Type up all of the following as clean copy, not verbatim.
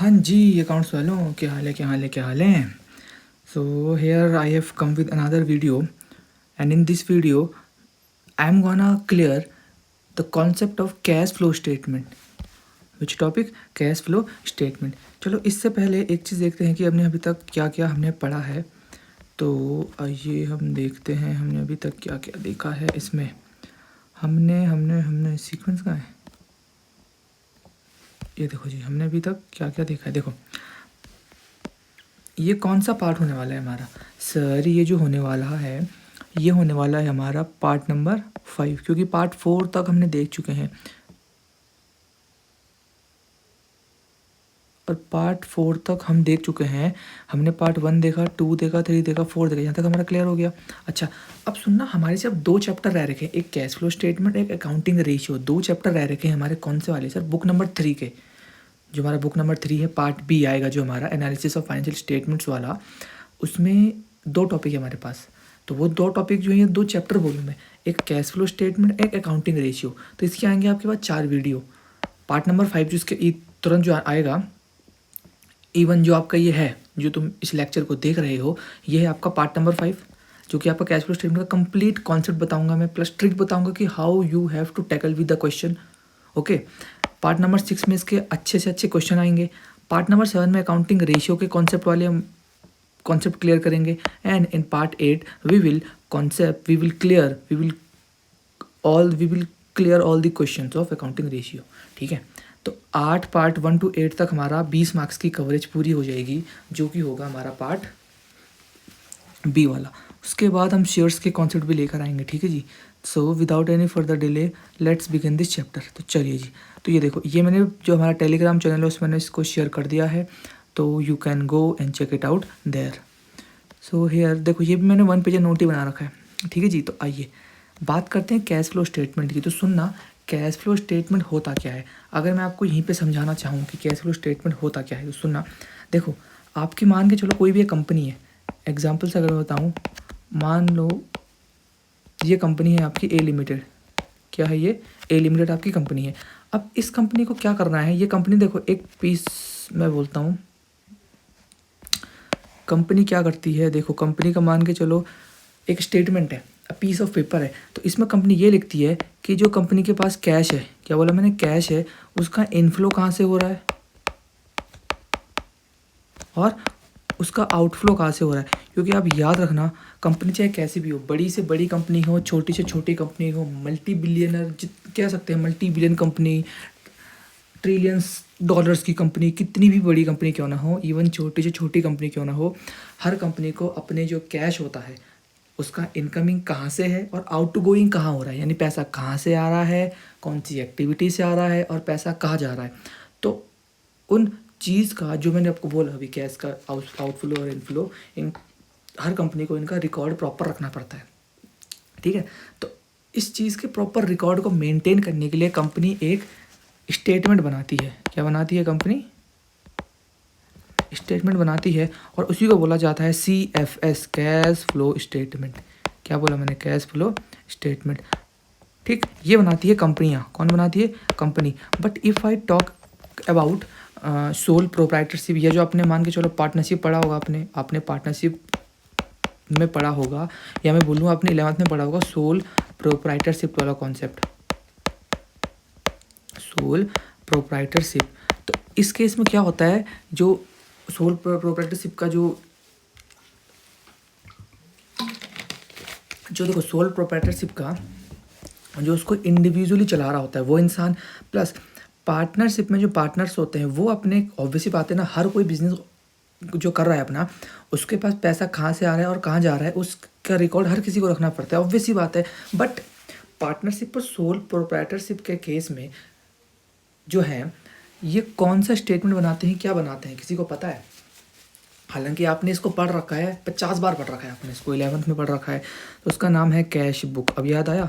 हाँ जी, अकाउंट्स वालों, क्या हाल है, क्या हाल है, क्या हाल है। So here I have come with another video, and in this video I am gonna clear the concept of cash flow statement. Which topic? Cash flow statement. चलो इससे पहले एक चीज़ देखते हैं कि हमने अभी तक क्या क्या हमने पढ़ा है। तो आइए हम देखते हैं हमने अभी तक क्या क्या देखा है इसमें। हमने हमने हमने सीक्वेंस का है, ये देखो जी, हमने अभी तक क्या क्या देखा है। देखो ये कौन सा पार्ट होने वाला है हमारा सर, ये जो होने वाला है ये होने वाला है हमारा पार्ट नंबर 5, क्योंकि पार्ट 4 तक हमने देख चुके हैं और पार्ट 4 तक हम देख चुके हैं। हमने पार्ट 1 देखा, 2 देखा, 3 देखा, 4 देखा, यहाँ तक हमारा क्लियर हो गया। अच्छा, अब सुनना, हमारे सिर्फ 2 चैप्टर रह रखे हैं, एक कैश फ्लो स्टेटमेंट, एक अकाउंटिंग रेशियो। 2 चैप्टर रह रखे हैं हमारे, कौन से वाले सर? बुक नंबर 3 के। जो हमारा बुक नंबर 3 है, पार्ट बी आएगा जो हमारा एनालिसिस ऑफ फाइनेंशियल स्टेटमेंट्स वाला, उसमें 2 टॉपिक है हमारे पास। तो वो 2 टॉपिक जो है 2 चैप्टर बोलूँ मैं, एक कैश फ्लो स्टेटमेंट, एक अकाउंटिंग रेशियो। तो इसके आएंगे आपके पास 4 वीडियो। पार्ट नंबर 5 जो इसके तुरंत जो आएगा, इवन जो आपका ये है, जो तुम इस लेक्चर को देख रहे हो, ये है आपका पार्ट नंबर 5, जो कि आपका कैश फ्लो स्टेटमेंट का कंप्लीट कॉन्सेप्ट बताऊंगा मैं, प्लस ट्रिक बताऊंगा कि how you have to tackle with the question. Okay. Part number 6 में इसके अच्छे से अच्छे क्वेश्चन आएंगे। पार्ट नंबर 7 में अकाउंटिंग रेशियो के कॉन्सेप्ट वाले हम कॉन्सेप्ट क्लियर करेंगे। And in part 8 we will clear all the questions of accounting ratio. ठीक है, तो 8 पार्ट 1 to 8 तक हमारा 20 मार्क्स की कवरेज पूरी हो जाएगी, जो कि होगा हमारा पार्ट बी वाला। उसके बाद हम शेयर्स के कॉन्सेप्ट भी लेकर आएंगे। ठीक है जी। So without any further delay let's begin this chapter. तो चलिए जी, तो ये देखो, ये मैंने जो हमारा टेलीग्राम चैनल है उसमें मैंने इसको शेयर कर दिया है, तो you can go and check it out there. So here देखो, ये भी मैंने 1 पेज नोट ही बना रखा है। ठीक है जी। तो आइए बात करते हैं कैश फ्लो स्टेटमेंट की। तो सुनना, कैश फ्लो स्टेटमेंट होता क्या है। अगर मैं आपको यहीं पे समझाना चाहूँ कि कैश फ्लो स्टेटमेंट होता क्या है, तो सुनना। देखो, आपकी मान के चलो कोई भी एक कंपनी है, एग्जाम्पल से अगर मैं बताऊँ, मान लो ये कंपनी है आपकी ए लिमिटेड। क्या है ये? ए लिमिटेड आपकी कंपनी है। अब इस कंपनी को क्या करना है, ये कंपनी देखो, एक पीस मैं बोलता हूँ, कंपनी क्या करती है, देखो कंपनी का मान के चलो एक स्टेटमेंट है, पीस ऑफ पेपर है। तो इसमें कंपनी ये लिखती है कि जो कंपनी के पास कैश है, क्या बोला मैंने, कैश है, उसका इनफ्लो कहाँ से हो रहा है और उसका आउटफ्लो कहाँ से हो रहा है। क्योंकि आप याद रखना, कंपनी चाहे कैसी भी हो, बड़ी से बड़ी कंपनी हो, छोटी से छोटी कंपनी हो, मल्टी बिलियनर कह सकते हैं, multi billion company, trillions dollars की कंपनी, कितनी भी बड़ी कंपनी क्यों ना हो, इवन छोटी से छोटी कंपनी क्यों ना हो, हर कंपनी को अपने जो कैश होता है उसका इनकमिंग कहाँ से है और आउट गोइंग कहाँ हो रहा है, यानी पैसा कहाँ से आ रहा है, कौन सी एक्टिविटी से आ रहा है और पैसा कहाँ जा रहा है। तो उन चीज़ का जो मैंने आपको बोला अभी, कैश का आउटफ्लो और इनफ्लो, इन हर कंपनी को इनका रिकॉर्ड प्रॉपर रखना पड़ता है। ठीक है, तो इस चीज़ के प्रॉपर रिकॉर्ड को मेंटेन करने के लिए कंपनी एक स्टेटमेंट बनाती है। क्या बनाती है कंपनी? स्टेटमेंट बनाती है, और उसी को बोला जाता है CFS, कैश फ्लो स्टेटमेंट। क्या बोला मैंने? Cash flow statement. ठीक, ये बनाती है कंपनियाँ। कौन बनाती है? Company. But if I talk about sole proprietorship, या जो आपने मान के चलो पार्टनरशिप पढ़ा होगा, आपने पार्टनरशिप में पढ़ा होगा, या मैं बोलूँ आपने 11th में पढ़ा होगा, सोल प्रोप्राइटरशिप वाला कॉन्सेप्ट, सोल प्रोप्राइटरशिप। तो इस केस में क्या होता है, जो सोल प्रोप्राइटरशिप का जो देखो, सोल प्रोप्राइटरशिप का जो उसको इंडिविजुअली चला रहा होता है वो इंसान, प्लस पार्टनरशिप में जो पार्टनर्स होते हैं वो अपने, ऑब्वियसली बात है ना, हर कोई बिजनेस जो कर रहा है अपना, उसके पास पैसा कहाँ से आ रहा है और कहाँ जा रहा है उसका रिकॉर्ड हर किसी को रखना पड़ता है, ऑब्वियसली बात है। बट पार्टनरशिप पर सोल प्रोप्राइटरशिप के केस में जो है, ये कौन सा स्टेटमेंट बनाते हैं, क्या बनाते हैं, किसी को पता है? हालांकि आपने इसको पढ़ रखा है, 50 बार पढ़ रखा है आपने इसको, 11th में पढ़ रखा है। तो उसका नाम है कैश बुक। अब याद आया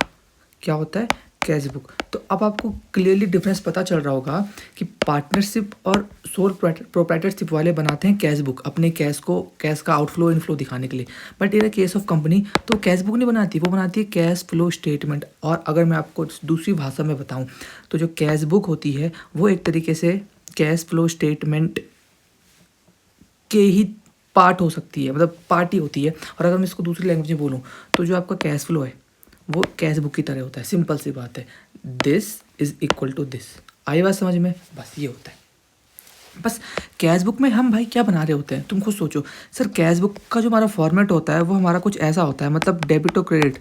क्या होता है? Cash book. तो अब आपको क्लियरली डिफरेंस पता चल रहा होगा कि पार्टनरशिप और सोल प्रोप्राइटरशिप वाले बनाते हैं कैश बुक, अपने कैश का आउटफ्लो इनफ्लो दिखाने के लिए। But in case of company तो कैश बुक नहीं बनाती, वो बनाती है कैश फ्लो स्टेटमेंट। और अगर मैं आपको दूसरी भाषा में बताऊं, तो जो कैश बुक होती है वो एक तरीके से कैश फ्लो स्टेटमेंट उसके ही पार्ट हो सकती है, मतलब पार्ट ही होती है। और अगर मैं इसको दूसरी लैंग्वेज में बोलूँ तो जो आपका कैश फ्लो है वो कैश बुक की तरह होता है। सिंपल सी बात है, this is equal to this. आई बात समझ में? बस ये होता है। बस कैश बुक में हम भाई क्या बना रहे होते हैं, तुम खुद सोचो। सर कैश बुक का जो हमारा फॉर्मेट होता है वो हमारा कुछ ऐसा होता है, मतलब डेबिट और क्रेडिट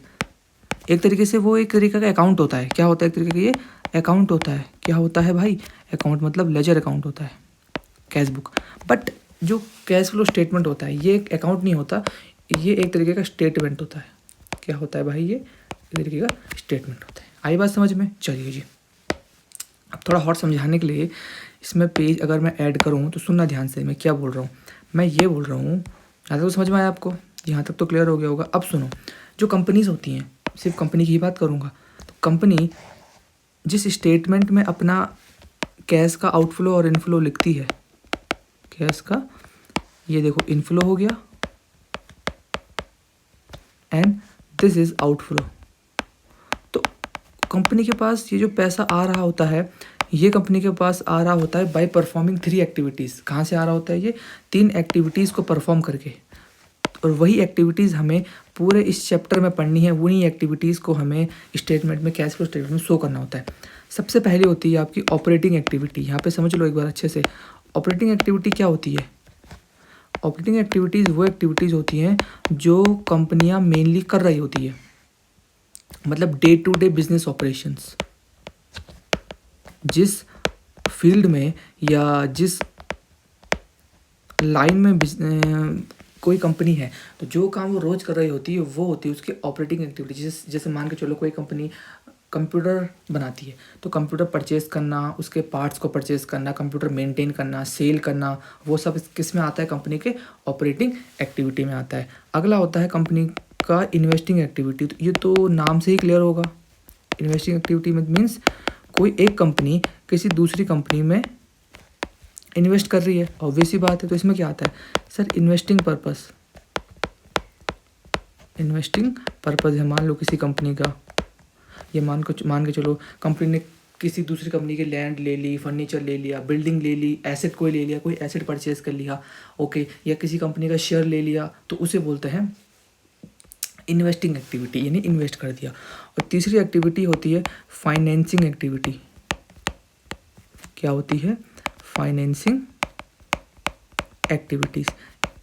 एक तरीके से, वो एक तरीके का अकाउंट होता है। क्या होता है? एक तरीके का ये अकाउंट होता है। क्या होता है भाई? अकाउंट, मतलब लेजर अकाउंट होता है कैश बुक। बट जो कैश फ्लो स्टेटमेंट होता है ये एक अकाउंट नहीं होता, ये एक तरीके का स्टेटमेंट होता है। क्या होता है भाई? ये एक तरीके का स्टेटमेंट होता है। आई बात समझ में? चलिए जी, अब थोड़ा और समझाने के लिए इसमें पेज अगर मैं ऐड करूँ तो सुनना ध्यान से, मैं क्या बोल रहा हूँ। मैं ये बोल रहा हूँ, यहाँ तक तो समझ में आया आपको? यहाँ तक तो क्लियर हो गया होगा। अब सुनो, जो कंपनीज होती हैं, सिर्फ कंपनी की ही बात करूँगा, तो कंपनी जिस स्टेटमेंट में अपना कैश का आउटफ्लो और इनफ्लो लिखती है, कैश का ये देखो इनफ्लो हो गया एंड दिस इज आउटफ्लो। तो कंपनी के पास ये जो पैसा आ रहा होता है, ये कंपनी के पास आ रहा होता है बाय परफॉर्मिंग 3 एक्टिविटीज़। कहाँ से आ रहा होता है? ये 3 एक्टिविटीज़ को परफॉर्म करके। और वही एक्टिविटीज़ हमें पूरे इस चैप्टर में पढ़नी है, वही एक्टिविटीज़ को हमें स्टेटमेंट में, कैश फ्लो स्टेटमेंट में शो करना होता है। सबसे पहले होती है आपकी ऑपरेटिंग एक्टिविटी। यहाँ पे समझ लो एक बार अच्छे से, ऑपरेटिंग एक्टिविटी क्या होती है? ऑपरेटिंग एक्टिविटीज़ वो एक्टिविटीज़ होती हैं जो कंपनियां मेनली कर रही होती है, मतलब day to day business operations. जिस फील्ड में या जिस लाइन में कोई कंपनी है, तो जो काम वो रोज़ कर रही होती है वो होती है उसकी ऑपरेटिंग एक्टिविटी। जैसे मान के चलो कोई कंपनी कंप्यूटर बनाती है, तो कंप्यूटर परचेज़ करना, उसके पार्ट्स को परचेज़ करना, कंप्यूटर मेंटेन करना, सेल करना, वो सब किस में आता है? कंपनी के ऑपरेटिंग एक्टिविटी में आता है। अगला होता है कंपनी का इन्वेस्टिंग एक्टिविटी। तो ये तो नाम से ही क्लियर होगा, इन्वेस्टिंग एक्टिविटी में मीन्स कोई एक कंपनी किसी दूसरी कंपनी में इन्वेस्ट कर रही है, ऑब्वियस सी बात है। तो इसमें क्या आता है? Sir investing purpose. Investing purpose है मान लो किसी कंपनी का, ये मान के चलो कंपनी ने किसी दूसरी कंपनी की लैंड ले ली, फर्नीचर ले लिया, बिल्डिंग ले ली, एसेट कोई ले लिया, कोई एसेट परचेज कर लिया, ओके, या किसी कंपनी का शेयर ले लिया, तो उसे बोलते हैं इन्वेस्टिंग एक्टिविटी, यानी इन्वेस्ट कर दिया। और तीसरी एक्टिविटी होती है फाइनेंसिंग एक्टिविटी। क्या होती है? Financing activities.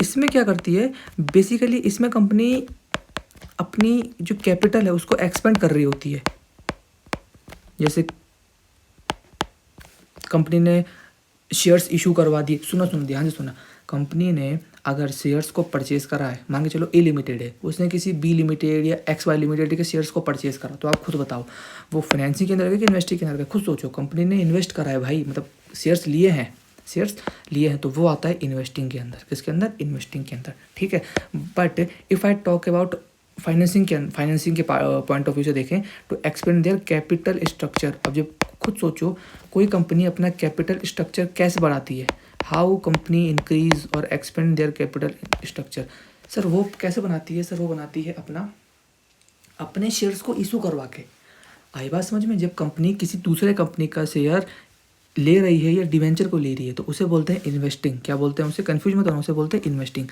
इसमें क्या करती है? बेसिकली इसमें कंपनी अपनी जो कैपिटल है उसको एक्सपेंड कर रही होती है। जैसे कंपनी ने शेयर्स इशू करवा दिए, सुनो ध्यान से सुना, कंपनी ने अगर शेयर्स को परचेज करा है, मान के चलो ए लिमिटेड है, उसने किसी बी लिमिटेड या एक्स वाई लिमिटेड के शेयर्स को परचेज करा, तो आप खुद बताओ वो फाइनेंसिंग के अंदर है कि इन्वेस्टिंग के अंदर है? खुद सोचो, कंपनी ने इन्वेस्ट करा है भाई, मतलब शेयर्स लिए हैं, तो वो आता है इन्वेस्टिंग के अंदर। किसके अंदर? इन्वेस्टिंग के अंदर, ठीक है। But if I talk about financing के पॉइंट ऑफ व्यू से देखें तो एक्सपेंड देयर कैपिटल स्ट्रक्चर। अब जब खुद सोचो, कोई कंपनी अपना कैपिटल स्ट्रक्चर कैसे बढ़ाती है? हाउ कंपनी इंक्रीज और expand their capital structure. Sir वो कैसे बनाती है? सर वो बनाती है अपने शेयर्स को इशू करवा के। आई बात समझ में? जब कंपनी किसी दूसरे कंपनी का शेयर ले रही है या डिवेंचर को ले रही है तो उसे बोलते हैं इन्वेस्टिंग। क्या बोलते हैं? उसे कंफ्यूज मत होना, उसे बोलते हैं इन्वेस्टिंग।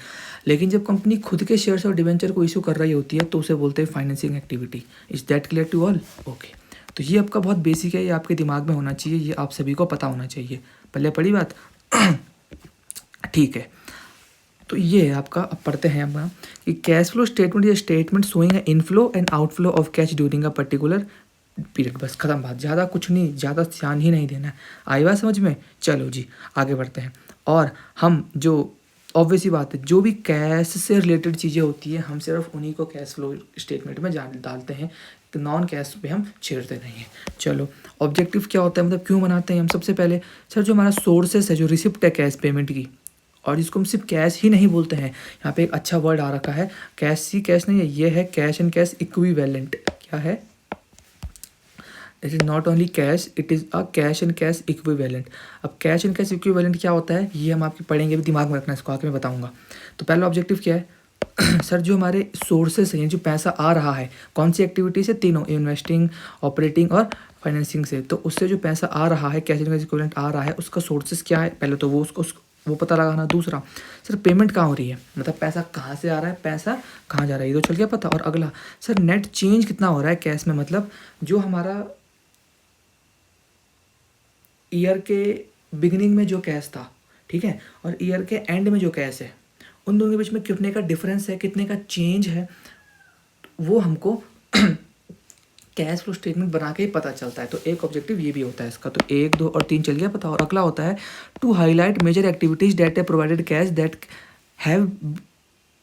लेकिन जब कंपनी खुद के शेयर्स और डिवेंचर को इशू कर रही होती है तो उसे बोलते हैं financing activity. Is that clear to all? Okay, तो ये आपका बहुत बेसिक है, ये आपके दिमाग में होना चाहिए, ये आप सभी को पता होना चाहिए। पहले पढ़ी बात ठीक है, तो ये है आपका। अब पढ़ते हैं अपना कि कैश फ्लो स्टेटमेंट या स्टेटमेंट शोइंग है inflow and outflow of cash during a particular period. बस खत्म बात, ज़्यादा कुछ नहीं, ज़्यादा ध्यान ही नहीं देना है। आई बात समझ में? चलो जी आगे बढ़ते हैं। और हम जो ऑब्वियस ही बात है, जो भी कैश से रिलेटेड चीज़ें होती है हम सिर्फ उन्हीं को कैश फ्लो स्टेटमेंट में डालते हैं, तो नॉन कैश पे हम छेड़ते नहीं हैं। चलो, ऑब्जेक्टिव क्या होता है, मतलब क्यों बनाते हैं हम? सबसे पहले सर जो हमारा सोर्सेस है, जो रिसिप्ट है कैश पेमेंट की, और इसको हम सिर्फ कैश ही नहीं बोलते हैं, यहाँ पे एक अच्छा वर्ड आ रखा है, कैश ही कैश नहीं है, ये है कैश एंड कैश इक्विवेलेंट। क्या है? It is not only cash, it is a cash and cash equivalent. अब कैश एंड कैश इक्विवेलेंट क्या होता है ये हम आपके पढ़ेंगे, भी दिमाग में रखना, इसको आके मैं बताऊंगा। तो पहला ऑब्जेक्टिव क्या है सर जो हमारे सोर्सेस हैं, जो पैसा आ रहा है, कौन सी एक्टिविटी से? तीनों, इन्वेस्टिंग, ऑपरेटिंग और फाइनेंसिंग से। तो उससे जो पैसा आ रहा है, कैश एंड कैश इक्विवेलेंट आ रहा है, उसका सोर्सेस क्या है? पहले तो वो उसको वो पता लगाना। दूसरा सर पेमेंट कहाँ हो रही है, मतलब पैसा कहाँ से आ रहा है, पैसा कहाँ जा रहा है, ये तो चल गया पता। और अगला सर नेट चेंज कितना हो रहा है कैश में, मतलब जो हमारा ईयर के बिगिनिंग में जो कैश था, ठीक है, और ईयर के एंड में जो कैश है, उन दोनों के बीच में कितने का डिफरेंस है, कितने का चेंज है, वो हमको कैश फ्लो स्टेटमेंट बना के ही पता चलता है। तो एक ऑब्जेक्टिव ये भी होता है इसका। तो 1, 2 और 3 चल गया पता। और अगला होता है to highlight major activities that have provided cash that have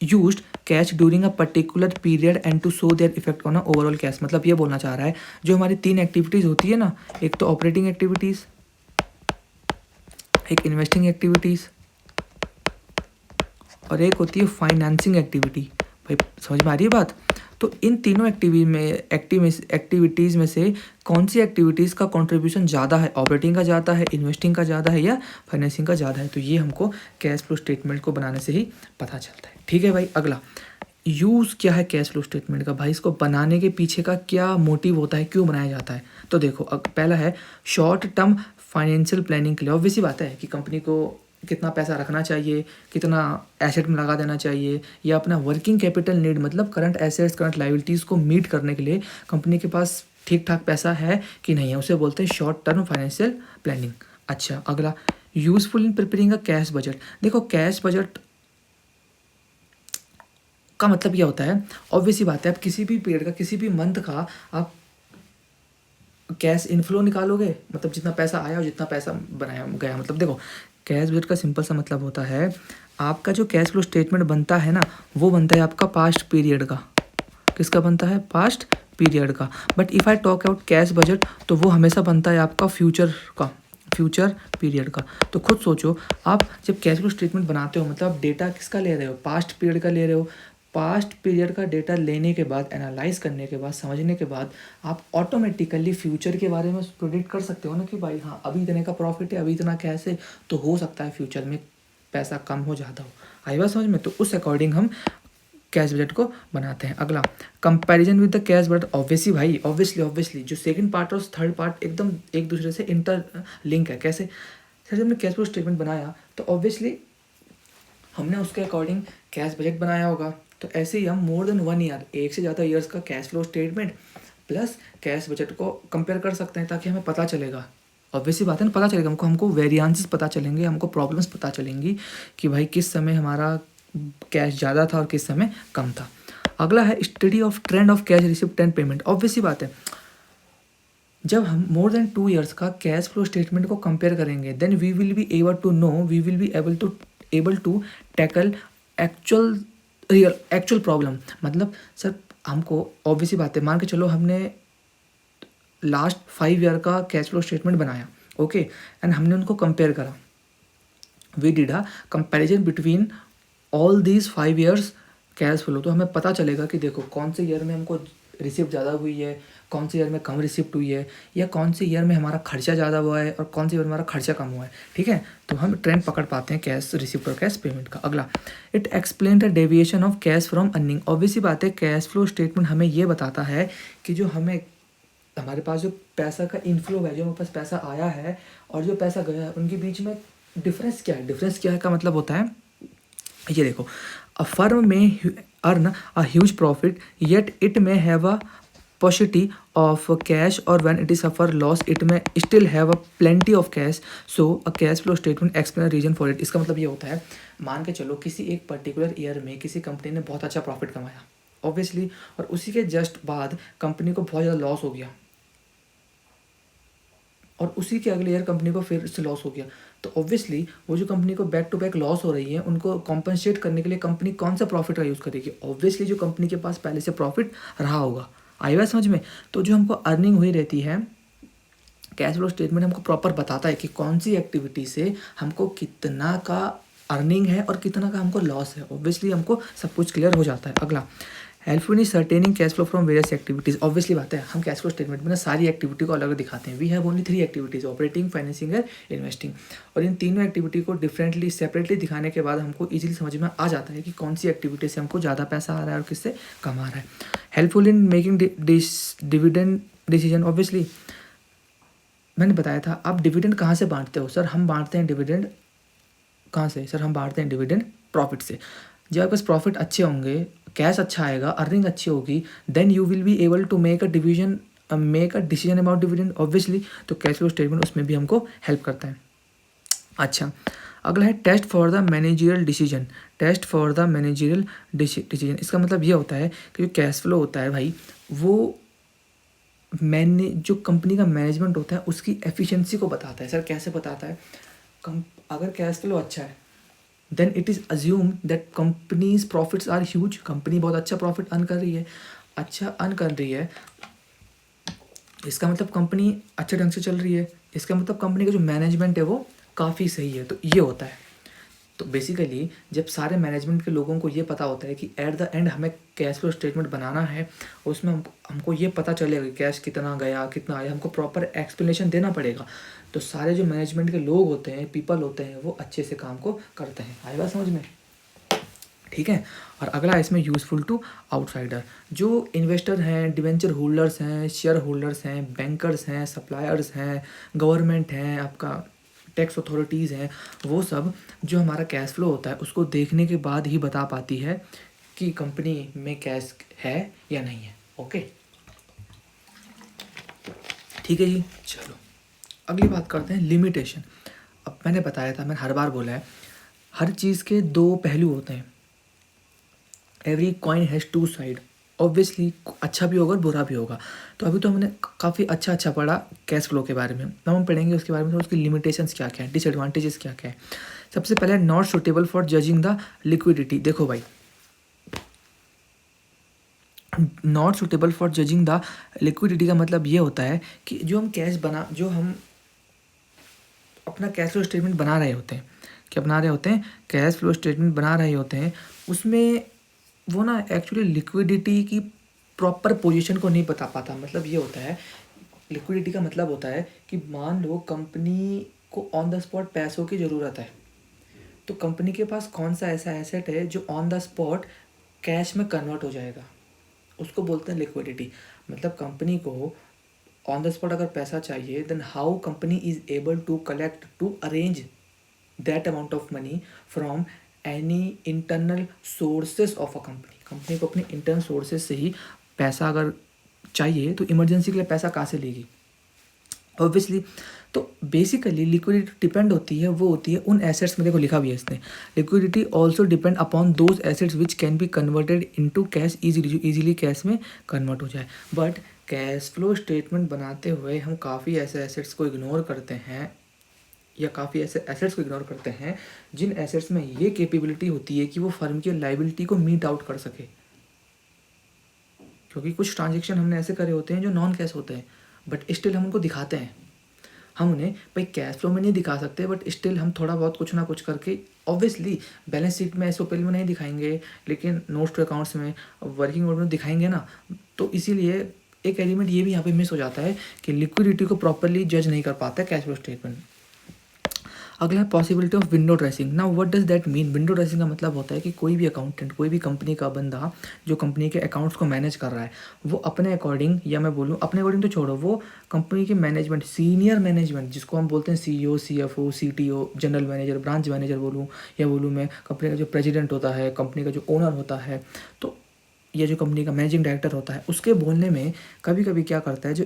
used cash during a particular period and to show their effect on a overall cash. मतलब ये बोलना चाह रहा है जो हमारी 3 एक्टिविटीज़ होती है ना, एक तो ऑपरेटिंग एक्टिविटीज़, एक इन्वेस्टिंग एक्टिविटीज़ और एक होती है फाइनेंसिंग एक्टिविटी। भाई समझ में आ रही है बात। तो इन तीनों एक्टिविटीज़ में से कौन सी एक्टिविटीज़ का कंट्रीब्यूशन ज़्यादा है, ऑपरेटिंग का ज़्यादा है, इन्वेस्टिंग का ज़्यादा है या फाइनेंसिंग का ज़्यादा है, तो ये हमको कैश फ्लो स्टेटमेंट को बनाने से ही पता चलता है। ठीक है भाई। अगला यूज़ क्या है कैश फ्लो स्टेटमेंट का, भाई इसको बनाने के पीछे का क्या मोटिव होता है, क्यों बनाया जाता है। तो देखो पहला है शॉर्ट टर्म फाइनेंशियल प्लानिंग के लिए। ऑब्वियसली बात है कि कंपनी को कितना पैसा रखना चाहिए, कितना एसेट में लगा देना चाहिए, या अपना वर्किंग कैपिटल नीड मतलब करंट एसेट्स करंट लायबिलिटीज़ को मीट करने के लिए कंपनी के पास ठीक ठाक पैसा है कि नहीं है, उसे बोलते हैं शॉर्ट टर्म फाइनेंशियल प्लानिंग। अच्छा अगला useful in preparing a cash budget. देखो कैश बजट का मतलब यह होता है, ऑब्वियसली बात है, आप किसी भी पीरियड का किसी भी मंथ का आप कैश इनफ्लो निकालोगे, मतलब जितना पैसा आया और जितना पैसा बनाया गया। मतलब देखो कैश बजट का सिंपल सा मतलब होता है आपका जो कैश फ्लो स्टेटमेंट बनता है ना, वो बनता है आपका पास्ट पीरियड का। किसका बनता है, पास्ट पीरियड का। But if I talk about cash budget तो वो हमेशा बनता है आपका फ्यूचर का, फ्यूचर पीरियड का। तो खुद सोचो आप जब कैश फ्लो स्टेटमेंट बनाते हो मतलब आप डेटा किसका ले रहे हो, पास्ट पीरियड का ले रहे हो। पास्ट पीरियड का डेटा लेने के बाद, एनालाइज करने के बाद, समझने के बाद आप ऑटोमेटिकली फ्यूचर के बारे में प्रोडिक्ट कर सकते हो ना कि भाई हाँ अभी इतने का प्रॉफिट है, अभी इतना कैश है, तो हो सकता है फ्यूचर में पैसा कम हो ज़्यादा हो। आई बात समझ में। तो उस अकॉर्डिंग हम कैश बजट को बनाते हैं। अगला comparison with the cash budget. Obviously भाई ऑब्वियसली जो सेकंड पार्ट और थर्ड पार्ट एकदम एक दूसरे से इंटर लिंक है। कैसे सर, जब हमने कैश फ्लो स्टेटमेंट बनाया तो ऑब्वियसली हमने उसके अकॉर्डिंग कैश बजट बनाया होगा। तो ऐसे ही हम मोर देन 1 ईयर, एक से ज़्यादा ईयर्स का cash flow statement plus cash budget को कंपेयर कर सकते हैं, ताकि हमें पता चलेगा, ऑब्वियसली बात है ना, पता चलेगा हमको वेरिएंसेस पता चलेंगे, हमको प्रॉब्लम्स पता चलेंगी कि भाई किस समय हमारा कैश ज़्यादा था और किस समय कम था। अगला है study of trend of cash receipt and payment. Obviously बात है जब हम मोर देन 2 ईयर्स का कैश फ्लो स्टेटमेंट को कंपेयर करेंगे then we will be able to know, we will be able to tackle actual problem. मतलब sir हमको obviously बात है, मान के चलो हमने लास्ट 5 ईयर का कैश फ्लो स्टेटमेंट बनाया, ओके, एंड हमने उनको कंपेयर करा। We did a comparison between all these 5 years cash flow. तो हमें पता चलेगा कि देखो कौन से ईयर में हमको रिसिप्ट ज़्यादा हुई है, कौन से ईयर में कम रिसिप्ट हुई है, या कौन से ईयर में हमारा खर्चा ज़्यादा हुआ है और कौन से ईयर में हमारा खर्चा कम हुआ है। ठीक है, तो हम ट्रेंड पकड़ पाते हैं कैश रिसिप्ट और कैश पेमेंट का। अगला it explain the deviation of cash from earning. Obviously बात है कैश फ्लो स्टेटमेंट हमें ये बताता है कि जो हमारे पास जो पैसा का इनफ्लो है, जो हमारे पास पैसा आया है और जो पैसा गया है, उनके बीच में डिफरेंस क्या है। डिफरेंस क्या है का मतलब होता है, ये देखो, a firm may earn a huge profit yet it may have a paucity of cash, or when it is suffer loss it may still have a plenty of cash, so a cash flow statement explain reason for it। इसका मतलब ये होता है, मान के चलो किसी एक पर्टिकुलर ईयर में किसी कंपनी ने बहुत अच्छा प्रॉफिट कमाया ऑब्वियसली, और उसी के जस्ट बाद कंपनी को बहुत ज़्यादा लॉस हो गया, और उसी के अगले ईयर कंपनी को फिर से लॉस हो गया। तो ऑब्वियसली वो जो कंपनी को बैक टू बैक लॉस हो रही है, उनको कॉम्पनसेट करने के लिए कंपनी कौन सा प्रॉफिट का यूज़ करेगी, ऑब्वियसली जो कंपनी के पास पहले से प्रॉफिट रहा होगा। आई बात समझ में। तो जो हमको अर्निंग हुई रहती है, कैश फ्लो स्टेटमेंट हमको प्रॉपर बताता है कि कौन सी एक्टिविटी से हमको कितना का अर्निंग है और कितना का हमको लॉस है। ऑब्वियसली हमको सब कुछ क्लियर हो जाता है। अगला helpful in ascertaining cash flow from various activities. Obviously बात है हम कैश फ्लो स्टेटमेंट में ना सारी एक्टिविटी को अलग अलग दिखाते हैं। We have only 3 activities, operating, financing और इन्वेस्टिंग, और इन तीनों एक्टिविटी को डिफरेंटली सेपरेटली दिखाने के बाद हमको इजीली समझ में आ जाता है कि कौन सी एक्टिविटी से हमको ज़्यादा पैसा आ रहा है और किससे कम आ रहा है। Helpful in making dividend decision. Obviously मैंने बताया था, आप डिविडेंड कहाँ से बांटते हो, सर हम बांटते हैं डिविडेंड कहाँ से सर? हम बांटते हैं डिविडेंड प्रॉफिट से। जब आपके पास प्रॉफिट अच्छे होंगे, कैश अच्छा आएगा, अर्निंग अच्छी होगी, then you will be able to make a decision about dividend obviously. तो कैश फ्लो स्टेटमेंट उसमें भी हमको हेल्प करता है। अच्छा, अगला है test for the managerial decision. Test for the managerial decision, इसका मतलब ये होता है कि जो कैश फ्लो होता है भाई, वो जो कंपनी का मैनेजमेंट होता है उसकी एफिशिएंसी को बताता है। सर कैसे बताता है? अगर कैश फ्लो अच्छा है then it is assume that companies profits are huge. Company बहुत अच्छा प्रॉफिट अर्न कर रही है, अच्छा अर्न कर रही है, इसका मतलब कंपनी अच्छे ढंग से चल रही है, इसका मतलब कंपनी का जो मैनेजमेंट है वो काफ़ी सही है। तो ये होता है। तो बेसिकली जब सारे मैनेजमेंट के लोगों को ये पता होता है कि एट द एंड हमें कैश फ्लो स्टेटमेंट बनाना है, उसमें हमको ये पता चलेगा कि कैश कितना गया कितना आया, हमको प्रॉपर एक्सप्लेनेशन देना पड़ेगा। तो सारे जो मैनेजमेंट के लोग होते हैं, पीपल होते हैं, वो अच्छे से काम को करते हैं। आई बात समझ में? ठीक है। और अगला इसमें यूज़फुल टू आउटसाइडर, जो इन्वेस्टर हैं, डिवेंचर होल्डर्स हैं, शेयर होल्डर्स हैं, बैंकर्स हैं, सप्लायर्स हैं, गवर्नमेंट हैं, आपका टैक्स अथॉरिटीज़ हैं, वो सब जो हमारा कैश फ्लो होता है उसको देखने के बाद ही बता पाती है कि कंपनी में कैश है या नहीं है। ओके, ठीक है जी। चलो अगली बात करते हैं लिमिटेशन। अब मैंने बताया था, मैंने हर बार बोला है, हर चीज़ के दो पहलू होते हैं। Every coin has two side. Obviously अच्छा भी होगा और बुरा भी होगा। तो अभी तो हमने काफ़ी अच्छा पढ़ा कैश फ्लो के बारे में। अब हम पढ़ेंगे उसके बारे में, तो उसकी लिमिटेशंस क्या क्या है, डिसएडवांटेजेस क्या क्या है। सबसे पहले not suitable for judging the liquidity. देखो भाई, not suitable for judging the liquidity का मतलब ये होता है कि जो हम अपना कैश फ्लो स्टेटमेंट बना रहे होते हैं, क्या बना रहे होते हैं? कैश फ्लो स्टेटमेंट बना रहे होते हैं, उसमें वो ना एक्चुअली लिक्विडिटी की प्रॉपर पोजीशन को नहीं बता पाता। मतलब ये होता है, लिक्विडिटी का मतलब होता है कि मान लो कंपनी को ऑन द स्पॉट पैसों की ज़रूरत है, तो कंपनी के पास कौन सा ऐसा एसेट है जो ऑन द स्पॉट कैश में कन्वर्ट हो जाएगा, उसको बोलते हैं लिक्विडिटी। मतलब कंपनी को ऑन द स्पॉट अगर पैसा चाहिए, then how company is able to collect to arrange that amount of money from any internal sources of a company. Company को अपने इंटरनल सोर्सेज से ही पैसा अगर चाहिए तो इमरजेंसी के लिए पैसा कहाँ से लेगी? ऑब्वियसली। तो बेसिकली लिक्विडिटी डिपेंड होती है, वो होती है उन एसेट्स में, देखो लिखा भी है इसने, liquidity also depend upon those assets which can be converted into cash easily cash में कन्वर्ट हो जाए। बट कैश फ्लो स्टेटमेंट बनाते हुए हम काफ़ी ऐसे एसेट्स को इग्नोर करते हैं, या काफ़ी ऐसे एसेट्स को इग्नोर करते हैं जिन एसेट्स में ये कैपेबिलिटी होती है कि वो फर्म की लाइबिलिटी को मीट आउट कर सके। क्योंकि कुछ ट्रांजेक्शन हमने ऐसे करे होते हैं जो नॉन कैश होते हैं, बट स्टिल हम उनको दिखाते हैं। हम उन्हें भाई कैश फ्लो में नहीं दिखा सकते, बट स्टिल हम थोड़ा बहुत कुछ ना कुछ करके, ऑब्वियसली बैलेंस शीट में एसओपी में नहीं दिखाएंगे, लेकिन नोट्स टू अकाउंट्स में, वर्किंग नोट में दिखाएंगे ना। तो इसीलिए एक एलिमेंट ये भी यहाँ पे मिस हो जाता है कि लिक्विडिटी को प्रॉपरली जज नहीं कर पाता है कैश फ्लो स्टेटमेंट। अगला है possibility of window dressing. Now what does that mean? Window dressing का मतलब होता है कि कोई भी अकाउंटेंट, कोई भी कंपनी का बंदा जो कंपनी के अकाउंट्स को मैनेज कर रहा है, वो अपने अकॉर्डिंग, या मैं बोलूँ अपने अकॉर्डिंग तो छोड़ो, वो कंपनी के मैनेजमेंट, सीनियर मैनेजमेंट जिसको हम बोलते हैं CEO, CFO, CTO, general manager, branch manager बोलूँ, या बोलूँ मैं कंपनी का जो प्रेजिडेंट होता है, कंपनी का जो ओनर होता है, तो ये जो कंपनी का मैनेजिंग डायरेक्टर होता है, उसके बोलने में कभी कभी क्या करता है, जो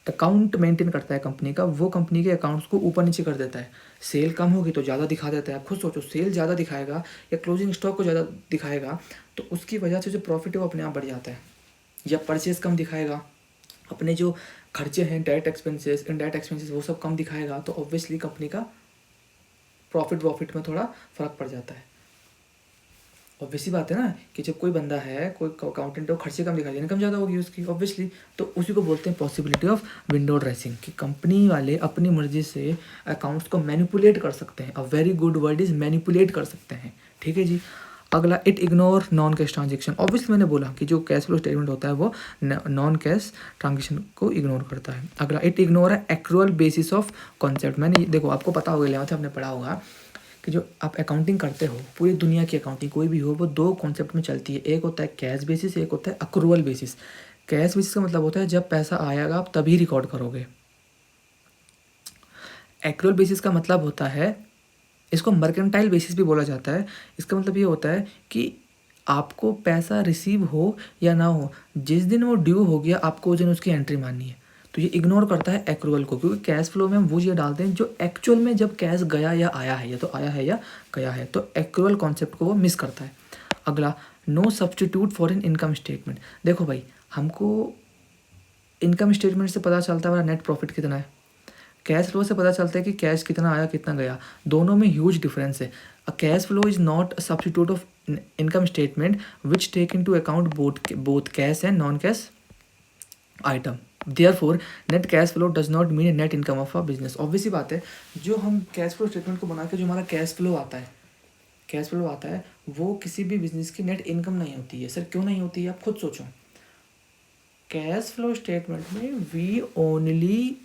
अकाउंट मेंटेन करता है कंपनी का, वो कंपनी के अकाउंट्स को ऊपर नीचे कर देता है। सेल कम होगी तो ज़्यादा दिखा देता है। आप खुद सोचो, सेल ज़्यादा दिखाएगा या क्लोजिंग स्टॉक को ज़्यादा दिखाएगा, तो उसकी वजह से जो प्रॉफिट है वो अपने आप बढ़ जाता है। या परचेज कम दिखाएगा, अपने जो खर्चे हैं, डायरेक्ट एक्सपेंसेस, इनडायरेक्ट एक्सपेंसेस, वो सब कम दिखाएगा, तो ऑब्वियसली कंपनी का प्रॉफिट में थोड़ा फ़र्क पड़ जाता है। ऑब्वियसली बात है ना कि जब कोई बंदा है, कोई अकाउंटेंट है, वो खर्चे कम दिखाई, इनकम ज़्यादा होगी उसकी ऑब्वियसली। तो उसी को बोलते हैं पॉसिबिलिटी ऑफ विंडो ड्रेसिंग, कि कंपनी वाले अपनी मर्जी से अकाउंट्स को मैनिपुलेट कर सकते हैं। A very good word is manipulate कर सकते हैं। ठीक है जी। अगला, it ignore non cash transaction. Obviously मैंने बोला कि जो कैश फ्लो स्टेटमेंट होता है वो नॉन कैश ट्रांजेक्शन को इग्नोर करता है। अगला, इट इग्नोर है एक्रूअल बेसिस ऑफ कॉन्सेप्ट। मैंने देखो आपको पता होगा, 11th में आपने पढ़ा होगा कि जो आप अकाउंटिंग करते हो, पूरी दुनिया की अकाउंटिंग कोई भी हो, वो दो कॉन्सेप्ट में चलती है। एक होता है कैश बेसिस, एक होता है अक्रूवल बेसिस। कैश बेसिस का मतलब होता है जब पैसा आएगा आप तभी रिकॉर्ड करोगे। एक्रूवल बेसिस का मतलब होता है इसको मर्केंटाइल बेसिस भी बोला जाता है। इसका मतलब ये होता है कि आपको पैसा रिसीव हो या ना हो, जिस दिन वो ड्यू हो गया आपको उस दिन उसकी एंट्री माननी है। तो ये इग्नोर करता है एक्रूअल को, क्योंकि कैश फ्लो में हम वो चीज़ डालते हैं जो एक्चुअल में जब कैश गया या आया है, या तो आया है या गया है, तो एक्रूअल कॉन्सेप्ट को वो मिस करता है। अगला, no substitute for an income statement. देखो भाई, हमको इनकम स्टेटमेंट से पता चलता है हमारा नेट प्रॉफिट कितना है, कैश फ्लो से पता चलता है कि कैश कितना आया कितना गया, दोनों में ह्यूज डिफरेंस है। A cash flow is not a substitute of income statement which take into account both cash and non cash item. Therefore net cash flow does not mean net income of a business. Obviously बात है, जो हम cash flow statement को बना के जो हमारा cash flow आता है, कैश फ्लो आता है, वो किसी भी बिजनेस की नेट इनकम नहीं होती है। सर क्यों नहीं होती है, आप खुद सोचो। कैश फ्लो स्टेटमेंट में we only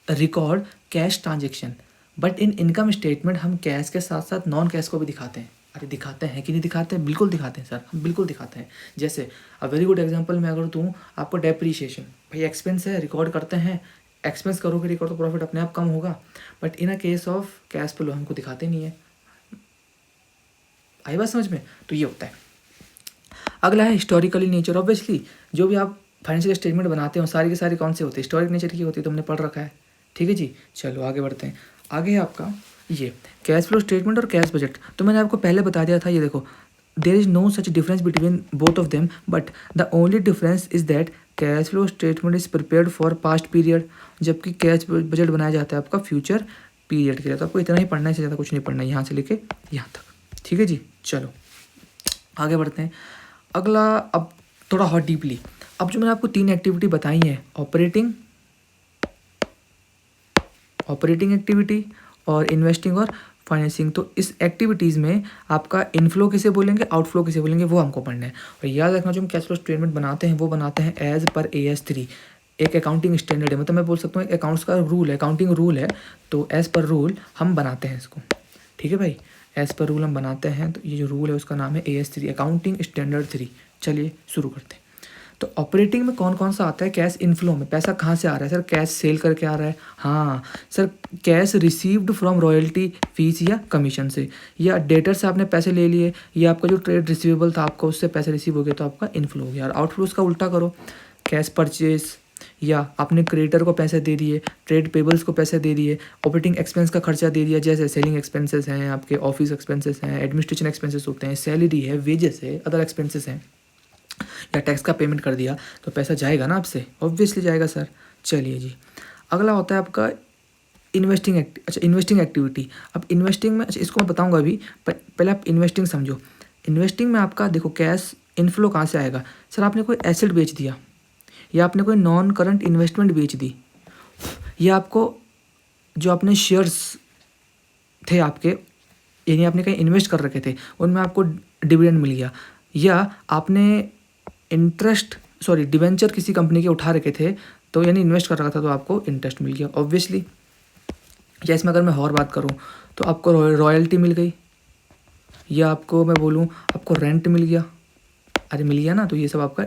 record cash transaction, but in income statement हम कैश के साथ साथ नॉन कैश को भी दिखाते हैं। अरे दिखाते हैं कि नहीं दिखाते हैं, बिल्कुल दिखाते हैं सर, हम बिल्कुल दिखाते हैं। जैसे अ वेरी गुड एग्जांपल मैं अगर दूँ आपको, डेप्रीशिएशन भाई एक्सपेंस है, रिकॉर्ड करते हैं, एक्सपेंस करोगे रिकॉर्ड तो प्रॉफिट अपने आप कम होगा, but in a case of cash flow हमको दिखाते नहीं है। आई बात समझ में? तो ये होता है। अगला है हिस्टोरिकली नेचर। ऑब्वियसली जो भी आप फाइनेंशियल स्टेटमेंट बनाते हो सारी की सारी कौन से होते हैं, हिस्टोरिक नेचर की होती है, तो हमने पढ़ रखा है। ठीक है जी, चलो आगे बढ़ते हैं। आगे है आपका ये कैश फ्लो स्टेटमेंट और कैश बजट। तो मैंने आपको पहले बता दिया था, ये देखो, there is no such difference between both of them, but the only difference is that cash flow statement is prepared for past period, जबकि कैश बजट बनाया जाता है आपका फ्यूचर पीरियड के लिए। तो आपको इतना ही पढ़ना है, इससे ज़्यादा कुछ नहीं पढ़ना है यहाँ से लेके यहाँ तक। ठीक है जी, चलो आगे बढ़ते हैं। अगला, अब थोड़ा और डीपली, अब जो मैंने आपको 3 एक्टिविटी बताई हैं, ऑपरेटिंग एक्टिविटी और इन्वेस्टिंग और फाइनेंसिंग, तो इस एक्टिविटीज़ में आपका इनफ्लो किसे बोलेंगे, आउटफ्लो किसे बोलेंगे, वो हमको पढ़ना है। और याद रखना, जो हम कैश फ्लो स्टेटमेंट बनाते हैं वो बनाते हैं एज पर AS3, एक अकाउंटिंग स्टैंडर्ड है, मतलब मैं बोल सकता हूँ अकाउंट्स का रूल है, अकाउंटिंग रूल है, तो एज़ पर रूल हम बनाते हैं इसको। ठीक है भाई, एज़ पर रूल हम बनाते हैं, तो ये जो रूल है उसका नाम है AS3, अकाउंटिंग स्टैंडर्ड 3। चलिए शुरू करते हैं। तो ऑपरेटिंग में कौन कौन सा आता है, कैश इनफ्लो में पैसा कहाँ से आ रहा है सर, कैश सेल करके आ रहा है, हाँ sir, cash received from royalty fees या कमीशन से, या डेटर से आपने पैसे ले लिए, या आपका जो ट्रेड रिसीवेबल था आपका उससे पैसे रिसीव हो गए, तो आपका इनफ्लो हो गया। और आउटफ्लो उसका उल्टा करो, कैश परचेज, या आपने क्रेडिटर को पैसे दे दिए, ट्रेड पेबल्स को पैसे दे दिए, ऑपरेटिंग एक्सपेंस का खर्चा दे दिया, जैसे सेलिंग एक्सपेंसेस हैं, आपके ऑफिस एक्सपेंसेस हैं, एडमिनिस्ट्रेशन एक्सपेंसेस होते हैं, सैलरी है, वेजेस है, अदर एक्सपेंसेस हैं, या टैक्स का पेमेंट कर दिया, तो पैसा जाएगा ना आपसे, ऑब्वियसली जाएगा सर। चलिए जी, अगला होता है आपका इन्वेस्टिंग एक्टिविटी। अब इन्वेस्टिंग में, अच्छा इसको मैं बताऊंगा अभी, पहले आप इन्वेस्टिंग समझो। इन्वेस्टिंग में आपका देखो, कैश इनफ्लो कहाँ से आएगा सर, आपने कोई एसेट बेच दिया, या आपने कोई नॉन करंट इन्वेस्टमेंट बेच दी, या आपको जो आपने शेयर्स थे आपके, यानी आपने कहीं इन्वेस्ट कर रखे थे, उनमें आपको डिविडेंड मिल गया, या आपने डिवेंचर किसी कंपनी के उठा रखे थे, तो यानी इन्वेस्ट कर रखा था, तो आपको इंटरेस्ट मिल गया ऑब्वियसली। या इसमें अगर मैं और बात करूं, तो आपको रॉयल्टी मिल गई, या आपको मैं बोलूं आपको रेंट मिल गया, अरे मिल गया ना, तो ये सब आपका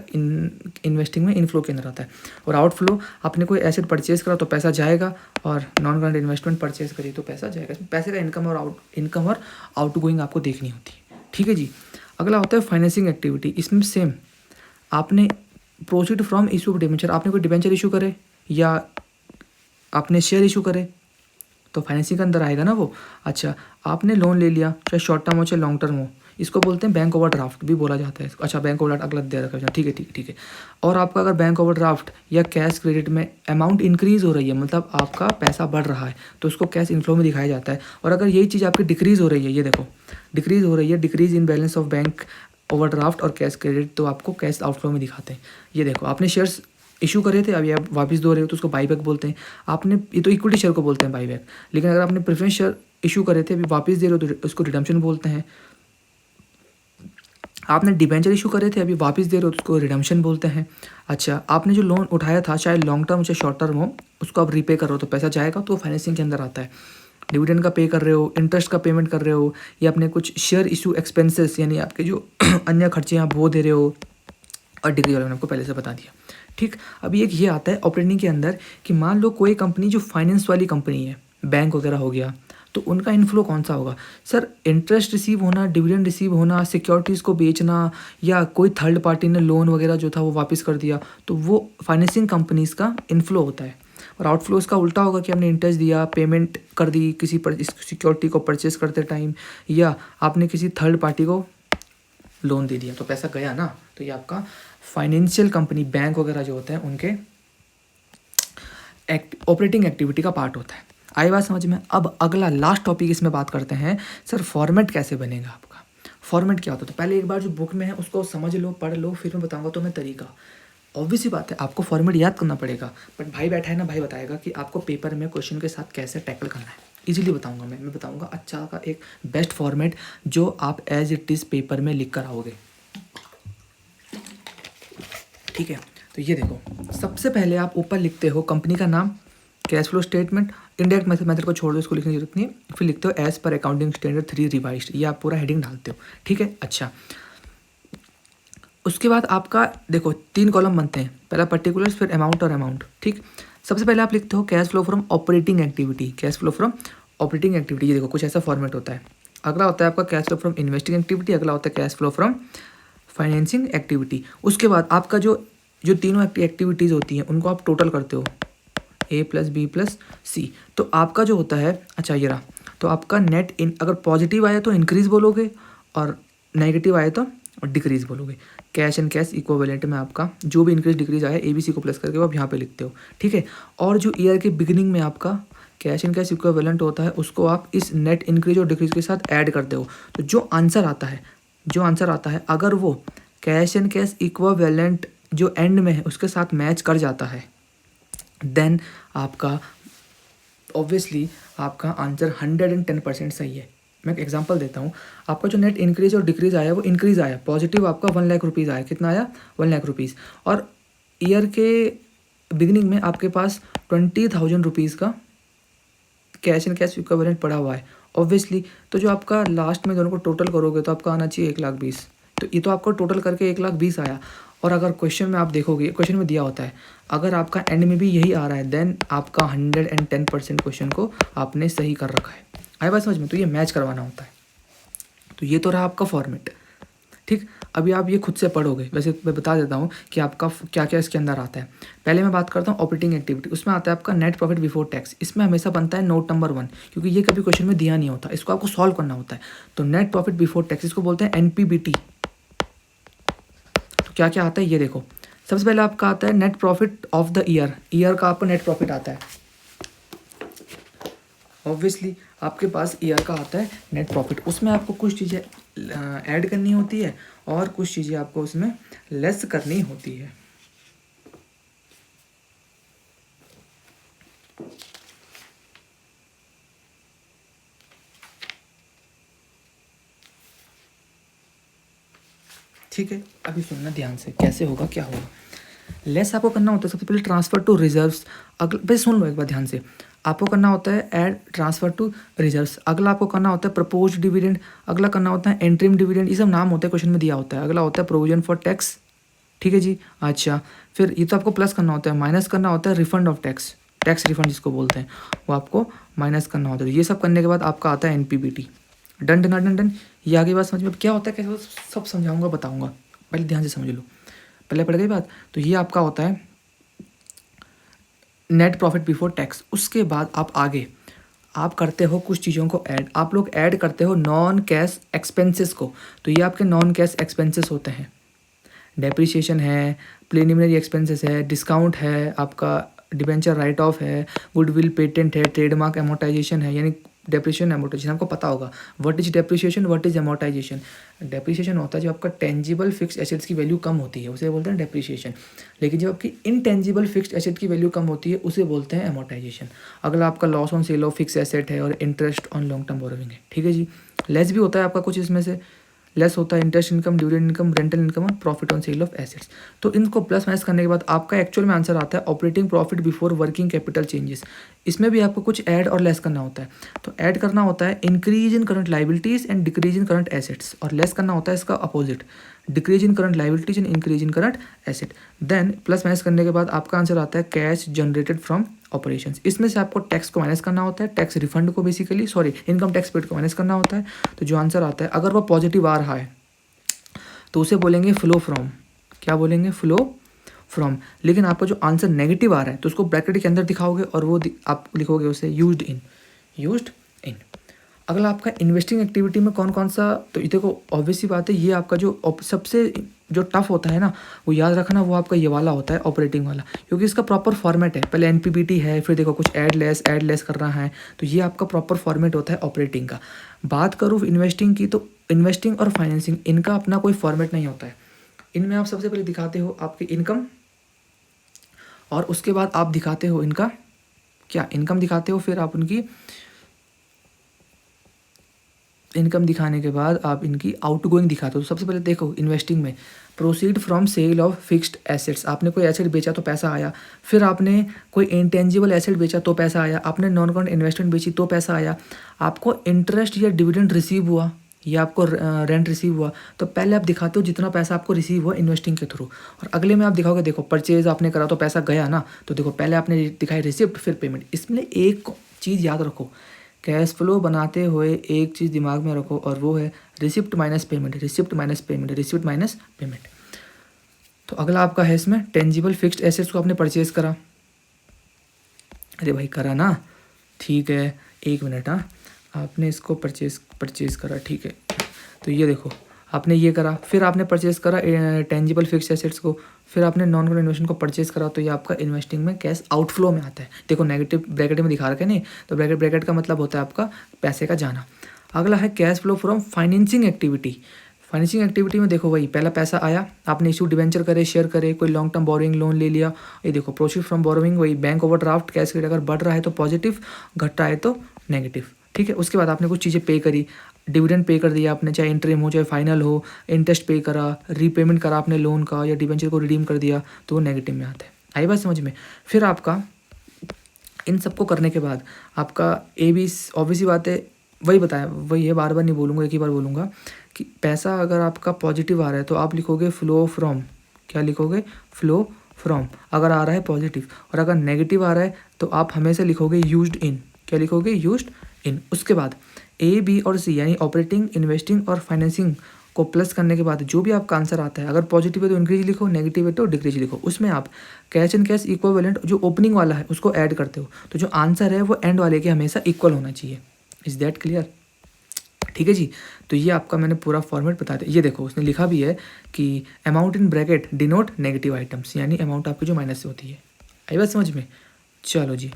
इन्वेस्टिंग में इनफ्लो के अंदर आता है। और आउटफ्लो, आपने कोई एसेट परचेज करा तो पैसा जाएगा, और नॉन करंट इन्वेस्टमेंट परचेज करी तो पैसा जाएगा। पैसे का इनकम और आउटगोइंग आपको देखनी होती है। ठीक है जी, अगला होता है फाइनेंसिंग एक्टिविटी। इसमें सेम, आपने proceed from issue of debenture, आपने कोई डिबेंचर इशू करे, या आपने शेयर इशू करे, तो फाइनेंसिंग के अंदर आएगा ना वो। अच्छा, आपने लोन ले लिया, चाहे शॉर्ट टर्म हो चाहे लॉन्ग टर्म हो, इसको बोलते हैं बैंक ओवरड्राफ्ट भी बोला जाता है। अच्छा, बैंक ओवरड्राफ्ट अगला दे रखा है, ठीक है। और आपका अगर बैंक ओवरड्राफ्ट या कैश क्रेडिट में अमाउंट इंक्रीज हो रही है, मतलब आपका पैसा बढ़ रहा है, तो उसको कैश इनफ्लो में दिखाया जाता है। और अगर यही चीज़ आपकी डिक्रीज हो रही है, ये देखो डिक्रीज हो रही है, decrease in balance of bank overdraft और कैश क्रेडिट, तो आपको कैश आउटफ्लो में दिखाते हैं। ये देखो, आपने शेयर्स इशू करे थे, अभी आप वापस दो रहे हो, तो उसको बाईबैक बोलते हैं। आपने, ये तो इक्विटी शेयर को बोलते हैं बाईबैक, लेकिन अगर आपने प्रेफरेंस शेयर इशू करे थे, अभी वापस दे रहे हो, तो उसको रिडम्पशन बोलते हैं। आपने डिबेंचर इशू करे थे, अभी वापस दे रहे हो, तो उसको रिडम्पशन बोलते हैं। अच्छा, आपने जो लोन उठाया था, चाहे लॉन्ग टर्म चाहे शॉर्ट टर्म हो, उसको आप रीपे कर रहे हो, तो पैसा जाएगा, तो फाइनेंसिंग के अंदर आता है। डिविडेंड का पे कर रहे हो, इंटरेस्ट का पेमेंट कर रहे हो, या अपने कुछ शेयर इशू एक्सपेंसेस, यानी आपके जो अन्य खर्चे आप वो दे रहे हो, और डिग्री वाला मैंने आपको पहले से बता दिया। ठीक, अभी एक ये आता है ऑपरेटिंग के अंदर, कि मान लो कोई कंपनी जो फाइनेंस वाली कंपनी है, बैंक वगैरह हो गया, तो उनका इनफ्लो कौन सा होगा सर? इंटरेस्ट रिसीव होना, डिविडेंड रिसीव होना, सिक्योरिटीज़ को बेचना, या कोई थर्ड पार्टी ने लोन वगैरह जो था वो वापस कर दिया, तो वो फाइनेंसिंग कंपनीज़ का इनफ्लो होता है। और आउटफ्लो इसका उल्टा होगा कि हमने इंटरेस्ट दिया, पेमेंट कर दी किसी पर सिक्योरिटी को परचेस करते टाइम, या आपने किसी थर्ड पार्टी को लोन दे दिया तो पैसा गया ना। तो ये आपका फाइनेंशियल कंपनी, बैंक वगैरह जो होते हैं उनके ऑपरेटिंग एक्टिविटी का पार्ट होता है। आई बात समझ में? अब अगला लास्ट टॉपिक इसमें बात करते हैं सर फॉर्मेट कैसे बनेगा आपका। फॉर्मेट क्या होता है? तो पहले एक बार जो बुक में है उसको समझ लो, पढ़ लो, फिर मैं बताऊंगा तुम्हें तरीका। ऑब्वियस ही बात है आपको फॉर्मेट याद करना पड़ेगा, बट भाई बैठा है ना, भाई बताएगा कि आपको पेपर में क्वेश्चन के साथ कैसे टैकल करना है। इजीली बताऊंगा मैं बताऊंगा अच्छा का एक बेस्ट फॉर्मेट जो आप एज इट इज़ पेपर में लिख कर आओगे। ठीक है, तो ये देखो, सबसे पहले आप ऊपर लिखते हो कंपनी का नाम, cash flow statement, indirect method को छोड़ दो, इसको लिखने की जरूरत नहीं है। फिर लिखते हो as per accounting standard 3 revised, ये आप पूरा हेडिंग डालते हो। ठीक है, अच्छा उसके बाद आपका देखो 3 कॉलम बनते हैं, पहला पर्टिकुलर्स, फिर अमाउंट और अमाउंट। ठीक, सबसे पहले आप लिखते हो cash flow from operating activity, cash flow from operating activity, ये देखो कुछ ऐसा फॉर्मेट होता है। अगला होता है आपका cash flow from investing activity, अगला होता है cash flow from financing activity. उसके बाद आपका जो तीनों एक्टिविटीज़ होती हैं उनको आप टोटल करते हो, A प्लस बी प्लस सी। तो आपका जो होता है, अच्छा ये रहा, तो आपका नेट इन अगर पॉजिटिव आया तो इंक्रीज बोलोगे, और नेगेटिव आया तो डिक्रीज बोलोगे। कैश एंड कैश इक्विवेलेंट में आपका जो भी इंक्रीज डिक्रीज आया ABC को प्लस करके आप यहाँ पे लिखते हो। ठीक है, और जो ईयर के बिगिनिंग में आपका कैश एंड कैश इक्विवेलेंट होता है उसको आप इस नेट इंक्रीज और डिक्रीज के साथ ऐड करते हो। तो जो आंसर आता है अगर वो कैश एंड कैश इक्विवेलेंट जो एंड में है उसके साथ मैच कर जाता है, देन आपका ऑब्वियसली आपका आंसर 110% सही है। मैं एक एग्जांपल देता हूँ, आपका जो नेट इंक्रीज और डिक्रीज आया वो इंक्रीज आया, पॉजिटिव आपका 1 लाख रुपीज़ आया, कितना आया 1 लाख रुपीज़, और ईयर के बिगिनिंग में आपके पास 20,000 रुपीज़ का कैश एंड कैश इक्विवेलेंट पड़ा हुआ है ऑब्वियसली। तो जो आपका लास्ट में दोनों को टोटल करोगे तो आपका आना चाहिए 1,20,000। तो ये तो आपका टोटल करके 1,20,000 आया, और अगर क्वेश्चन में आप देखोगे, क्वेश्चन में दिया होता है अगर आपका एंड में भी यही आ रहा है, देन आपका 110% क्वेश्चन को आपने सही कर रखा है। आई बात समझ में? तो ये मैच करवाना होता है। तो ये तो रहा आपका फॉर्मेट। ठीक, अभी आप ये खुद से पढ़ोगे, वैसे मैं बता देता हूँ कि आपका क्या क्या इसके अंदर आता है। पहले मैं बात करता हूँ ऑपरेटिंग एक्टिविटी, उसमें आता है आपका नेट प्रॉफिट बिफोर टैक्स। इसमें हमेशा बनता है नोट नंबर 1, क्योंकि ये कभी क्वेश्चन में दिया नहीं होता, इसको आपको सॉल्व करना होता है। तो नेट प्रॉफिट बिफोर टैक्स, इसको बोलते हैं NPBT। तो क्या क्या आता है ये देखो, सबसे पहले आपका आता है net profit of the year का आपका नेट प्रॉफिट आता है। ऑब्वियसली आपके पास ईयर का आता है नेट प्रॉफिट, उसमें आपको कुछ चीज़ें ऐड करनी होती है और कुछ चीज़ें आपको उसमें लेस करनी होती है। ठीक है, अभी सुनना ध्यान से, कैसे होगा क्या होगा। लेस आपको करना होता है सबसे पहले ट्रांसफर टू रिजर्व्स। अगला सुन लो एक बार ध्यान से, आपको करना होता है ऐड ट्रांसफर टू रिजर्व्स। अगला आपको करना होता है प्रपोज डिविडेंड, अगला करना होता है एंट्रीम डिविडेंड, ये सब नाम होता है, क्वेश्चन में दिया होता है। अगला होता है प्रोविजन फॉर टैक्स। ठीक है जी, अच्छा फिर ये तो आपको प्लस करना होता है, माइनस करना होता है refund of tax, tax refund जिसको बोलते हैं, वो आपको माइनस करना होता है। ये सब करने के बाद आपका आता है NPBT। Done done done done, ये आगे बात समझ में क्या होता है, कैसे सब समझाऊंगा बताऊंगा, पहले ध्यान से समझ लो, पहले पढ़ गई बात। तो ये आपका होता है नेट प्रॉफिट बिफोर टैक्स। उसके बाद आप आगे आप करते हो कुछ चीज़ों को ऐड, आप लोग ऐड करते हो नॉन कैश एक्सपेंसेस को। तो ये आपके नॉन कैश एक्सपेंसेस होते हैं, डेप्रिसिएशन है, प्रीलिमिनरी एक्सपेंसेस है, डिस्काउंट है, आपका डिबेंचर राइट ऑफ है, गुडविल पेटेंट है, ट्रेडमार्क एमोर्टाइजेशन है, यानी डेप्रिसिएशन एमोर्टाइजेशन आपको पता होगा। What is depreciation, what is amortisation. Depreciation होता है जब आपका टेंजिबल फिक्स एसेट्स की वैल्यू कम होती है, उसे बोलते हैं डेप्रिसिएशन। लेकिन जब आपकी इनटेंजिबल फिक्स्ड एसेट की वैल्यू कम होती है उसे बोलते हैं एमोर्टाइजेशन। अगला आपका loss on sale of fix asset है और interest on long term borrowing है। ठीक है जी, लेस भी होता है आपका कुछ इसमें से, लेस होता है interest income, dividend income, rental income और profit on sale of assets. तो इनको प्लस माइनस करने के बाद आपका एक्चुअल में आंसर आता है operating profit before working capital changes. इसमें भी आपको कुछ ऐड और लेस करना होता है। तो ऐड करना होता है increase in current liabilities and decrease in current assets, और लेस करना होता है इसका opposite, decrease in current liabilities and increase in current asset. Then plus minus करने के बाद आपका आंसर आता है कैश जनरेटेड फ्रॉम ऑपरेशंस। इसमें से आपको टैक्स को माइनस करना होता है, टैक्स रिफंड को basically, sorry income tax paid को माइनस करना होता है। तो जो आंसर आता है अगर वो पॉजिटिव आ रहा है तो उसे बोलेंगे फ्लो फ्रॉम, क्या बोलेंगे, फ्लो फ्रॉम। लेकिन आपका जो आंसर नेगेटिव आ रहा है तो उसको ब्रैकेट के अंदर दिखाओगे और वो आप लिखोगे उसे यूज्ड इन, यूज्ड इन। अगला आपका इन्वेस्टिंग एक्टिविटी में कौन कौन सा, तो ये देखो ऑब्वियस सी बात है, ये आपका जो सबसे जो टफ होता है ना वो याद रखना, वो आपका ये वाला होता है ऑपरेटिंग वाला, क्योंकि इसका प्रॉपर फॉर्मेट है। पहले एनपीबीटी है, फिर देखो कुछ ऐड लेस कर रहा है, तो ये आपका प्रॉपर फॉर्मेट होता है ऑपरेटिंग का। बात करूँ इन्वेस्टिंग की, तो इन्वेस्टिंग और फाइनेंसिंग इनका अपना कोई फॉर्मेट नहीं होता है। इनमें आप सबसे पहले दिखाते हो आपकी इनकम, और उसके बाद आप दिखाते हो इनका क्या, इनकम दिखाते हो, फिर आप उनकी इनकम दिखाने के बाद आप इनकी आउटगोइंग दिखाते हो। तो सबसे पहले देखो इन्वेस्टिंग में proceed from sale of fixed assets, आपने कोई एसेट बेचा तो पैसा आया, फिर आपने कोई इंटेंजिबल एसेट बेचा तो पैसा आया, आपने नॉन करंट इन्वेस्टमेंट बेची तो पैसा आया, आपको इंटरेस्ट या डिविडेंड रिसीव हुआ या आपको रेंट रिसीव हुआ, तो पहले आप दिखाते हो जितना पैसा आपको रिसीव हुआ इन्वेस्टिंग के थ्रू, और अगले में आप दिखाओगे देखो परचेज आपने करा तो पैसा गया ना, तो देखो पहले आपने दिखाई रिसिप्ट फिर पेमेंट। इसमें एक चीज़ याद रखो, कैश फ्लो बनाते हुए एक चीज़ दिमाग में रखो, और वो है receipt minus payment, receipt minus payment, receipt minus payment. तो अगला आपका है इसमें टेंजिबल फिक्स्ड एसेट्स को आपने परचेज करा, अरे भाई करा ना, ठीक है, एक मिनट, हाँ आपने इसको परचेज करा, ठीक है। तो ये देखो आपने ये करा, फिर आपने परचेज करा टेंजिबल फिक्स्ड एसेट्स को, फिर आपने नॉन करंट इन्वेस्टमेंट को परचेज करा, तो ये आपका इन्वेस्टिंग में कैश आउटफ्लो में आता है। देखो नेगेटिव ब्रैकेट में दिखा रखे नहीं, तो ब्रैकेट का मतलब होता है आपका पैसे का जाना। अगला है cash flow from financing activity. Financing activity में देखो वही पहला पैसा आया, आपने इशू डिवेंचर करे, शेयर करे, कोई लॉन्ग टर्म बोरोइंग लोन ले लिया, ये देखो प्रोसीड फ्रॉम बोरोइंग, वही बैंक ओवरड्राफ्ट, कैश क्रेडिट अगर बढ़ रहा है तो पॉजिटिव, घट रहा है तो नेगेटिव, ठीक है। उसके बाद आपने कुछ चीज़ें पे करी, डिविडेंड पे कर दिया आपने, चाहे इंटरिम हो चाहे फाइनल हो, इंटरेस्ट पे करा, रीपेमेंट करा आपने लोन का, या डिवेंचर को रिडीम कर दिया, तो वो नेगेटिव में आता है। आई बात समझ में। फिर आपका इन सबको करने के बाद आपका ए बी, ऑब्वियसली बात है वही बताया, वही है, बार बार नहीं बोलूँगा, एक ही बार बोलूँगा कि पैसा अगर आपका पॉजिटिव आ रहा है तो आप लिखोगे फ्लो फ्रॉम, क्या लिखोगे, फ्लो फ्रॉम अगर आ रहा है पॉजिटिव, और अगर नेगेटिव आ रहा है तो आप हमेशा लिखोगे यूज्ड इन, क्या लिखोगे, यूज्ड इन। उसके बाद ए बी और सी यानी ऑपरेटिंग, इन्वेस्टिंग और फाइनेंसिंग को प्लस करने के बाद जो भी आपका आंसर आता है, अगर पॉजिटिव है तो इंक्रीज लिखो, नेगेटिव है तो डिक्रीज लिखो। उसमें आप कैश एंड कैश इक्विवेलेंट जो ओपनिंग वाला है उसको ऐड करते हो, तो जो आंसर है वो एंड वाले के हमेशा इक्वल होना चाहिए। इज दैट क्लियर, ठीक है जी। तो ये आपका मैंने पूरा फॉर्मेट बता दिया। ये देखो उसने लिखा भी है कि amount in bracket denote negative items, यानी अमाउंट आपकी जो माइनस से होती है। आई बात समझ में, चलो जी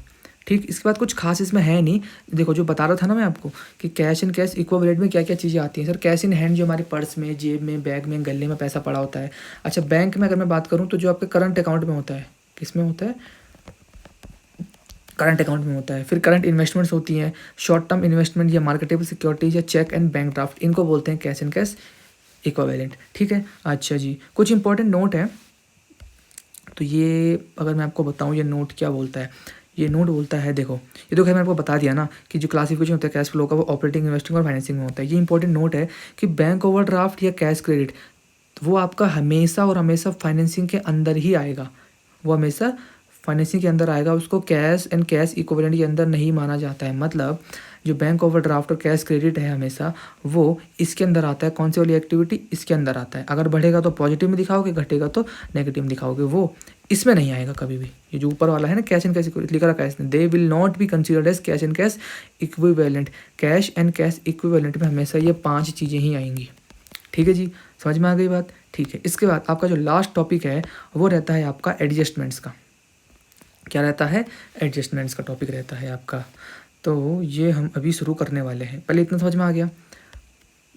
ठीक। इसके बाद कुछ खास इसमें है नहीं, देखो जो बता रहा था ना मैं आपको कि कैश एंड कैश इक्विवेलेंट में क्या क्या चीज़ें आती हैं। सर कैश इन हैंड जो हमारे पर्स में, जेब में, बैग में, गले में पैसा पड़ा होता है। अच्छा बैंक में अगर मैं बात करूँ तो जो आपके करंट अकाउंट में होता है, किस में होता है, करंट अकाउंट में होता है। फिर करंट इन्वेस्टमेंट्स होती हैं, शॉर्ट टर्म इन्वेस्टमेंट या मार्केटेबल सिक्योरिटीज या चेक एंड बैंक ड्राफ्ट, इनको बोलते हैं कैश एंड कैश इक्विवेलेंट, ठीक है। अच्छा जी, कुछ इंपॉर्टेंट नोट है, तो ये अगर मैं आपको बताऊँ ये नोट क्या बोलता है, ये नोट बोलता है, देखो ये तो खैर मैंने आपको बता दिया ना कि जो क्लासिफिकेशन होता है कैश फ्लो का वो ऑपरेटिंग, इन्वेस्टिंग और फाइनेंसिंग में होता है। ये इंपॉर्टेंट नोट है कि बैंक ओवरड्राफ्ट या कैश क्रेडिट वो आपका हमेशा और हमेशा फाइनेंसिंग के अंदर ही आएगा, वो हमेशा फाइनेंसिंग के अंदर आएगा, उसको कैश एंड कैश इक्विवेलेंट के अंदर नहीं माना जाता है। मतलब जो बैंक ओवरड्राफ्ट और कैश क्रेडिट है हमेशा वो इसके अंदर आता है। कौन सी वाली एक्टिविटी, इसके अंदर आता है। अगर बढ़ेगा तो पॉजिटिव में दिखाओगे, घटेगा तो नेगेटिव में दिखाओगे, वो इसमें नहीं आएगा कभी भी। ये जो ऊपर वाला है ना कैश एंड कैश लिखा रखा है इसने, they will not be considered as cash and cash equivalent. Cash and cash equivalent में हमेशा ये 5 चीज़ें ही आएंगी, ठीक है जी, समझ में आ गई बात, ठीक है। इसके बाद आपका जो लास्ट टॉपिक है वो रहता है आपका एडजस्टमेंट्स का। क्या रहता है, एडजस्टमेंट्स का टॉपिक रहता है आपका। तो ये हम अभी शुरू करने वाले हैं। पहले इतना समझ में आ गया।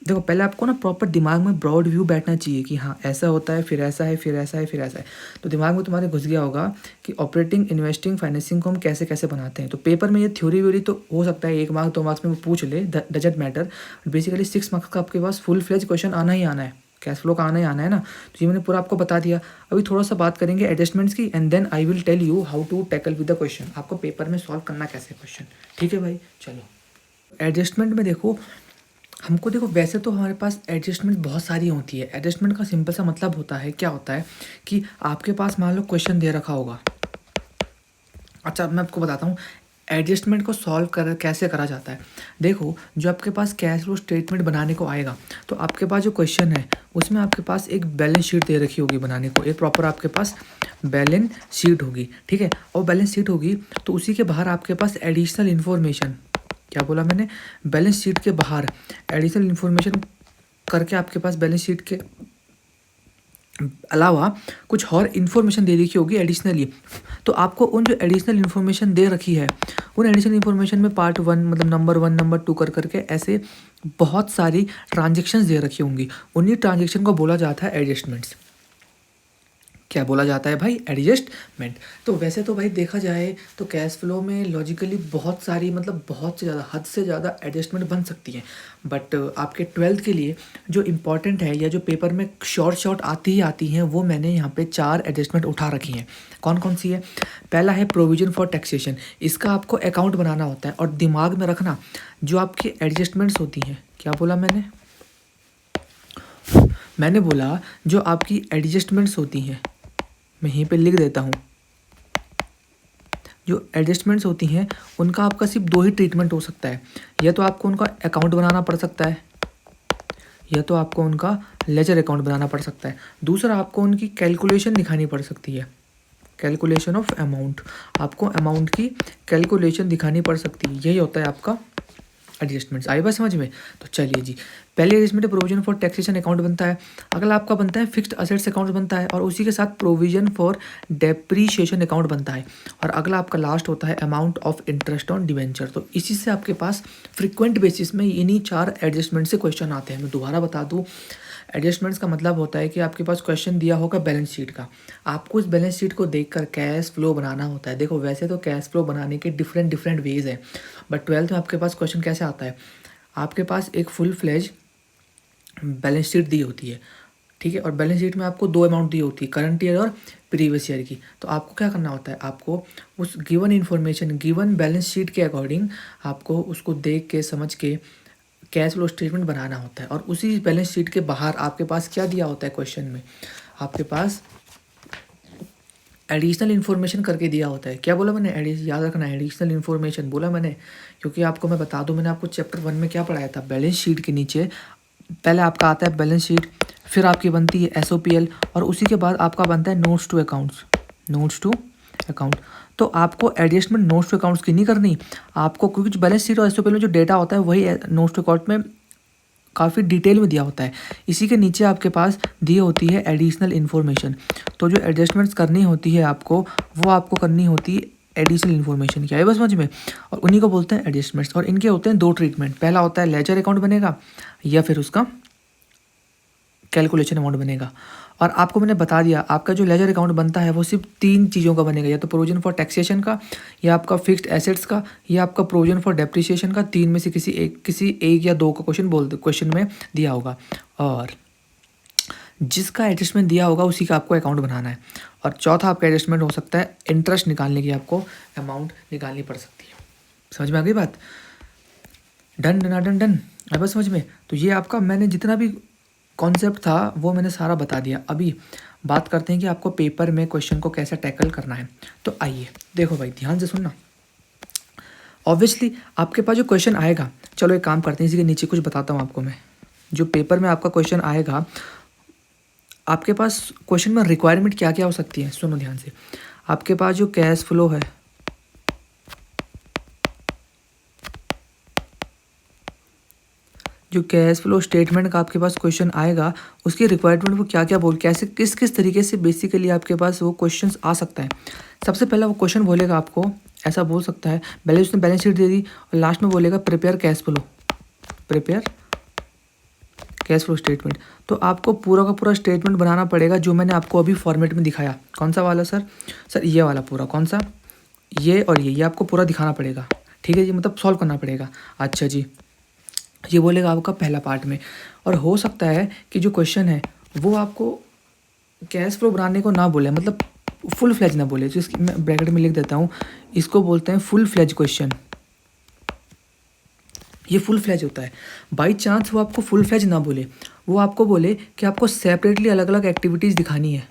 देखो पहले आपको ना प्रॉपर दिमाग में ब्रॉड व्यू बैठना चाहिए कि हाँ ऐसा होता है, फिर ऐसा है, फिर ऐसा है, फिर ऐसा है। तो दिमाग में तुम्हारे घुस गया होगा कि ऑपरेटिंग, इन्वेस्टिंग, फाइनेंसिंग को हम कैसे कैसे बनाते हैं। तो पेपर में ये थ्योरी व्योरी तो हो सकता है 1 मार्क्स 2 मार्क्स में वो पूछ ले, डजंट मैटर। बेसिकली 6 मार्क्स का आपके पास फुल फ्लेज क्वेश्चन आना ही आना है, कैश फ्लो का आना ही आना है ना। तो ये मैंने पूरा आपको बता दिया। अभी थोड़ा सा बात करेंगे एडजस्टमेंट्स की, and then I will tell you how to tackle with the question, आपको पेपर में सॉल्व करना कैसे क्वेश्चन, ठीक है भाई। चलो एडजस्टमेंट में देखो हमको, देखो वैसे तो हमारे पास एडजस्टमेंट बहुत सारी होती है। एडजस्टमेंट का सिंपल सा मतलब होता है, क्या होता है कि आपके पास मान लो क्वेश्चन दे रखा होगा, अच्छा, मैं आपको बताता हूँ एडजस्टमेंट को सॉल्व कर कैसे करा जाता है। देखो, जो आपके पास कैश फ्लो स्टेटमेंट बनाने को आएगा, तो आपके पास जो क्वेश्चन है उसमें आपके पास एक बैलेंस शीट दे रखी होगी बनाने को, एक प्रॉपर आपके पास बैलेंस शीट होगी, ठीक है। और बैलेंस शीट होगी तो उसी के बाहर आपके पास एडिशनल इन्फॉर्मेशन, क्या बोला मैंने, बैलेंस शीट के बाहर एडिशनल इन्फॉर्मेशन करके आपके पास बैलेंस शीट के अलावा कुछ और इन्फॉर्मेशन दे रखी होगी एडिशनली। तो आपको उन जो एडिशनल इन्फॉर्मेशन दे रखी है, उन एडिशनल इन्फॉर्मेशन में पार्ट 1 मतलब नंबर 1 नंबर 2 कर करके ऐसे बहुत सारी ट्रांजेक्शन्स दे रखी होंगी। उन्हीं ट्रांजेक्शन को बोला जाता है एडजस्टमेंट्स। क्या बोला जाता है भाई, एडजस्टमेंट। तो वैसे तो भाई देखा जाए तो कैश फ्लो में लॉजिकली बहुत सारी मतलब बहुत से ज़्यादा, हद से ज़्यादा एडजस्टमेंट बन सकती हैं। बट आपके 12th के लिए जो इम्पॉर्टेंट है या जो पेपर में शॉर्ट आती ही आती हैं, वो मैंने यहाँ पे 4 एडजस्टमेंट उठा रखी हैं। कौन कौन सी है? पहला है प्रोविजन फॉर टैक्सेशन। इसका आपको अकाउंट बनाना होता है और दिमाग में रखना जो आपकी एडजस्टमेंट्स होती हैं, क्या बोला मैंने बोला जो आपकी एडजस्टमेंट्स होती हैं, मैं यहीं पे लिख देता हूँ। जो एडजस्टमेंट्स होती हैं उनका आपका सिर्फ 2 ही ट्रीटमेंट हो सकता है। या तो आपको उनका अकाउंट बनाना पड़ सकता है, या तो आपको उनका लेजर अकाउंट बनाना पड़ सकता है। दूसरा, आपको उनकी कैलकुलेशन दिखानी पड़ सकती है, कैलकुलेशन ऑफ अमाउंट। आपको अमाउंट की कैलकुलेशन दिखानी पड़ सकती है। यही होता है आपका एडजस्टमेंट्स। आई बात समझ में? तो चलिए जी, पहले adjustment provision for taxation account बनता है। अगला आपका बनता है फिक्स्ड असेट्स अकाउंट बनता है, और उसी के साथ प्रोविजन फॉर डेप्रीशिएशन अकाउंट बनता है। और अगला आपका लास्ट होता है amount of interest on debenture. तो इसी से आपके पास फ्रिक्वेंट बेसिस में इन्हीं 4 एडजस्टमेंट से क्वेश्चन आते हैं। मैं दोबारा बता दूँ, एडजस्टमेंट्स का मतलब होता है कि आपके पास क्वेश्चन दिया होगा बैलेंस शीट का, आपको इस बैलेंस शीट को देखकर कैश फ्लो बनाना होता है। देखो, वैसे तो कैश फ्लो बनाने के डिफरेंट वेज हैं, बट 12th में आपके पास क्वेश्चन कैसे आता है, आपके पास एक फुल फ्लेज बैलेंस शीट दी होती है, ठीक है। और बैलेंस शीट में आपको 2 अमाउंट दी होती है, करंट ईयर और प्रीवियस ईयर की। तो आपको क्या करना होता है, आपको उस given information, given balance sheet के अकॉर्डिंग आपको उसको देख के समझ के कैश फ्लो स्टेटमेंट बनाना होता है। और उसी बैलेंस शीट के बाहर आपके पास क्या दिया होता है क्वेश्चन में, आपके पास एडिशनल इन्फॉर्मेशन करके दिया होता है। क्या बोला मैंने, याद रखना, एडिशनल इन्फॉर्मेशन बोला मैंने, क्योंकि आपको मैं बता दूं, मैंने आपको चैप्टर 1 में क्या पढ़ाया था, बैलेंस शीट के नीचे पहले आपका आता है बैलेंस शीट, फिर आपकी बनती है SOPL, और उसी के बाद आपका बनता है notes to accounts, notes to account. तो आपको एडजस्टमेंट नोट्स टू अकाउंट्स की नहीं करनी आपको, क्योंकि बैलेंस शीट और SOPL में जो डेटा होता है वही नोट्स टू अकाउंट में काफ़ी डिटेल में दिया होता है। इसी के नीचे आपके पास दी होती है एडिशनल इन्फॉर्मेशन। तो जो एडजस्टमेंट्स करनी होती है आपको, वो आपको करनी होती है एडिशनल इन्फॉर्मेशन की। आई बस समझ में? और उन्हीं को बोलते हैं एडजस्टमेंट्स। और इनके होते हैं 2 ट्रीटमेंट, पहला होता है लेजर अकाउंट बनेगा या फिर उसका कैलकुलेशन अमाउंट बनेगा। और आपको मैंने बता दिया, आपका जो लेजर अकाउंट बनता है वो सिर्फ 3 चीज़ों का बनेगा, या तो प्रोविजन फॉर टैक्सेशन का, या आपका फिक्स्ड एसेट्स का, या आपका प्रोविजन फॉर डेप्रिसिएशन का। 3 में से किसी एक या 2 का क्वेश्चन में दिया होगा, और जिसका एडजस्टमेंट दिया होगा उसी का आपको अकाउंट बनाना है। और चौथा आपका एडजस्टमेंट हो सकता है इंटरेस्ट निकालने की, आपको अमाउंट निकालनी पड़ सकती है। समझ में आ गई बात? डन डन डन डन, अब बस समझ में। तो ये आपका मैंने जितना भी कॉन्सेप्ट था वो मैंने सारा बता दिया। अभी बात करते हैं कि आपको पेपर में क्वेश्चन को कैसे टैकल करना है। तो आइए देखो भाई, ध्यान से सुनना। ऑब्वियसली आपके पास जो क्वेश्चन आएगा, चलो एक काम करते हैं, इसी के नीचे कुछ बताता हूँ आपको मैं। जो पेपर में आपका क्वेश्चन आएगा, आपके पास क्वेश्चन में रिक्वायरमेंट क्या क्या हो सकती है, सुनो ध्यान से। आपके पास जो कैश फ्लो है, जो कैश फ्लो स्टेटमेंट का आपके पास क्वेश्चन आएगा, उसकी रिक्वायरमेंट वो क्या क्या कैसे किस तरीके से बेसिकली आपके पास वो क्वेश्चंस आ सकता है। सबसे पहला वो क्वेश्चन बोलेगा, आपको ऐसा बोल सकता है, पहले उसने बैलेंस शीट दे दी और लास्ट में बोलेगा prepare cash flow, prepare cash flow statement. तो आपको पूरा का पूरा स्टेटमेंट बनाना पड़ेगा, जो मैंने आपको अभी फॉर्मेट में दिखाया। कौन सा वाला सर? सर ये वाला पूरा। कौन सा? ये और ये आपको पूरा दिखाना पड़ेगा, ठीक है जी, मतलब सॉल्व करना पड़ेगा। अच्छा जी, ये बोलेगा आपका पहला पार्ट में। और हो सकता है कि जो क्वेश्चन है वो आपको कैश फ्लो बनाने को ना बोले, मतलब फुल फ्लेज ना बोले। तो इसकी मैं ब्रैकेट में लिख देता हूँ, इसको बोलते हैं फुल फ्लेज क्वेश्चन। ये फुल फ्लेज होता है। बाई चांस वो आपको फुल फ्लेज ना बोले, वो आपको बोले कि आपको सेपरेटली अलग अलग एक्टिविटीज़ दिखानी है,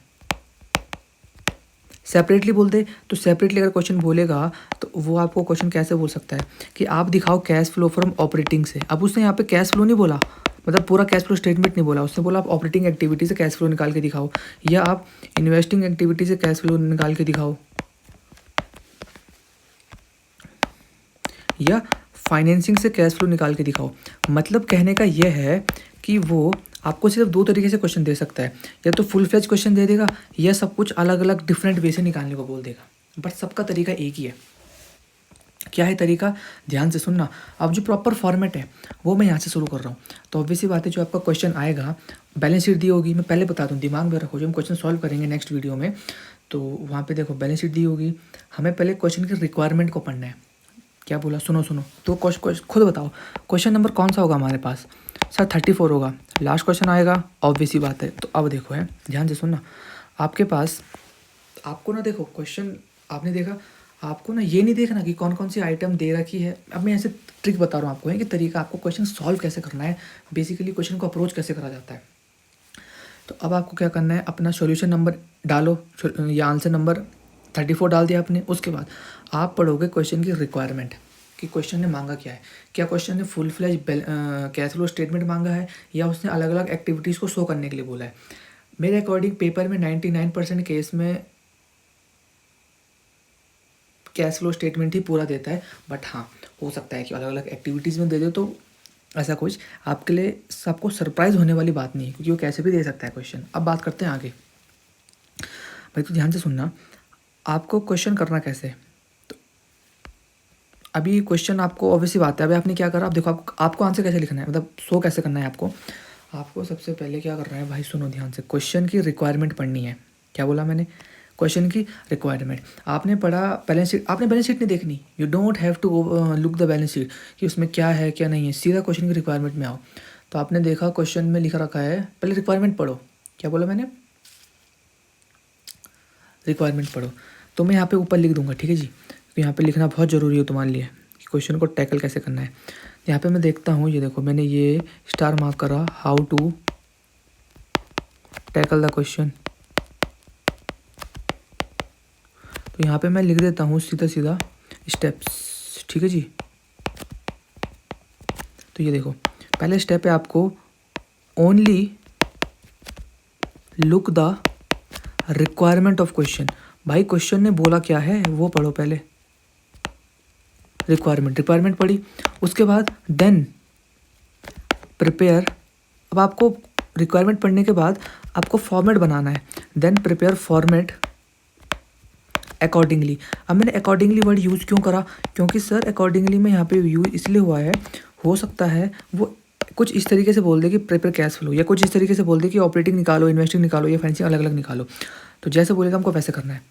सेपरेटली बोल दे तो सेपरेटली अगर क्वेश्चन बोलेगा तो वो आपको क्वेश्चन कैसे बोल सकता है कि आप दिखाओ कैश फ्लो फ्रॉम ऑपरेटिंग से। अब उसने यहाँ पे कैश फ्लो नहीं बोला, मतलब पूरा कैश फ्लो स्टेटमेंट नहीं बोला, उसने बोला आप ऑपरेटिंग एक्टिविटी से कैश फ्लो निकाल के दिखाओ, या आप इन्वेस्टिंग एक्टिविटी से कैश फ्लो निकाल के दिखाओ, या फाइनेंसिंग से कैश फ्लो निकाल के दिखाओ। मतलब कहने का यह है कि वो आपको सिर्फ दो तरीके से क्वेश्चन दे सकता है, या तो फुल फ्लेज क्वेश्चन दे देगा या सब कुछ अलग अलग डिफरेंट वे से निकालने को बोल देगा, बट सबका तरीका एक ही है। क्या है तरीका, ध्यान से सुनना। अब जो प्रॉपर फॉर्मेट है वो मैं यहाँ से शुरू कर रहा हूँ। तो ऑब्वियसली बात है, जो आपका क्वेश्चन आएगा, बैलेंस शीट दी होगी, मैं पहले बता दूँ, दिमाग में रखो, जो हम क्वेश्चन सॉल्व करेंगे नेक्स्ट वीडियो में, तो वहाँ पे देखो बैलेंस शीट दी होगी। हमें पहले क्वेश्चन की रिक्वायरमेंट को पढ़ना है। क्या बोला, सुनो सुनो, तो खुद बताओ क्वेश्चन नंबर कौन सा होगा हमारे पास, सर 34 होगा, लास्ट क्वेश्चन आएगा, ऑब्वियस ही बात है। तो अब देखो है, ध्यान से सुनना, आपके पास, आपको ना देखो क्वेश्चन आपने देखा, आपको ना ये नहीं देखना कि कौन कौन सी आइटम दे रखी है। अब मैं ऐसे ट्रिक बता रहा हूँ आपको, है कि तरीका आपको क्वेश्चन सॉल्व कैसे करना है, बेसिकली क्वेश्चन को अप्रोच कैसे करा जाता है। तो अब आपको क्या करना है, अपना सॉल्यूशन नंबर डालो, या आंसर नंबर 34 डाल दिया आपने। उसके बाद आप पढ़ोगे क्वेश्चन की रिक्वायरमेंट, कि क्वेश्चन ने मांगा क्या है। क्या क्वेश्चन ने full fledge cash flow statement मांगा है, या उसने अलग अलग एक्टिविटीज़ को शो करने के लिए बोला है। मेरे अकॉर्डिंग पेपर में 99% केस में कैश फ्लो स्टेटमेंट ही पूरा देता है, बट हाँ हो सकता है कि अलग अलग एक्टिविटीज़ में दे दे, तो ऐसा कुछ आपके लिए सबको सरप्राइज होने वाली बात नहीं है, क्योंकि वो कैसे भी दे सकता है क्वेश्चन। अब बात करते हैं आगे भाई, तो ध्यान से सुनना, आपको क्वेश्चन करना कैसे। तो अभी क्वेश्चन आपको ऑब्वियसली बात है, अभी आपने क्या करा, आप देखो आपको आंसर कैसे लिखना है, मतलब शो कैसे करना है आपको सबसे पहले क्या करना है भाई, सुनो ध्यान से, क्वेश्चन की रिक्वायरमेंट पढ़नी है। क्या बोला मैंने, क्वेश्चन की रिक्वायरमेंट। आपने पढ़ा बैलेंस शीट, आपने बैलेंस शीट नहीं देखनी, you don't have to look the balance sheet कि उसमें क्या है क्या नहीं है, सीधा क्वेश्चन की रिक्वायरमेंट में आओ। तो आपने देखा क्वेश्चन में लिखा रखा है, पहले रिक्वायरमेंट पढ़ो। क्या बोला मैंने, रिक्वायरमेंट पढ़ो। तो मैं यहाँ पे ऊपर लिख दूंगा, ठीक है जी, तो यहाँ पे लिखना बहुत ज़रूरी है तुम्हारे लिए कि क्वेश्चन को टैकल कैसे करना है। यहाँ पे मैं देखता हूँ, ये देखो मैंने ये स्टार मार्क करा, how to tackle the question. तो यहाँ पे मैं लिख देता हूँ सीधा सीधा स्टेप्स, ठीक है जी। तो ये देखो, पहले स्टेप है आपको only look the requirement of question. भाई क्वेश्चन ने बोला क्या है वो पढ़ो पहले, रिक्वायरमेंट पढ़ी। उसके बाद देन प्रिपेयर, अब आपको रिक्वायरमेंट पढ़ने के बाद आपको फॉर्मेट बनाना है, देन प्रिपेयर फॉर्मेट अकॉर्डिंगली। अब मैंने अकॉर्डिंगली वर्ड यूज़ क्यों करा, क्योंकि सर अकॉर्डिंगली में यहाँ पे यूज़ इसलिए हुआ है, हो सकता है वो कुछ इस तरीके से बोल दे कि प्रिपेयर कैश फ्लो, या कुछ इस तरीके से बोल दे कि ऑपरेटिंग निकालो, इन्वेस्टिंग निकालो, या फाइनेंसिंग अलग अलग निकालो। तो जैसे बोलेगा हमको वैसे करना है,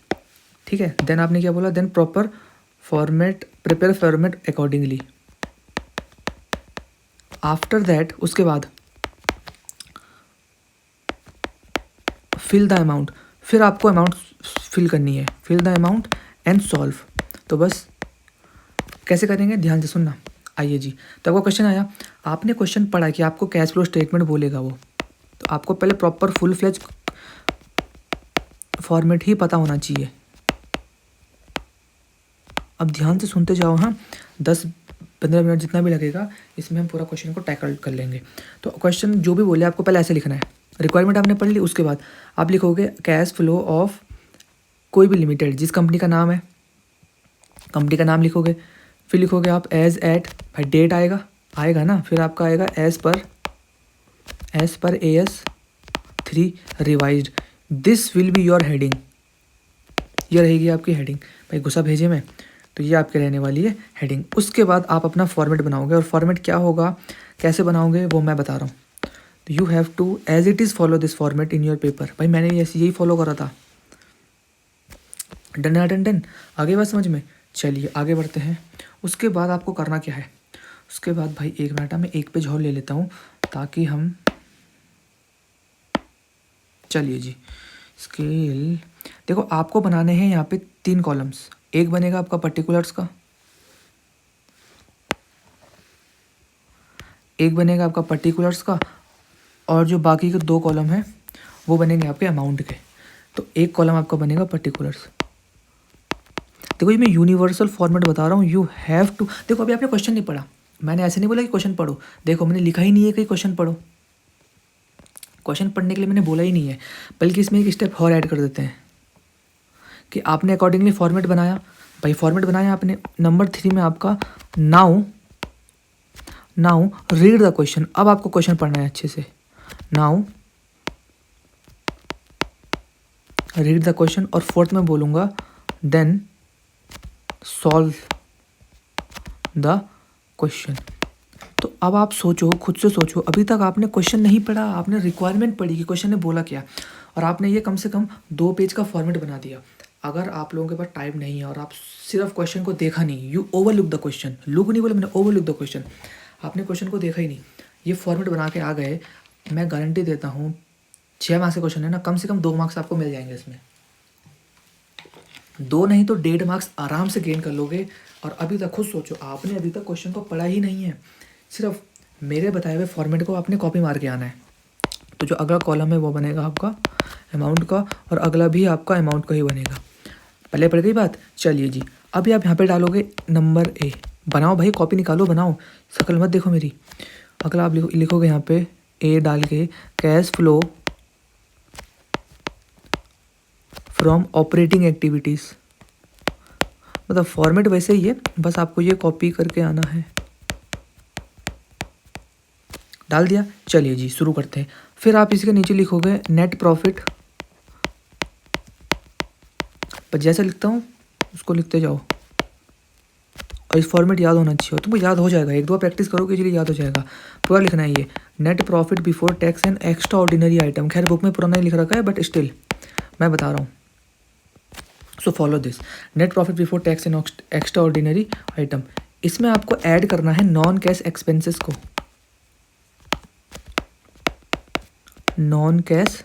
ठीक है। देन आपने क्या बोला, then proper format, prepare format accordingly. After that, उसके बाद फिल द अमाउंट, फिर आपको अमाउंट फिल करनी है, fill the amount and solve. तो बस कैसे करेंगे, ध्यान से सुनना। आइए जी, तो आपका क्वेश्चन आया, आपने क्वेश्चन पढ़ा कि आपको कैश फ्लो स्टेटमेंट बोलेगा वो, तो आपको पहले प्रॉपर फुल फ्लेज फॉर्मेट ही पता होना चाहिए। अब ध्यान से सुनते जाओ, हाँ 10-15 मिनट जितना भी लगेगा, इसमें हम पूरा क्वेश्चन को टैकल कर लेंगे। तो क्वेश्चन जो भी बोले आपको पहले ऐसे लिखना है, रिक्वायरमेंट आपने पढ़ ली, उसके बाद आप लिखोगे कैश फ्लो ऑफ कोई भी लिमिटेड, जिस कंपनी का नाम है, कंपनी का नाम लिखोगे। फिर लिखोगे आप एज एट, भाई डेट आएगा ना, फिर आपका आएगा as per AS3 revised, this will be your heading, ये रहेगी आपकी हेडिंग। भाई गुस्सा भेजे में, तो ये आपके रहने वाली है हेडिंग। उसके बाद आप अपना फॉर्मेट बनाओगे, और फॉर्मेट क्या होगा, कैसे बनाओगे वो मैं बता रहा हूँ। तो you have to as it is follow this format in your paper. भाई मैंने यही फॉलो करा था। डन, आगे बात समझ में। चलिए आगे बढ़ते हैं। उसके बाद आपको करना क्या है, उसके बाद भाई एक मिनट, मैं एक पेज और ले लेता हूँ ताकि हम, चलिए जी, स्केल देखो, आपको बनाने हैं यहाँ पे 3 कॉलम्स। एक बनेगा आपका पर्टिकुलर्स का, एक बनेगा आपका पर्टिकुलर्स का, और जो बाकी के 2 कॉलम हैं वो बनेंगे आपके अमाउंट के। तो एक कॉलम आपका बनेगा पर्टिकुलर्स, देखो ये मैं यूनिवर्सल फॉर्मेट बता रहा हूँ, यू हैव टू। देखो अभी आपने क्वेश्चन नहीं पढ़ा, मैंने ऐसे नहीं बोला कि क्वेश्चन पढ़ो, देखो मैंने लिखा ही नहीं है कि क्वेश्चन पढ़ो, क्वेश्चन पढ़ने के लिए मैंने बोला ही नहीं है, बल्कि इसमें एक स्टेप और ऐड कर देते हैं कि आपने अकॉर्डिंगली फॉर्मेट बनाया, भाई फॉर्मेट बनाया आपने। नंबर 3 में आपका नाउ रीड द क्वेश्चन। अब आपको क्वेश्चन पढ़ना है अच्छे से। नाउ रीड द क्वेश्चन, और 4th में बोलूँगा देन सॉल्व द क्वेश्चन। तो अब आप सोचो, खुद से सोचो, अभी तक आपने क्वेश्चन नहीं पढ़ा, आपने रिक्वायरमेंट पढ़ी कि क्वेश्चन ने बोला क्या, और आपने ये कम से कम 2 पेज का फॉर्मेट बना दिया। अगर आप लोगों के पास टाइम नहीं है और आप सिर्फ क्वेश्चन को देखा नहीं, you overlook the question, look नहीं बोला मैंने, ओवरलुक द क्वेश्चन, आपने क्वेश्चन को देखा ही नहीं, ये फॉर्मेट बना के आ गए, मैं गारंटी देता हूँ 6 मार्क्स का क्वेश्चन है ना, कम से कम 2 मार्क्स आपको मिल जाएंगे इसमें, 2 नहीं तो 1.5 मार्क्स आराम से गेन कर लोगे। और अभी तक खुद सोचो, आपने अभी तक क्वेश्चन को पढ़ा ही नहीं है, सिर्फ मेरे बताए हुए फॉर्मेट को आपने कॉपी मार के आना है। तो जो अगला कॉलम है वो बनेगा आपका अमाउंट का, और अगला भी आपका अमाउंट का ही बनेगा। पहले पड़ गई बात। चलिए जी, अभी आप यहाँ पे डालोगे नंबर ए, बनाओ भाई, कॉपी निकालो, बनाओ, शकल मत देखो मेरी। अगला आप लिखोगे यहाँ पे ए डाल के cash flow from operating activities, मतलब फॉर्मेट वैसे ही है, बस आपको ये कॉपी करके आना है। डाल दिया। चलिए जी शुरू करते हैं। फिर आप इसके नीचे लिखोगे नेट प्रॉफिट, पर जैसा लिखता हूँ उसको लिखते जाओ, और इस फॉर्मेट याद होना चाहिए, तुमको याद हो जाएगा, 1-2 प्रैक्टिस करोगे इसलिए याद हो जाएगा। पूरा लिखना है ये, net profit before tax and extra ordinary item. खैर बुक में पूरा नहीं लिख रखा है, बट स्टिल मैं बता रहा हूँ। So follow this, net profit before tax and extra ordinary item. इसमें आपको ऐड करना है नॉन कैश एक्सपेंसेस को, नॉन कैश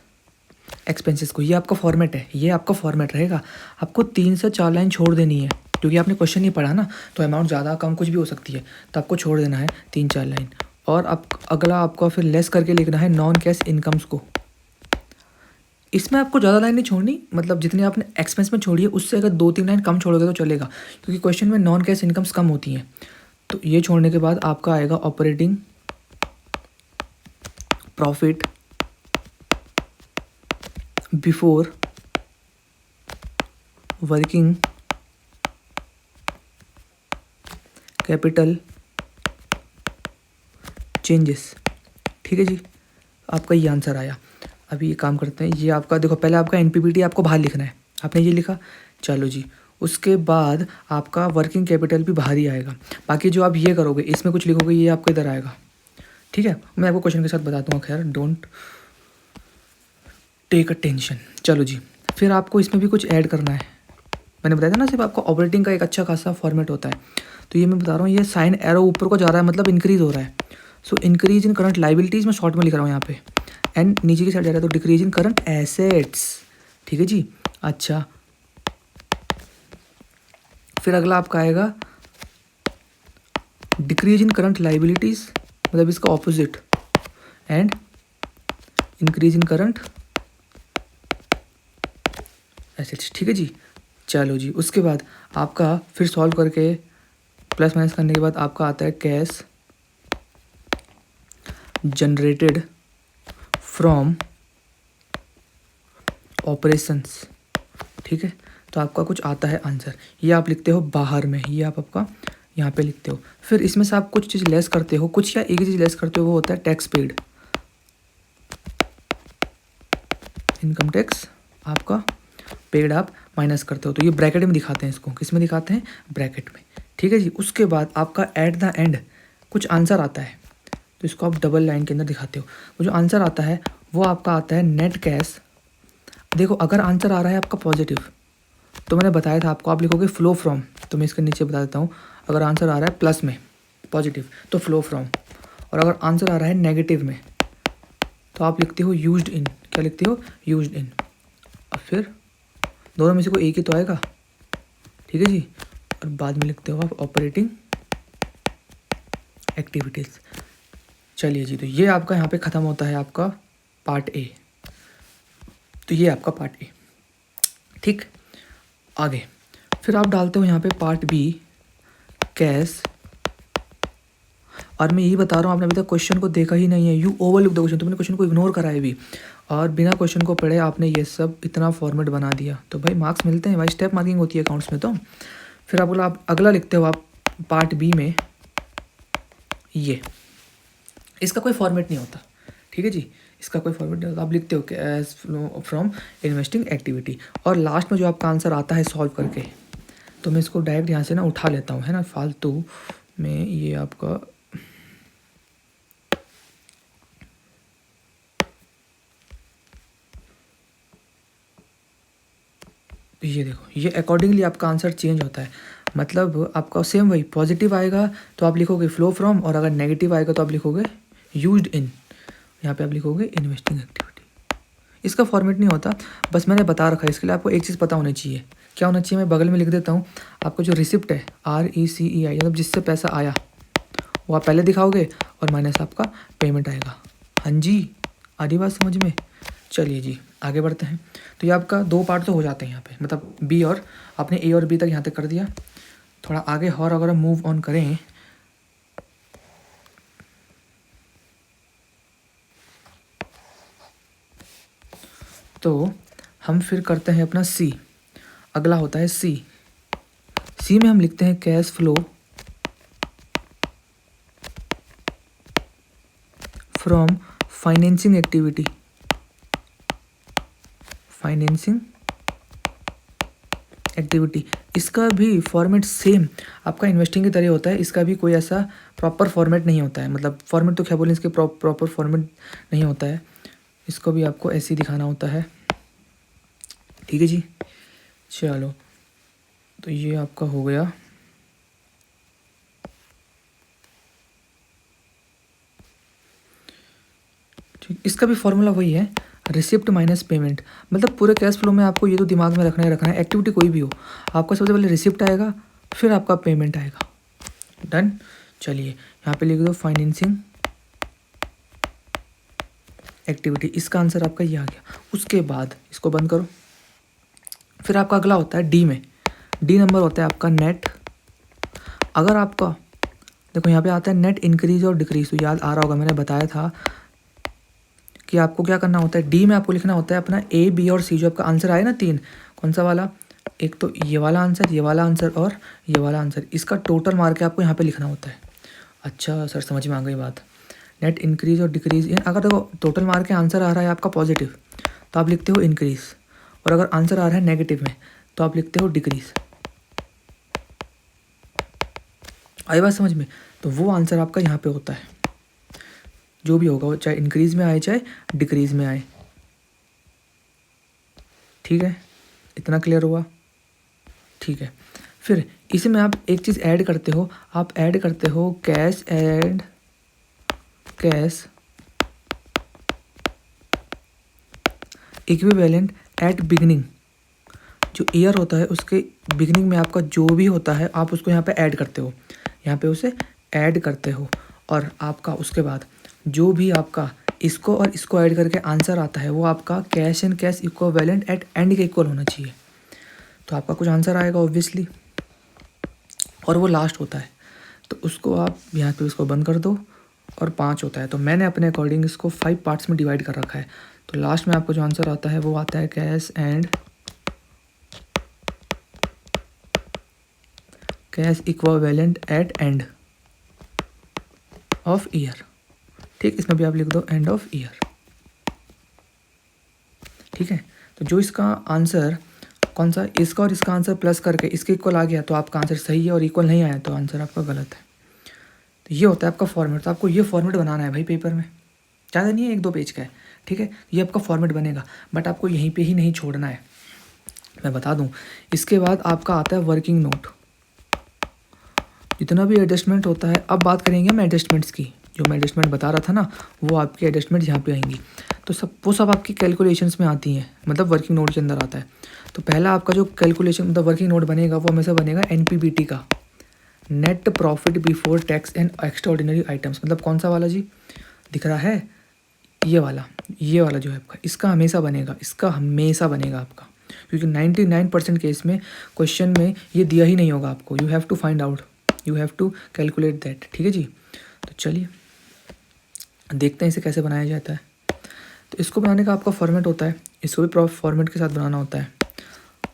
एक्सपेंसेस को। ये आपका फॉर्मेट है, ये आपका फॉर्मेट रहेगा। आपको 3 से 4 लाइन छोड़ देनी है, क्योंकि आपने क्वेश्चन नहीं पढ़ा ना, तो अमाउंट ज़्यादा कम कुछ भी हो सकती है, तो आपको छोड़ देना है 3-4 लाइन। और अब अगला आपको फिर लेस करके लिखना है नॉन कैश इनकम्स को। इसमें आपको ज़्यादा लाइन नहीं छोड़नी, मतलब जितनी आपने एक्सपेंस में छोड़ी है उससे अगर 2-3 लाइन कम छोड़ोगे तो चलेगा, क्योंकि क्वेश्चन में नॉन कैश इनकम्स कम होती हैं। तो ये छोड़ने के बाद आपका आएगा operating profit before working capital changes. ठीक है जी, आपका ये आंसर आया। अभी ये काम करते हैं, ये आपका देखो, पहले आपका एनपीबीटी आपको बाहर लिखना है, आपने ये लिखा, चलो जी। उसके बाद आपका वर्किंग कैपिटल भी बाहर ही आएगा। बाकी जो आप ये करोगे, इसमें कुछ लिखोगे, ये आपको इधर आएगा। ठीक है, मैं आपको क्वेश्चन के साथ बता दूंगा, खैर डोंट टेक अ टेंशन। चलो जी, फिर आपको इसमें भी कुछ ऐड करना है। मैंने बताया था ना, सिर्फ आपको ऑपरेटिंग का एक अच्छा खासा फॉर्मेट होता है, तो ये मैं बता रहा हूँ, ये साइन एरो ऊपर को जा रहा है, मतलब इंक्रीज हो रहा है। So increase in current liabilities मैं शॉर्ट में लिख रहा हूँ यहाँ पे, एंड नीचे की साइड जा रहा है तो डिक्रीज इन करंट एसेट्स। ठीक है जी। अच्छा, फिर अगला आपका आएगा डिक्रीज इन करंट लाइबिलिटीज़, मतलब इसका opposite, and increase in current assets. ठीक है जी। चलो जी, उसके बाद आपका फिर सॉल्व करके प्लस माइनस करने के बाद आपका आता है कैश जनरेटेड फ्रॉम ऑपरेशंस। ठीक है, तो आपका कुछ आता है आंसर, ये आप लिखते हो बाहर में, ये आप आपका यहाँ पे लिखते हो। फिर इसमें से आप कुछ चीज़ लेस करते हो, कुछ या एक चीज़ लेस करते हो, वो होता है टैक्स पेड, इनकम टैक्स आपका पेड आप माइनस करते हो। तो ये ब्रैकेट में दिखाते हैं इसको, किस में दिखाते हैं, ब्रैकेट में। ठीक है जी। उसके बाद आपका एट द एंड कुछ आंसर आता है, तो इसको आप डबल लाइन के अंदर दिखाते हो। वो जो आंसर आता है वो आपका आता है नेट कैश। देखो, अगर आंसर आ रहा है आपका पॉजिटिव, तो मैंने बताया था आपको, आप लिखोगे फ्लो फ्रॉम, तो मैं इसके नीचे बता देता हूँ। अगर आंसर आ रहा है प्लस में पॉजिटिव तो फ्लो फ्रॉम, और अगर आंसर आ रहा है नेगेटिव में तो आप लिखते हो यूज्ड इन। क्या लिखते हो, यूज्ड इन। और फिर दोनों में से कोई एक ही तो आएगा। ठीक है जी। और बाद में लिखते हो आप ऑपरेटिंग एक्टिविटीज़। चलिए जी, तो ये आपका यहाँ पे ख़त्म होता है आपका पार्ट ए। तो ये आपका पार्ट ए। ठीक, आगे फिर आप डालते हो यहाँ पे पार्ट बी कैश, और मैं यही बता रहा हूँ आपने अभी तक क्वेश्चन को देखा ही नहीं है, यू ओवरलुक द क्वेश्चन, तुमने क्वेश्चन को इग्नोर करा है भी, और बिना क्वेश्चन को पढ़े आपने ये सब इतना फॉर्मेट बना दिया, तो भाई मार्क्स मिलते हैं भाई, स्टेप मार्किंग होती है अकाउंट्स में। तो फिर आप अगला लिखते हो आप पार्ट बी में, ये इसका कोई फॉर्मेट नहीं होता, ठीक है जी, इसका कोई फॉर्मेट नहीं होता, आप लिखते हो cash flow from investing activity, और लास्ट में जो आपका आंसर आता है सॉल्व करके, तो मैं इसको डायरेक्ट यहाँ से ना उठा लेता हूँ, है ना, फालतू में ये आपका ये देखो, ये अकॉर्डिंगली आपका आंसर चेंज होता है, मतलब आपका सेम वही पॉजिटिव आएगा तो आप लिखोगे फ्लो फ्रॉम, और अगर नेगेटिव आएगा तो आप लिखोगे यूज्ड इन, यहाँ पे आप लिखोगे इन्वेस्टिंग एक्टिविटी। इसका फॉर्मेट नहीं होता, बस मैंने बता रखा है, इसके लिए आपको एक चीज़ पता होनी चाहिए, क्या होना चाहिए, मैं बगल में लिख देता हूँ, आपको जो रिसिप्ट है RECEI, मतलब जिससे पैसा आया वो आप पहले दिखाओगे, और माइनस आपका पेमेंट आएगा। हाँ जी, आ रही बात समझ में? चलिए जी आगे बढ़ते हैं। तो ये आपका 2 पार्ट तो हो जाते हैं यहाँ पे, मतलब बी, और आपने ए और बी तक यहाँ तक कर दिया। थोड़ा आगे और अगर हम मूव ऑन करें तो हम फिर करते हैं अपना सी, अगला होता है सी। सी में हम लिखते हैं cash flow from financing activity, financing activity. इसका भी फॉर्मेट सेम आपका इन्वेस्टिंग की तरह होता है, इसका भी कोई ऐसा प्रॉपर फॉर्मेट नहीं होता है, मतलब फॉर्मेट तो क्या बोलें, इसके प्रॉपर फॉर्मेट नहीं होता है, इसको भी आपको ऐसे ही दिखाना होता है, ठीक है जी। चलो तो ये आपका हो गया। ठीक, इसका भी फॉर्मूला वही है, रिसिप्ट माइनस पेमेंट, मतलब पूरे कैश फ्लो में आपको ये तो दिमाग में रखना है, एक्टिविटी कोई भी हो, आपका सबसे पहले रिसिप्ट आएगा, फिर आपका पेमेंट आएगा। डन। चलिए यहाँ पे लिख दो फाइनेंसिंग एक्टिविटी, इसका आंसर आपका ये आ गया। उसके बाद इसको बंद करो। फिर आपका अगला होता है डी में, डी नंबर होता है आपका नेट। अगर आपका देखो यहाँ पे आता है नेट इंक्रीज और डिक्रीज, तो याद आ रहा होगा मैंने बताया था कि आपको क्या करना होता है, डी में आपको लिखना होता है अपना ए बी और सी, जो आपका आंसर आए ना 3, कौन सा वाला, एक तो ये वाला आंसर, ये वाला आंसर और ये वाला आंसर, इसका टोटल मार के आपको यहाँ पे लिखना होता है। अच्छा सर समझ में आ गई बात। नेट इंक्रीज और डिक्रीज, अगर देखो टोटल मार के आंसर आ रहा है आपका पॉजिटिव तो आप लिखते हो इंक्रीज, और अगर आंसर आ रहा है नेगेटिव में तो आप लिखते हो डिक्रीज। आई बात समझ में? तो वो आंसर आपका यहाँ पे होता है, जो भी होगा वो चाहे इंक्रीज में आए चाहे डिक्रीज में आए, ठीक है, इतना क्लियर हुआ? ठीक है। फिर इसमें आप एक चीज़ ऐड करते हो, आप ऐड करते हो cash and cash equivalent at beginning, जो ईयर होता है उसके बिगनिंग में आपका जो भी होता है आप उसको यहाँ पे ऐड करते हो, यहाँ पे उसे ऐड करते हो, और आपका उसके बाद जो भी आपका इसको और इसको ऐड करके आंसर आता है वो आपका cash and cash equivalent at end के इक्वल होना चाहिए, तो आपका कुछ आंसर आएगा ऑब्वियसली, और वो लास्ट होता है, तो उसको आप यहाँ पे इसको बंद कर दो, और 5 होता है, तो मैंने अपने अकॉर्डिंग इसको 5 पार्ट्स में डिवाइड कर रखा है, तो लास्ट में आपको जो आंसर आता है वो आता है cash and cash equivalent at end of year, ठीक, इसमें भी आप लिख दो एंड ऑफ ईयर, ठीक है। तो जो इसका आंसर कौन सा, इसका और इसका आंसर प्लस करके इसके इक्वल आ गया तो आपका आंसर सही है, और इक्वल नहीं आया तो आंसर आपका गलत है। तो ये होता है आपका फॉर्मेट, तो आपको ये फॉर्मेट बनाना है भाई पेपर में, ज़्यादा नहीं है, 1-2 पेज का है, ठीक है, ये आपका फॉर्मेट बनेगा, बट आपको यहीं पे ही नहीं छोड़ना है, मैं बता दूं। इसके बाद आपका आता है वर्किंग नोट, जितना भी एडजस्टमेंट होता है, अब बात करेंगे हम एडजस्टमेंट्स की, जो मैं एडजस्टमेंट बता रहा था ना वो आपकी एडजस्टमेंट यहाँ पे आएंगी, तो वो सब आपकी कैलकुलेशंस में आती हैं, मतलब वर्किंग नोट के अंदर आता है। तो पहला आपका जो कैलकुलेशन मतलब वर्किंग नोट बनेगा वो हमेशा बनेगा NPBT का, net profit before tax and extraordinary items, मतलब कौन सा वाला जी दिख रहा है, ये वाला जो है आपका, इसका हमेशा बनेगा, इसका हमेशा बनेगा आपका, क्योंकि 99% केस में क्वेश्चन में ये दिया ही नहीं होगा आपको। You have to find out, you have to calculate that. ठीक है जी। तो चलिए देखते हैं इसे कैसे बनाया जाता है। तो इसको बनाने का आपका फॉर्मेट होता है, इसको भी प्रॉपर फॉर्मेट के साथ बनाना होता है।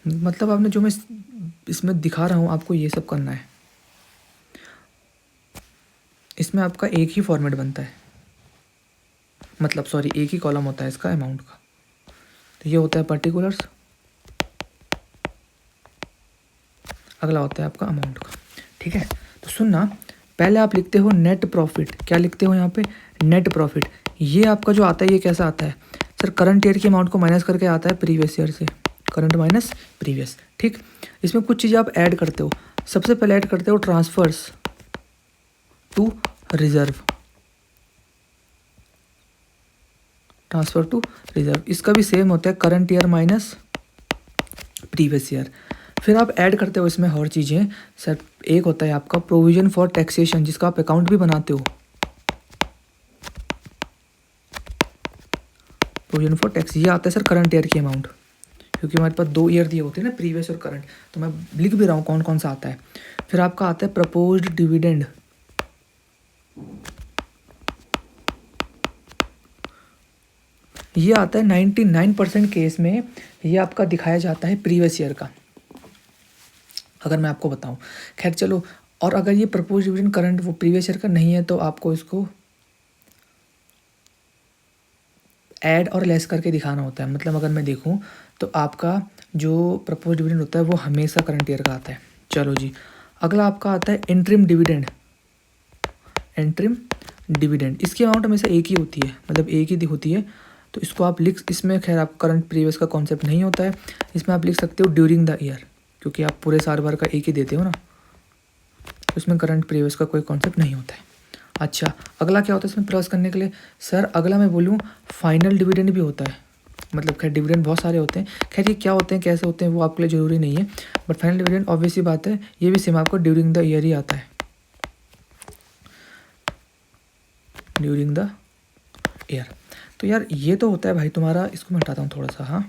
मतलब आपने जो मैं इसमें दिखा रहा हूँ आपको ये सब करना है। इसमें आपका एक ही फॉर्मेट बनता है, मतलब सॉरी एक ही कॉलम होता है इसका अमाउंट का। तो ये होता है पर्टिकुलर्स, अगला होता है आपका अमाउंट का। ठीक है। तो सुनना, पहले आप लिखते हो नेट प्रॉफिट। क्या लिखते हो यहाँ पे? Net profit. ये आपका जो आता है ये कैसा आता है सर? करंट ईयर के अमाउंट को माइनस करके आता है प्रीवियस ईयर से, करंट माइनस प्रीवियस। ठीक। इसमें कुछ चीज़ें आप ऐड करते हो। सबसे पहले ऐड करते हो transfers to reserve, transfer to reserve. इसका भी सेम होता है current year minus previous year. फिर आप ऐड करते हो इसमें और चीज़ें सर। एक होता है आपका प्रोविजन फॉर टैक्सेशन, जिसका आप अकाउंट भी बनाते हो। प्रोविजन फॉर टैक्स ये आता है सर करंट ईयर की अमाउंट, क्योंकि हमारे पास 2 ईयर दिए होते हैं ना, प्रीवियस और करंट। तो मैं लिख भी रहा हूँ कौन कौन सा आता है। फिर आपका आता है प्रपोज्ड डिविडेंड, ये आता है 99% केस में ये आपका दिखाया जाता है प्रीवियस ईयर का, अगर मैं आपको बताऊं। खैर चलो, और अगर ये प्रपोज डिविडेंड करंट वो प्रीवियस ईयर का नहीं है तो आपको इसको ऐड और लेस करके दिखाना होता है। मतलब अगर मैं देखूं तो आपका जो प्रपोज डिविडेंड होता है वो हमेशा करंट ईयर का आता है। चलो जी, अगला आपका आता है इंटरिम डिविडेंड। इंटरिम डिविडेंड, इसकी अमाउंट हमेशा एक ही होती है, मतलब एक ही होती है। तो इसको आप लिख, इसमें खैर आप करंट प्रीवियस का कॉन्सेप्ट नहीं होता है। इसमें आप लिख सकते हो ड्यूरिंग द ईयर, क्योंकि आप पूरे साल भर का एक ही देते हो ना, तो इसमें करंट प्रीवियस का कोई कॉन्सेप्ट नहीं होता है। अच्छा, अगला क्या होता है इसमें प्लस करने के लिए? सर अगला मैं बोलूँ फाइनल डिविडेंड भी होता है। मतलब खैर डिविडेंड बहुत सारे होते हैं, खैर ये क्या होते हैं कैसे होते हैं वो आपके लिए ज़रूरी नहीं है। बट फाइनल डिविडेंड ऑब्वियसली बात है, ये भी सेम आपको ड्यूरिंग द ईयर ही आता है, ड्यूरिंग द ईयर। तो यार ये तो होता है भाई तुम्हारा, इसको मैं हटाता हूँ थोड़ा सा। हाँ,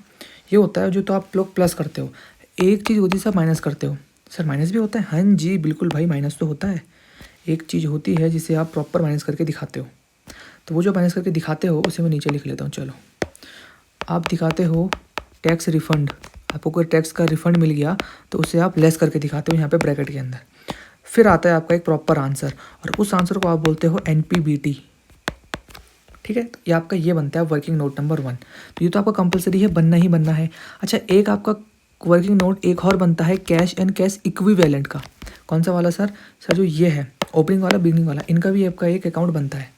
ये होता है जो तो आप लोग प्लस करते हो। एक चीज़ होती है सर माइनस करते हो। सर माइनस भी होता है? हाँ जी बिल्कुल भाई, माइनस तो होता है। एक चीज़ होती है जिसे आप प्रॉपर माइनस करके दिखाते हो। तो वो जो माइनस करके दिखाते हो उसे मैं नीचे लिख लेता हूँ। चलो, आप दिखाते हो टैक्स रिफंड, आपको कोई टैक्स का रिफंड मिल गया तो उसे आप लेस करके दिखाते हो यहाँ पे ब्रैकेट के अंदर। फिर आता है आपका एक प्रॉपर आंसर, और उस आंसर को आप बोलते हो NPBT। ठीक है, तो ये आपका ये बनता है वर्किंग नोट नंबर 1। तो ये तो आपका कंपलसरी है, बनना ही बनना है। अच्छा, एक आपका वर्किंग नोट एक और बनता है कैश एंड कैश इक्विवेलेंट का। कौन सा वाला सर? सर जो ये है ओपनिंग वाला बिगनिंग वाला, इनका भी आपका एक अकाउंट बनता है।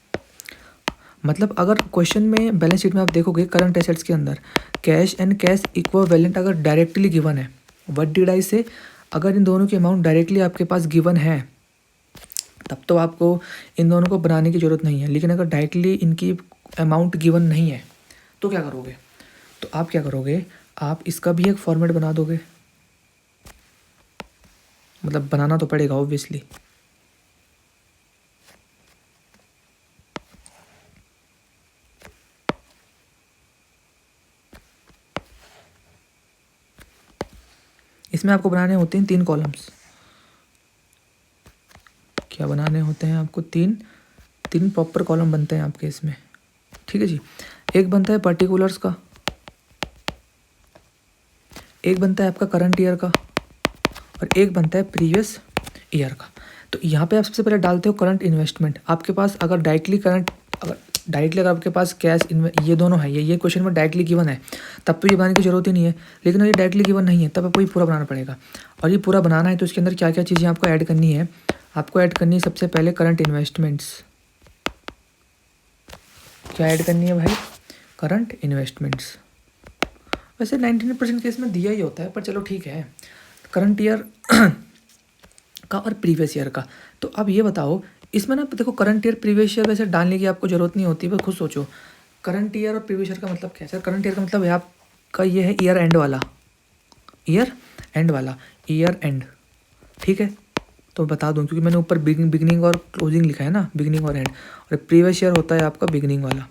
मतलब अगर क्वेश्चन में बैलेंस शीट में आप देखोगे करंट एसेट्स के अंदर कैश एंड कैश इक्विवेलेंट अगर डायरेक्टली गिवन है, व्हाट डिड आई से, अगर इन दोनों की अमाउंट डायरेक्टली आपके पास गिवन है तब तो आपको इन दोनों को बनाने की ज़रूरत नहीं है। लेकिन अगर डायरेक्टली इनकी अमाउंट गिवन नहीं है तो क्या करोगे? तो आप क्या करोगे, आप इसका भी एक फॉर्मेट बना दोगे। मतलब बनाना तो पड़ेगा ऑब्वियसली। इसमें आपको बनाने होते हैं 3 कॉलम्स। क्या बनाने होते हैं आपको? 3 प्रॉपर कॉलम बनते हैं आपके इसमें। ठीक है जी। एक बनता है पर्टिकुलर्स का, एक बनता है आपका करंट ईयर का, और एक बनता है प्रीवियस ईयर का। तो यहाँ पे आप सबसे पहले डालते हो करंट इन्वेस्टमेंट। आपके पास अगर डायरेक्टली अगर आपके पास कैश ये दोनों है, ये क्वेश्चन में डायरेक्टली गिवन है तब तो ये बनाने की जरूरत ही नहीं है। लेकिन अगर ये डायरेक्टली गिवन नहीं है तब आपको ये पूरा बनाना पड़ेगा। और ये पूरा बनाना है तो इसके अंदर क्या क्या चीज़ें आपको ऐड करनी है? आपको ऐड करनी है सबसे पहले करंट इन्वेस्टमेंट्स। क्या ऐड करनी है भाई? Current investments. वैसे 99% केस में दिया ही होता है, पर चलो ठीक है। करंट ईयर का और प्रीवियस ईयर का। तो अब ये बताओ, इसमें ना देखो करंट ईयर प्रीवियस ईयर वैसे डालने की आपको ज़रूरत नहीं होती, बस खुद सोचो करंट ईयर और प्रीवियस ईयर का मतलब क्या है। सर करंट ईयर का मतलब है आपका ये है ईयर एंड वाला, ईयर एंड। ठीक है, तो बता दूं क्योंकि मैंने ऊपर बिगनिंग और क्लोजिंग लिखा है ना, बिगनिंग और एंड, और प्रीवियस ईयर होता है आपका बिगनिंग वाला।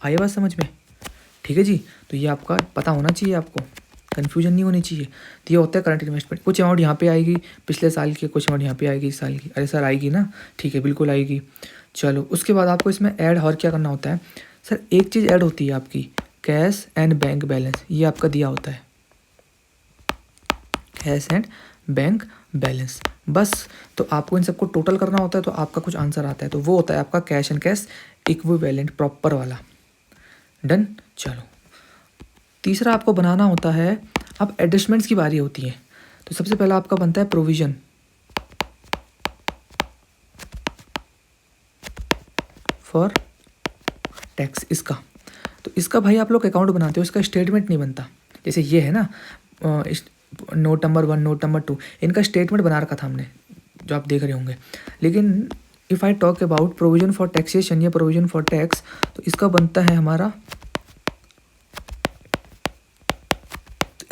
आइए बात समझ में? ठीक है जी। तो ये आपका पता होना चाहिए आपको, कन्फ्यूजन नहीं होनी चाहिए। तो ये होता है करंट इन्वेस्टमेंट। कुछ अमाउंट यहाँ पे आएगी पिछले साल की, कुछ अमाउंट यहाँ पे आएगी इस साल की। अरे सर आएगी ना, ठीक है बिल्कुल आएगी। चलो उसके बाद आपको इसमें ऐड और क्या करना होता है सर, एक चीज़ ऐड होती है आपकी कैश एंड बैंक बैलेंस, ये आपका दिया होता है कैश एंड बैंक बैलेंस बस। तो आपको इन सबको टोटल करना होता है तो आपका कुछ आंसर आता है, तो वो होता है आपका cash and cash equivalent proper वाला। डन। चलो तीसरा आपको बनाना होता है, अब एडजस्टमेंट्स की बारी होती है। तो सबसे पहला आपका बनता है प्रोविजन फॉर टैक्स, इसका। तो इसका भाई आप लोग अकाउंट बनाते हो, इसका स्टेटमेंट नहीं बनता। जैसे ये है ना नोट नंबर 1 नोट नंबर 2, इनका स्टेटमेंट बना रखा था हमने जो आप देख रहे होंगे। लेकिन if I talk about provision for taxation या प्रोविजन फॉर टैक्स, तो इसका बनता है हमारा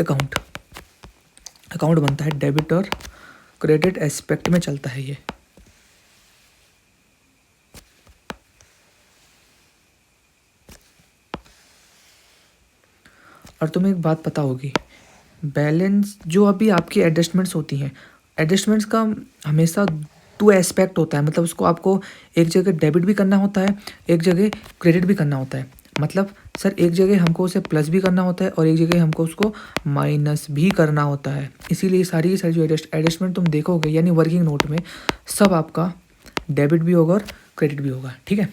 अकाउंट। अकाउंट बनता है डेबिट और क्रेडिट एस्पेक्ट में चलता है ये। और तुम्हें एक बात पता होगी, बैलेंस जो अभी आपकी एडजस्टमेंट्स होती हैं, एडजस्टमेंट्स का हमेशा 2 एस्पेक्ट होता है। मतलब उसको आपको एक जगह डेबिट भी करना होता है, एक जगह क्रेडिट भी करना होता है। मतलब सर एक जगह हमको उसे प्लस भी करना होता है और एक जगह हमको उसको माइनस भी करना होता है। इसीलिए सारी की सारी जो एडजस्टमेंट तुम देखोगे यानी वर्किंग नोट में, सब आपका डेबिट भी होगा और क्रेडिट भी होगा, ठीक है।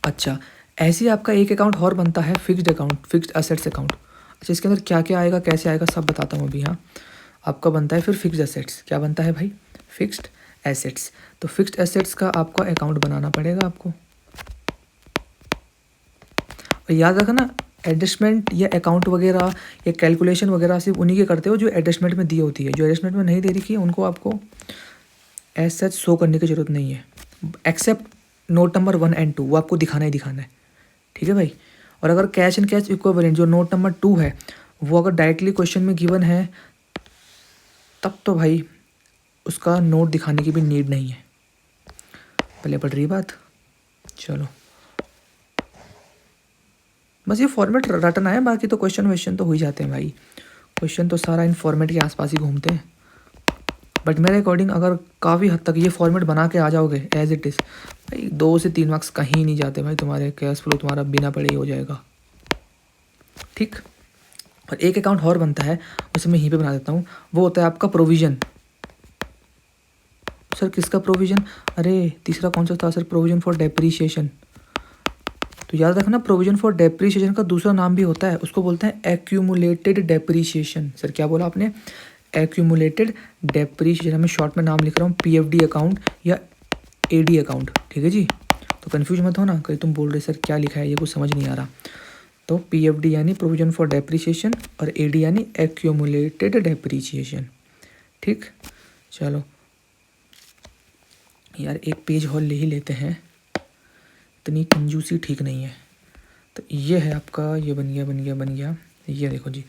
अच्छा, ऐसे ही आपका एक अकाउंट और बनता है fixed account, fixed assets account. अच्छा, इसके अंदर क्या क्या आएगा कैसे आएगा सब बताता हूँ अभी। हाँ, आपका बनता है फिर फिक्स्ड एसेट्स। क्या बनता है भाई? Fixed assets. तो फिक्स्ड एसेट्स का आपका अकाउंट बनाना पड़ेगा आपको। और याद रखना, एडजस्टमेंट या अकाउंट वगैरह या कैलकुलेशन वगैरह सिर्फ उन्हीं के करते हो जो एडजस्टमेंट में दी होती है। जो एडजस्टमेंट में नहीं दे रखी है उनको आपको एज सच शो करने की ज़रूरत नहीं है, एक्सेप्ट नोट नंबर 1 एंड 2, वो आपको दिखाना ही दिखाना है, ठीक है भाई। और अगर कैश एंड कैश इक्विवेलेंट जो नोट नंबर 2 है, वो अगर डायरेक्टली क्वेश्चन में गिवन है तब तो भाई उसका नोट दिखाने की भी नीड नहीं है। पहले पढ़ रही बात। चलो बस ये फॉर्मेट रटना है, बाकी तो क्वेश्चन तो हो ही जाते हैं भाई। क्वेश्चन तो सारा इन फॉर्मेट के आसपास ही घूमते हैं। बट मेरे अकॉर्डिंग अगर काफ़ी हद तक ये फॉर्मेट बना के आ जाओगे एज इट इज़, भाई 2 से 3 मार्क्स कहीं नहीं जाते भाई, तुम्हारे कैश फ्लो तुम्हारा बिना पढ़े ही हो जाएगा, ठीक। और एक अकाउंट और बनता है, उसे मैं यहीं पे बना देता हूँ, वो होता है आपका प्रोविज़न। सर किसका प्रोविज़न? अरे तीसरा कौन सा था सर? Provision for depreciation. तो याद रखना, प्रोविज़न फॉर डेप्रीशिएशन का दूसरा नाम भी होता है, उसको बोलते हैं एक्यूमुलेटेड डेप्रीशिएशन। सर क्या बोला आपने? Accumulated depreciation. मैं शॉर्ट में नाम लिख रहा हूँ, पीएफडी अकाउंट या एडी अकाउंट, ठीक है जी। तो कन्फ्यूज मत हो ना, कहीं तुम बोल रहे सर क्या लिखा है ये कुछ समझ नहीं आ रहा। तो पीएफडी यानी प्रोविजन फॉर डेप्रीशिएशन और एडी यानी एक्यूमुलेटेड डेप्रीशिएशन, ठीक। चलो यार एक पेज और ले ही लेते हैं, इतनी कंजूसी ठीक नहीं है। तो ये है आपका, ये बन गया बन गया बन गया, ये देखो जी।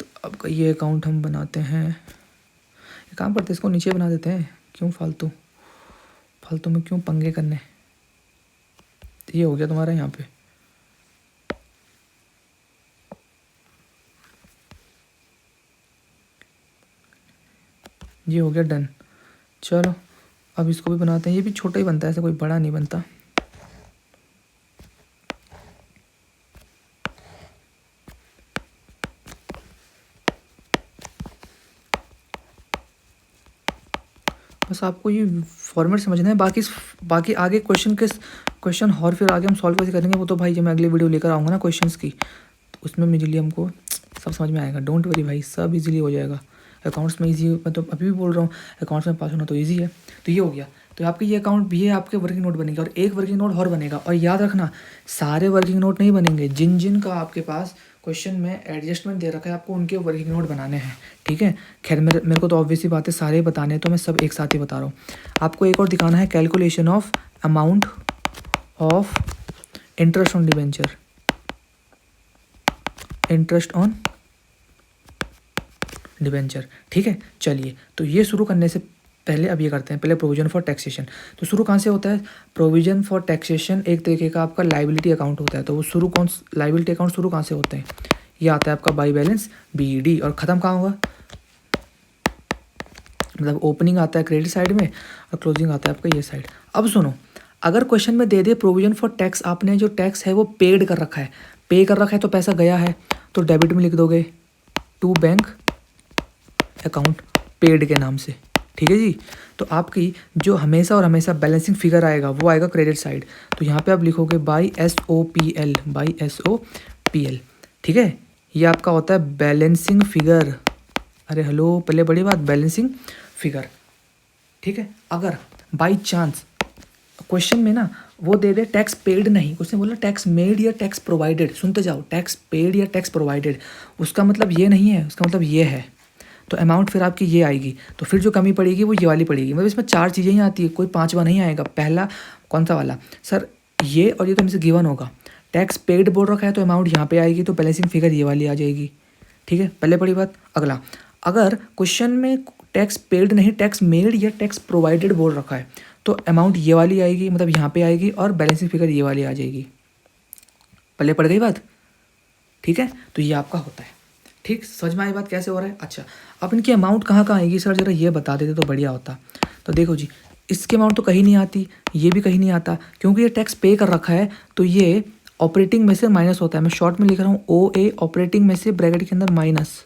तो आपका ये अकाउंट हम बनाते हैं, एक काम करते हैं इसको नीचे बना देते हैं, क्यों फालतू में क्यों पंगे करने। ये हो गया तुम्हारा यहाँ पे, ये हो गया डन। चलो अब इसको भी बनाते हैं, ये भी छोटा ही बनता है, ऐसा कोई बड़ा नहीं बनता। बस आपको ये फॉर्मेट समझना है, बाकी आगे क्वेश्चन और फिर आगे हम सॉल्व कैसे करेंगे वो तो भाई जब मैं अगली वीडियो लेकर आऊँगा ना क्वेश्चंस की, तो उसमें इजीली हमको सब समझ में आएगा। डोंट वरी भाई, सब इजीली हो जाएगा। अकाउंट्स में इजी, मैं तो अभी भी बोल रहा हूँ अकाउंट्स में पास होना तो ईजी है। तो ये हो गया, तो आपके ये अकाउंट भी है, आपके वर्किंग नोट बनेगा और एक वर्किंग नोट और बनेगा। और याद रखना, सारे वर्किंग नोट नहीं बनेंगे, जिन का आपके पास क्वेश्चन में एडजस्टमेंट दे रखा है आपको उनके वर्किंग नोट बनाने हैं, ठीक है। खैर मेरे को तो ऑब्वियसली बातें सारे बताने हैं, तो मैं सब एक साथ ही बता रहा हूँ। आपको एक और दिखाना है, calculation of amount of interest on debenture, interest on debenture, ठीक है। चलिए तो ये शुरू करने से पहले अब ये करते हैं, पहले प्रोविजन फॉर टैक्सेशन। तो शुरू कहाँ से होता है? प्रोविजन फॉर टैक्सेशन एक तरीके का आपका लाइबिलिटी अकाउंट होता है। तो वो शुरू लाइबिलिटी अकाउंट शुरू कहाँ से होते हैं? ये आता है आपका बाई बैलेंस BED, और ख़त्म कहाँ होगा, मतलब ओपनिंग आता है क्रेडिट साइड में और क्लोजिंग आता है आपका ये साइड। अब सुनो, अगर क्वेश्चन में दे दे प्रोविजन फॉर टैक्स, आपने जो टैक्स है वो पेड कर रखा है, पे कर रखा है तो पैसा गया है, तो डेबिट में लिख दोगे टू बैंक अकाउंट पेड के नाम से, ठीक है जी। तो आपकी जो हमेशा और हमेशा बैलेंसिंग फिगर आएगा वो आएगा क्रेडिट साइड, तो यहाँ पे आप लिखोगे बाई SOPL, बाई SOPL, ठीक है। ये आपका होता है बैलेंसिंग फिगर, अरे हेलो, पहले बड़ी बात बैलेंसिंग फिगर, ठीक है। अगर बाई चांस क्वेश्चन में ना वो दे दे टैक्स पेड नहीं, उसने बोला टैक्स मेड या टैक्स प्रोवाइडेड, सुनते जाओ, टैक्स पेड या टैक्स प्रोवाइडेड, उसका मतलब ये नहीं है, उसका मतलब ये है, तो अमाउंट फिर आपकी ये आएगी, तो फिर जो कमी पड़ेगी वो ये वाली पड़ेगी। मतलब इसमें 4 चीज़ें ही आती है, कोई 5वां नहीं आएगा। पहला कौन सा वाला सर, ये और ये तो हमसे गिवन होगा, टैक्स पेड बोल रखा है तो अमाउंट यहाँ पे आएगी, तो बैलेंसिंग फिगर ये वाली आ जाएगी, ठीक है, पहले बड़ी बात। अगला, अगर क्वेश्चन में टैक्स पेड नहीं टैक्स मेड या टैक्स प्रोवाइडेड बोल रखा है तो अमाउंट ये वाली आएगी, मतलब यहाँ पे आएगी, और बैलेंसिंग फिगर ये वाली आ जाएगी। पहले पड़ गई बात, ठीक है। तो ये आपका होता है, ठीक, समझ में आई बात कैसे हो रहा है। अच्छा, अब इनकी अमाउंट कहाँ कहाँ आएगी सर, जरा ये बता देते तो बढ़िया होता। तो देखो जी, इसकी अमाउंट तो कहीं नहीं आती, ये भी कहीं नहीं आता, क्योंकि ये टैक्स पे कर रखा है, तो ये ऑपरेटिंग में से माइनस होता है। मैं शॉर्ट में लिख रहा हूँ OA, ऑपरेटिंग में से ब्रैकेट के अंदर माइनस,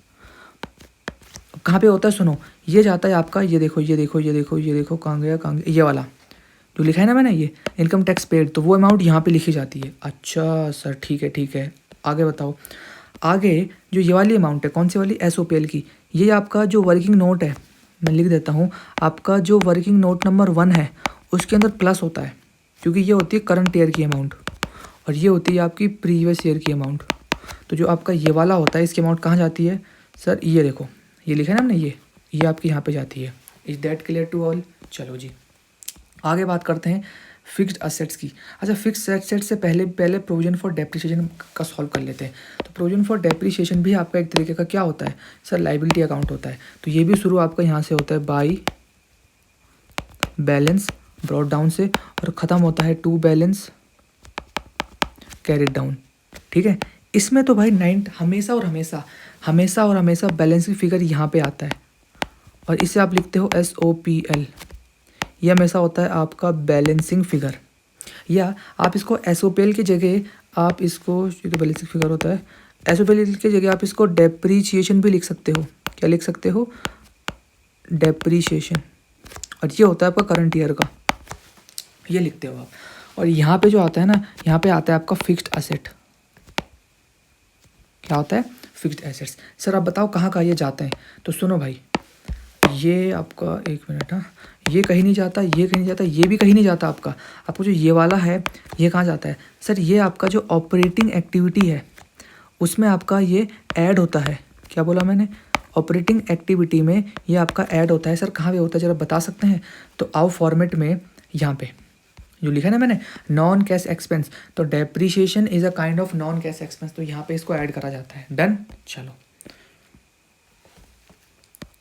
कहाँ पे होता है सुनो, ये जाता है आपका, ये देखो ये देखो ये देखो ये देखो, कहाँ गया कहाँ गया, ये वाला जो लिखा है ना मैंने, ये इनकम टैक्स पेड, तो वो अमाउंट यहाँ पे लिखी जाती है। अच्छा सर, ठीक है, आगे बताओ। आगे जो ये वाली अमाउंट है, कौन सी वाली, SOPL की, ये आपका जो वर्किंग नोट है, मैं लिख देता हूँ, आपका जो वर्किंग नोट नंबर 1 है उसके अंदर प्लस होता है, क्योंकि ये होती है करंट ईयर की अमाउंट और ये होती है आपकी प्रीवियस ईयर की अमाउंट। तो जो आपका ये वाला होता है इसकी अमाउंट कहाँ जाती है सर, ये देखो, ये लिखा है ना हमने, ये आपकी यहाँ पे जाती है। Is that clear to all. चलो जी, आगे बात करते हैं फिक्स्ड असेट्स की। अच्छा, फिक्स्ड असेट से पहले प्रोविजन फॉर डेप्रिसिएशन का सॉल्व कर लेते हैं। तो प्रोविजन फॉर डेप्रिसिएशन भी आपका एक तरीके का क्या होता है सर, लाइबिलिटी अकाउंट होता है। तो ये भी शुरू आपका यहाँ से होता है बाई बैलेंस ब्रॉट डाउन से, और ख़त्म होता है टू बैलेंस कैरिड डाउन, ठीक है। इसमें तो भाई हमेशा और हमेशा बैलेंसिंग फिगर यहाँ पे आता है, और इसे आप लिखते हो SOPL। यह हमेशा होता है आपका बैलेंसिंग फिगर, या आप इसको SOPL की जगह आप इसको, ये तो बैलेंसिंग फिगर होता है, SOPL की जगह आप इसको डेप्रीशिएशन भी लिख सकते हो। क्या लिख सकते हो, डेप्रीशिएशन, और ये होता है आपका करंट ईयर का, ये लिखते हो आप। और यहाँ पे जो आता है ना, यहाँ पे आता है आपका फिक्स्ड असेट। क्या होता है, फिक्स्ड एसेट्स। सर आप बताओ कहाँ कहाँ ये जाते हैं। तो सुनो भाई, ये आपका, एक मिनट, हाँ, ये कहीं नहीं जाता, ये कहीं नहीं जाता, ये भी कहीं नहीं जाता आपका। आपको जो ये वाला है ये कहाँ जाता है सर, ये आपका जो ऑपरेटिंग एक्टिविटी है उसमें आपका ये ऐड होता है। क्या बोला मैंने, ऑपरेटिंग एक्टिविटी में ये आपका ऐड होता है। सर कहाँ पे होता है, जरा बता सकते हैं। तो आओ फॉर्मेट में, यहाँ पे जो लिखा है ना मैंने, नॉन कैश एक्सपेंस, तो depreciation is a kind of non cash expense, तो यहाँ पे इसको ऐड करा जाता है। डन, चलो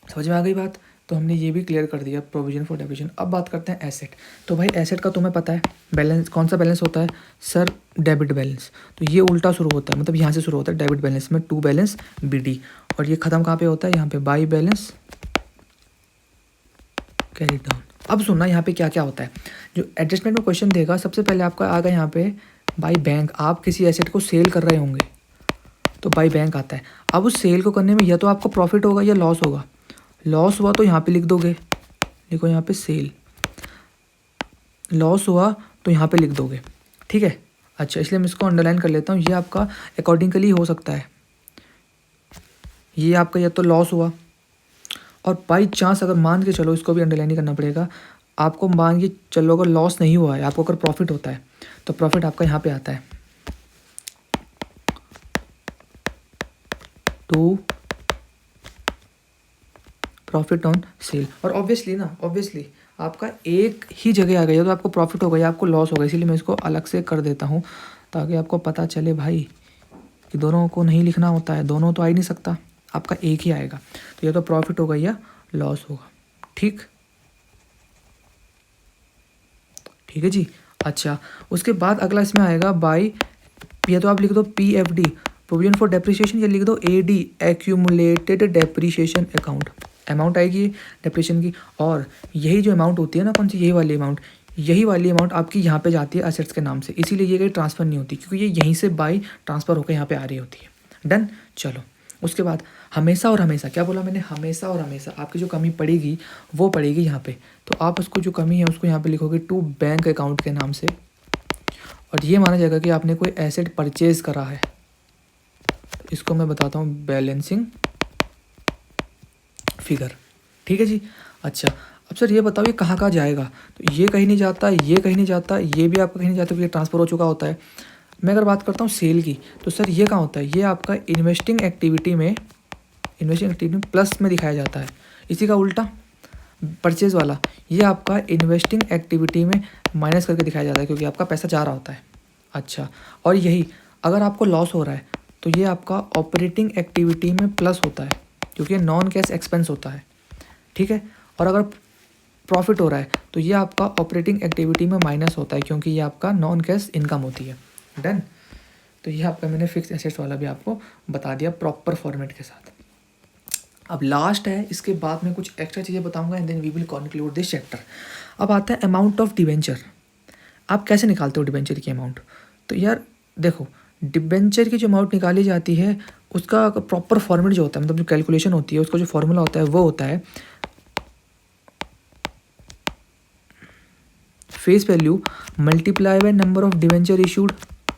समझ में आ गई बात। तो हमने ये भी क्लियर कर दिया प्रोविजन फॉर डेप्रिसिएशन। अब बात करते हैं एसेट। तो भाई एसेट का तुम्हें पता है बैलेंस, कौन सा बैलेंस होता है सर, डेबिट बैलेंस। तो ये उल्टा शुरू होता है, मतलब यहाँ से शुरू होता है डेबिट बैलेंस में टू बैलेंस BD, और ये खत्म कहाँ पे होता है, यहाँ पे बाई बैलेंस कैरी डाउन। अब सुनना यहाँ पे क्या क्या होता है। जो एडजस्टमेंट में क्वेश्चन देगा, सबसे पहले आपका आएगा यहाँ पे बाई बैंक। आप किसी एसेट को सेल कर रहे होंगे तो बाई बैंक आता है। अब उस सेल को करने में या तो आपको प्रॉफिट होगा या लॉस होगा। लॉस हुआ तो यहाँ पे लिख दोगे, देखो यहाँ पे सेल, लॉस हुआ तो यहाँ पे लिख दोगे, ठीक है। अच्छा, इसलिए मैं इसको अंडरलाइन कर लेता हूँ। ये आपका अकॉर्डिंगली हो सकता है, ये आपका या तो लॉस हुआ, और बाई चांस अगर मान के चलो, इसको भी अंडरलाइन ही करना पड़ेगा आपको, मान के चलो अगर लॉस नहीं हुआ है आपको, अगर प्रॉफिट होता है तो प्रॉफिट आपका यहाँ पे आता है टू प्रॉफिट ऑन सेल। और ऑब्वियसली आपका एक ही जगह आ गई है तो आपको प्रॉफिट होगा या आपको लॉस होगा, इसीलिए मैं इसको अलग से कर देता हूँ ताकि आपको पता चले भाई कि दोनों को नहीं लिखना होता है, दोनों तो आ ही नहीं सकता, आपका एक ही आएगा। तो या तो प्रॉफिट होगा या लॉस होगा, ठीक ठीक है जी। अच्छा, उसके बाद अगला इसमें आएगा बाई, या तो आप लिख दो PFD, प्रोविजन फॉर डेप्रिसिएशन ये लिख दो AD, accumulated depreciation account, amount आएगी डेप्रिसिएशन की। और यही जो अमाउंट होती है ना, कौन सी, यही वाली अमाउंट आपकी यहाँ पे जाती है असेट्स के नाम से, इसीलिए ये कहीं ट्रांसफ़र नहीं होती, क्योंकि ये यहीं से बाई ट्रांसफ़र होकर यहाँ पे आ रही होती है। डन। चलो उसके बाद हमेशा और हमेशा, क्या बोला मैंने, हमेशा और हमेशा आपकी जो कमी पड़ेगी वो पड़ेगी यहाँ पे। तो आप उसको जो कमी है उसको यहाँ पे लिखोगे टू बैंक अकाउंट के नाम से, और ये माना जाएगा कि आपने कोई एसेट परचेज करा है। तो इसको मैं बताता हूँ बैलेंसिंग फिगर। ठीक है जी। अच्छा अब सर ये बताओ ये कहाँ कहाँ जाएगा, तो ये कहीं नहीं जाता, ये कहीं नहीं जाता, ये भी आपका कहीं नहीं जाता क्योंकि ट्रांसफ़र हो चुका होता है। मैं अगर बात करता हूँ सेल की, तो सर ये कहाँ होता है, ये आपका इन्वेस्टिंग एक्टिविटी में प्लस में दिखाया जाता है। इसी का उल्टा परचेज वाला, ये आपका इन्वेस्टिंग एक्टिविटी में माइनस करके दिखाया जाता है क्योंकि आपका पैसा जा रहा होता है। अच्छा, और यही अगर आपको लॉस हो रहा है तो ये आपका ऑपरेटिंग एक्टिविटी में प्लस होता है क्योंकि नॉन कैश एक्सपेंस होता है। ठीक है। और अगर प्रॉफिट हो रहा है तो ये आपका ऑपरेटिंग एक्टिविटी में माइनस होता है क्योंकि ये आपका नॉन कैश इनकम होती है। डन। तो ये आपका मैंने फिक्स एसेट्स वाला भी आपको बता दिया प्रॉपर फॉर्मेट के साथ। अब लास्ट है, इसके बाद में कुछ एक्स्ट्रा चीज़ें बताऊंगा and then we will conclude this chapter. अब आता है अमाउंट ऑफ डिबेंचर। आप कैसे निकालते हो डिबेंचर की अमाउंट, तो यार देखो डिबेंचर की जो अमाउंट निकाली जाती है उसका प्रॉपर फॉर्मेट जो होता है, मतलब जो कैलकुलेशन होती है उसका जो फॉर्मूला होता है वो होता है face value multiply by number of debenture issued,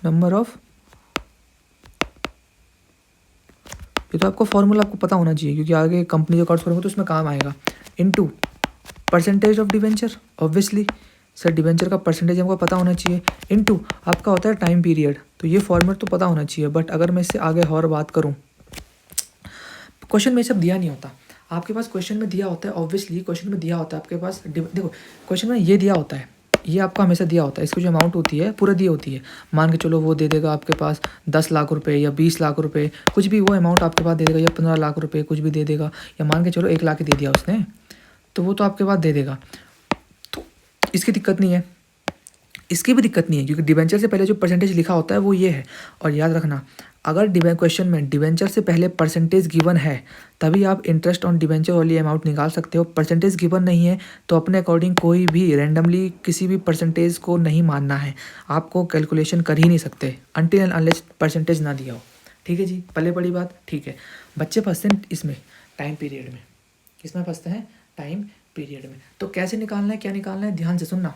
number of, ये तो आपको फॉर्मूला आपको पता होना चाहिए क्योंकि आगे कंपनी जो अकाउंट्स करोगे तो उसमें काम आएगा, into percentage of debenture, obviously sir debenture का परसेंटेज हमको पता होना चाहिए, इनटू आपका होता है टाइम पीरियड। तो ये फॉर्मेट तो पता होना चाहिए, बट अगर मैं इससे आगे और बात करूँ, क्वेश्चन में सब दिया नहीं होता आपके पास, क्वेश्चन में दिया होता है ऑब्वियसली, क्वेश्चन में दिया होता है आपके पास, देखो क्वेश्चन में ये दिया होता है, ये आपको हमेशा दिया होता है, इसकी जो अमाउंट होती है पूरा दी होती है। मान के चलो वो दे देगा आपके पास 10 लाख रुपए या 20 लाख रुपए, कुछ भी वो अमाउंट आपके पास दे देगा, या 15 लाख रुपए कुछ भी दे देगा, या मान के चलो 1 लाख ही दे दिया उसने, तो वो तो आपके पास दे देगा। तो इसकी दिक्कत नहीं है, इसकी भी दिक्कत नहीं है क्योंकि डिबेंचर से पहले जो परसेंटेज लिखा होता है वो ये है। और याद रखना अगर क्वेश्चन में डिबेंचर से पहले परसेंटेज गिवन है तभी आप इंटरेस्ट ऑन डिबेंचर वाली अमाउंट निकाल सकते हो। परसेंटेज गिवन नहीं है तो अपने अकॉर्डिंग कोई भी रैंडमली किसी भी परसेंटेज को नहीं मानना है, आपको कैलकुलेशन कर ही नहीं सकते अनटिल एंड अनलेस परसेंटेज ना दिया हो। ठीक है जी, पहले बड़ी बात। ठीक है, बच्चे फंसते हैं इसमें टाइम पीरियड में, किसमें फंसते हैं, टाइम पीरियड में। तो कैसे निकालना है, क्या निकालना है, ध्यान से सुनना।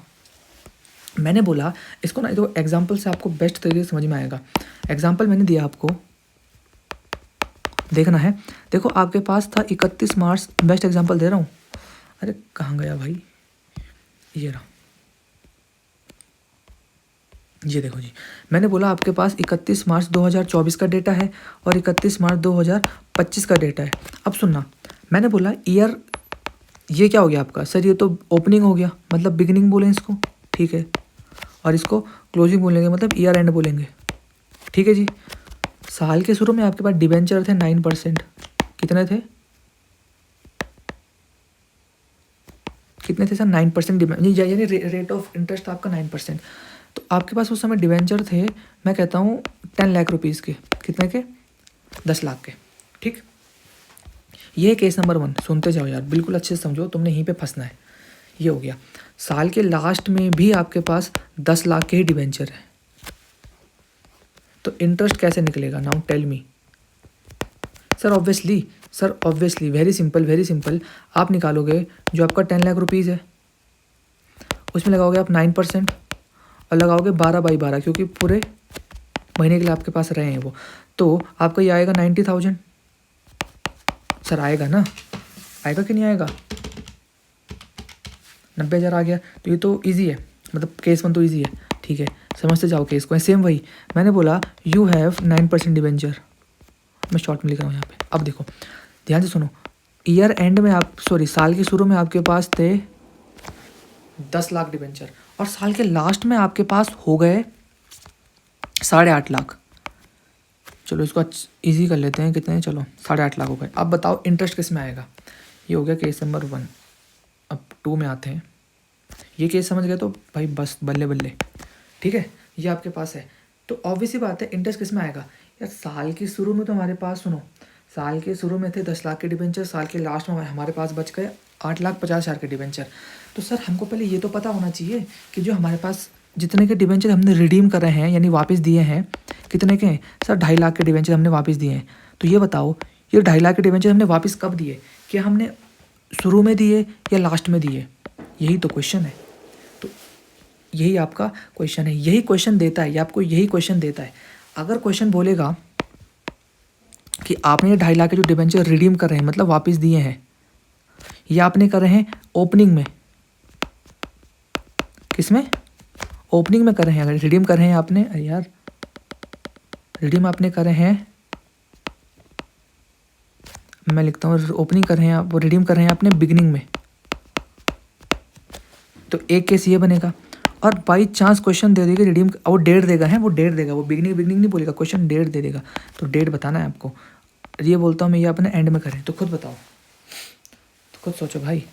मैंने बोला इसको ना, तो एग्जाम्पल से आपको बेस्ट तरीके से समझ में आएगा। एग्जाम्पल मैंने दिया आपको, देखना है। देखो आपके पास था 31 मार्च, बेस्ट एग्जाम्पल दे रहा हूँ, अरे कहाँ गया भाई, ये रहा, ये देखो जी। मैंने बोला आपके पास 31 मार्च 2024 का डेटा है और 31 मार्च 2025 का डेटा है। अब सुनना, मैंने बोला ईयर, ये क्या हो गया आपका, सर ये तो ओपनिंग हो गया, मतलब बिगिनिंग बोलें इसको, ठीक है, और इसको क्लोजिंग बोलेंगे, मतलब ईयर एंड बोलेंगे। ठीक है जी। साल के शुरू में आपके पास डिबेंचर थे 9%, कितने थे, कितने थे सर, 9% डिबेंचर, यानी रेट ऑफ इंटरेस्ट आपका 9%। तो आपके पास उस समय डिबेंचर थे, मैं कहता हूँ 10 लाख रुपीज़ के, कितने के, 10 लाख के। ठीक, ये केस नंबर 1, सुनते जाओ यार, बिल्कुल अच्छे से समझो, तुमने यहीं पे फंसना है। ये हो गया, साल के लास्ट में भी आपके पास 10 लाख के ही डिबेंचर है, तो इंटरेस्ट कैसे निकलेगा, now tell me. Sir obviously very simple, आप निकालोगे जो आपका 10 लाख रुपीज़ है उसमें लगाओगे आप 9% और लगाओगे 12/12 क्योंकि पूरे महीने के लिए आपके पास रहे हैं वो, तो आपका ये आएगा 90,000। सर आएगा ना, आएगा कि नहीं आएगा, 90,000 आ गया। तो ये तो ईजी है, मतलब केस 1 तो ईजी है। ठीक है, समझते जाओ केस को। सेम वही मैंने बोला यू हैव 9% डिबेंचर, मैं शॉर्ट में लिख रहा हूँ यहाँ पे। अब देखो ध्यान से सुनो, ईयर एंड में साल के शुरू में आपके पास थे 10 लाख डिबेंचर और साल के लास्ट में आपके पास हो गए 8.5 लाख। चलो इसको ईजी कर लेते हैं, कितने, चलो 8.5 लाख हो गए। अब बताओ इंटरेस्ट किस में आएगा, ये हो गया केस नंबर 1। अब 2 में आते हैं, ये केस समझ गए तो भाई बस बल्ले बल्ले। ठीक है, ये आपके पास है, तो ऑब्वियस ही बात है इंटरेस्ट किस में आएगा, यार साल के शुरू में तो हमारे पास, सुनो, साल के शुरू में थे 10 लाख के डिबेंचर, साल के लास्ट में हमारे पास बच गए 8,50,000 के डिबेंचर। तो सर हमको पहले ये तो पता होना चाहिए कि जो हमारे पास जितने के डिबेंचर हमने रिडीम कर रहे हैं यानी वापस दिए हैं, कितने के हैं सर? 2.5 लाख के डिबेंचर हमने वापस दिए हैं। तो ये बताओ, ये 2.5 लाख के डिबेंचर हमने वापस कब दिए? क्या हमने शुरू में दिए या लास्ट में दिए? यही तो क्वेश्चन है। तो यही आपका क्वेश्चन है, यही क्वेश्चन देता है, ये आपको यही क्वेश्चन देता है। अगर क्वेश्चन बोलेगा कि आपने ये 2.5 लाख के जो डिबेंचर रिडीम कर रहे हैं मतलब वापस दिए हैं, ये आपने कर रहे हैं ओपनिंग में, किसमें? ओपनिंग में कर रहे हैं। अगर रिडीम कर रहे हैं आपने, अरे यार रिडीम आपने कर रहे हैं, मैं लिखता हूँ ओपनिंग कर रहे हैं आप, रिडीम कर रहे हैं आपने बिगिनिंग में, तो एक केस ये बनेगा। और बाई चांस क्वेश्चन दे देगा रिडीम, वो डेट देगा है, वो डेट देगा, वो बिगिनिंग नहीं बोलेगा, क्वेश्चन डेट दे देगा, तो डेट बताना है आपको। ये बोलता हूँ मैं, ये अपने एंड में करें, तो खुद बताओ, तो खुद सोचो भाई।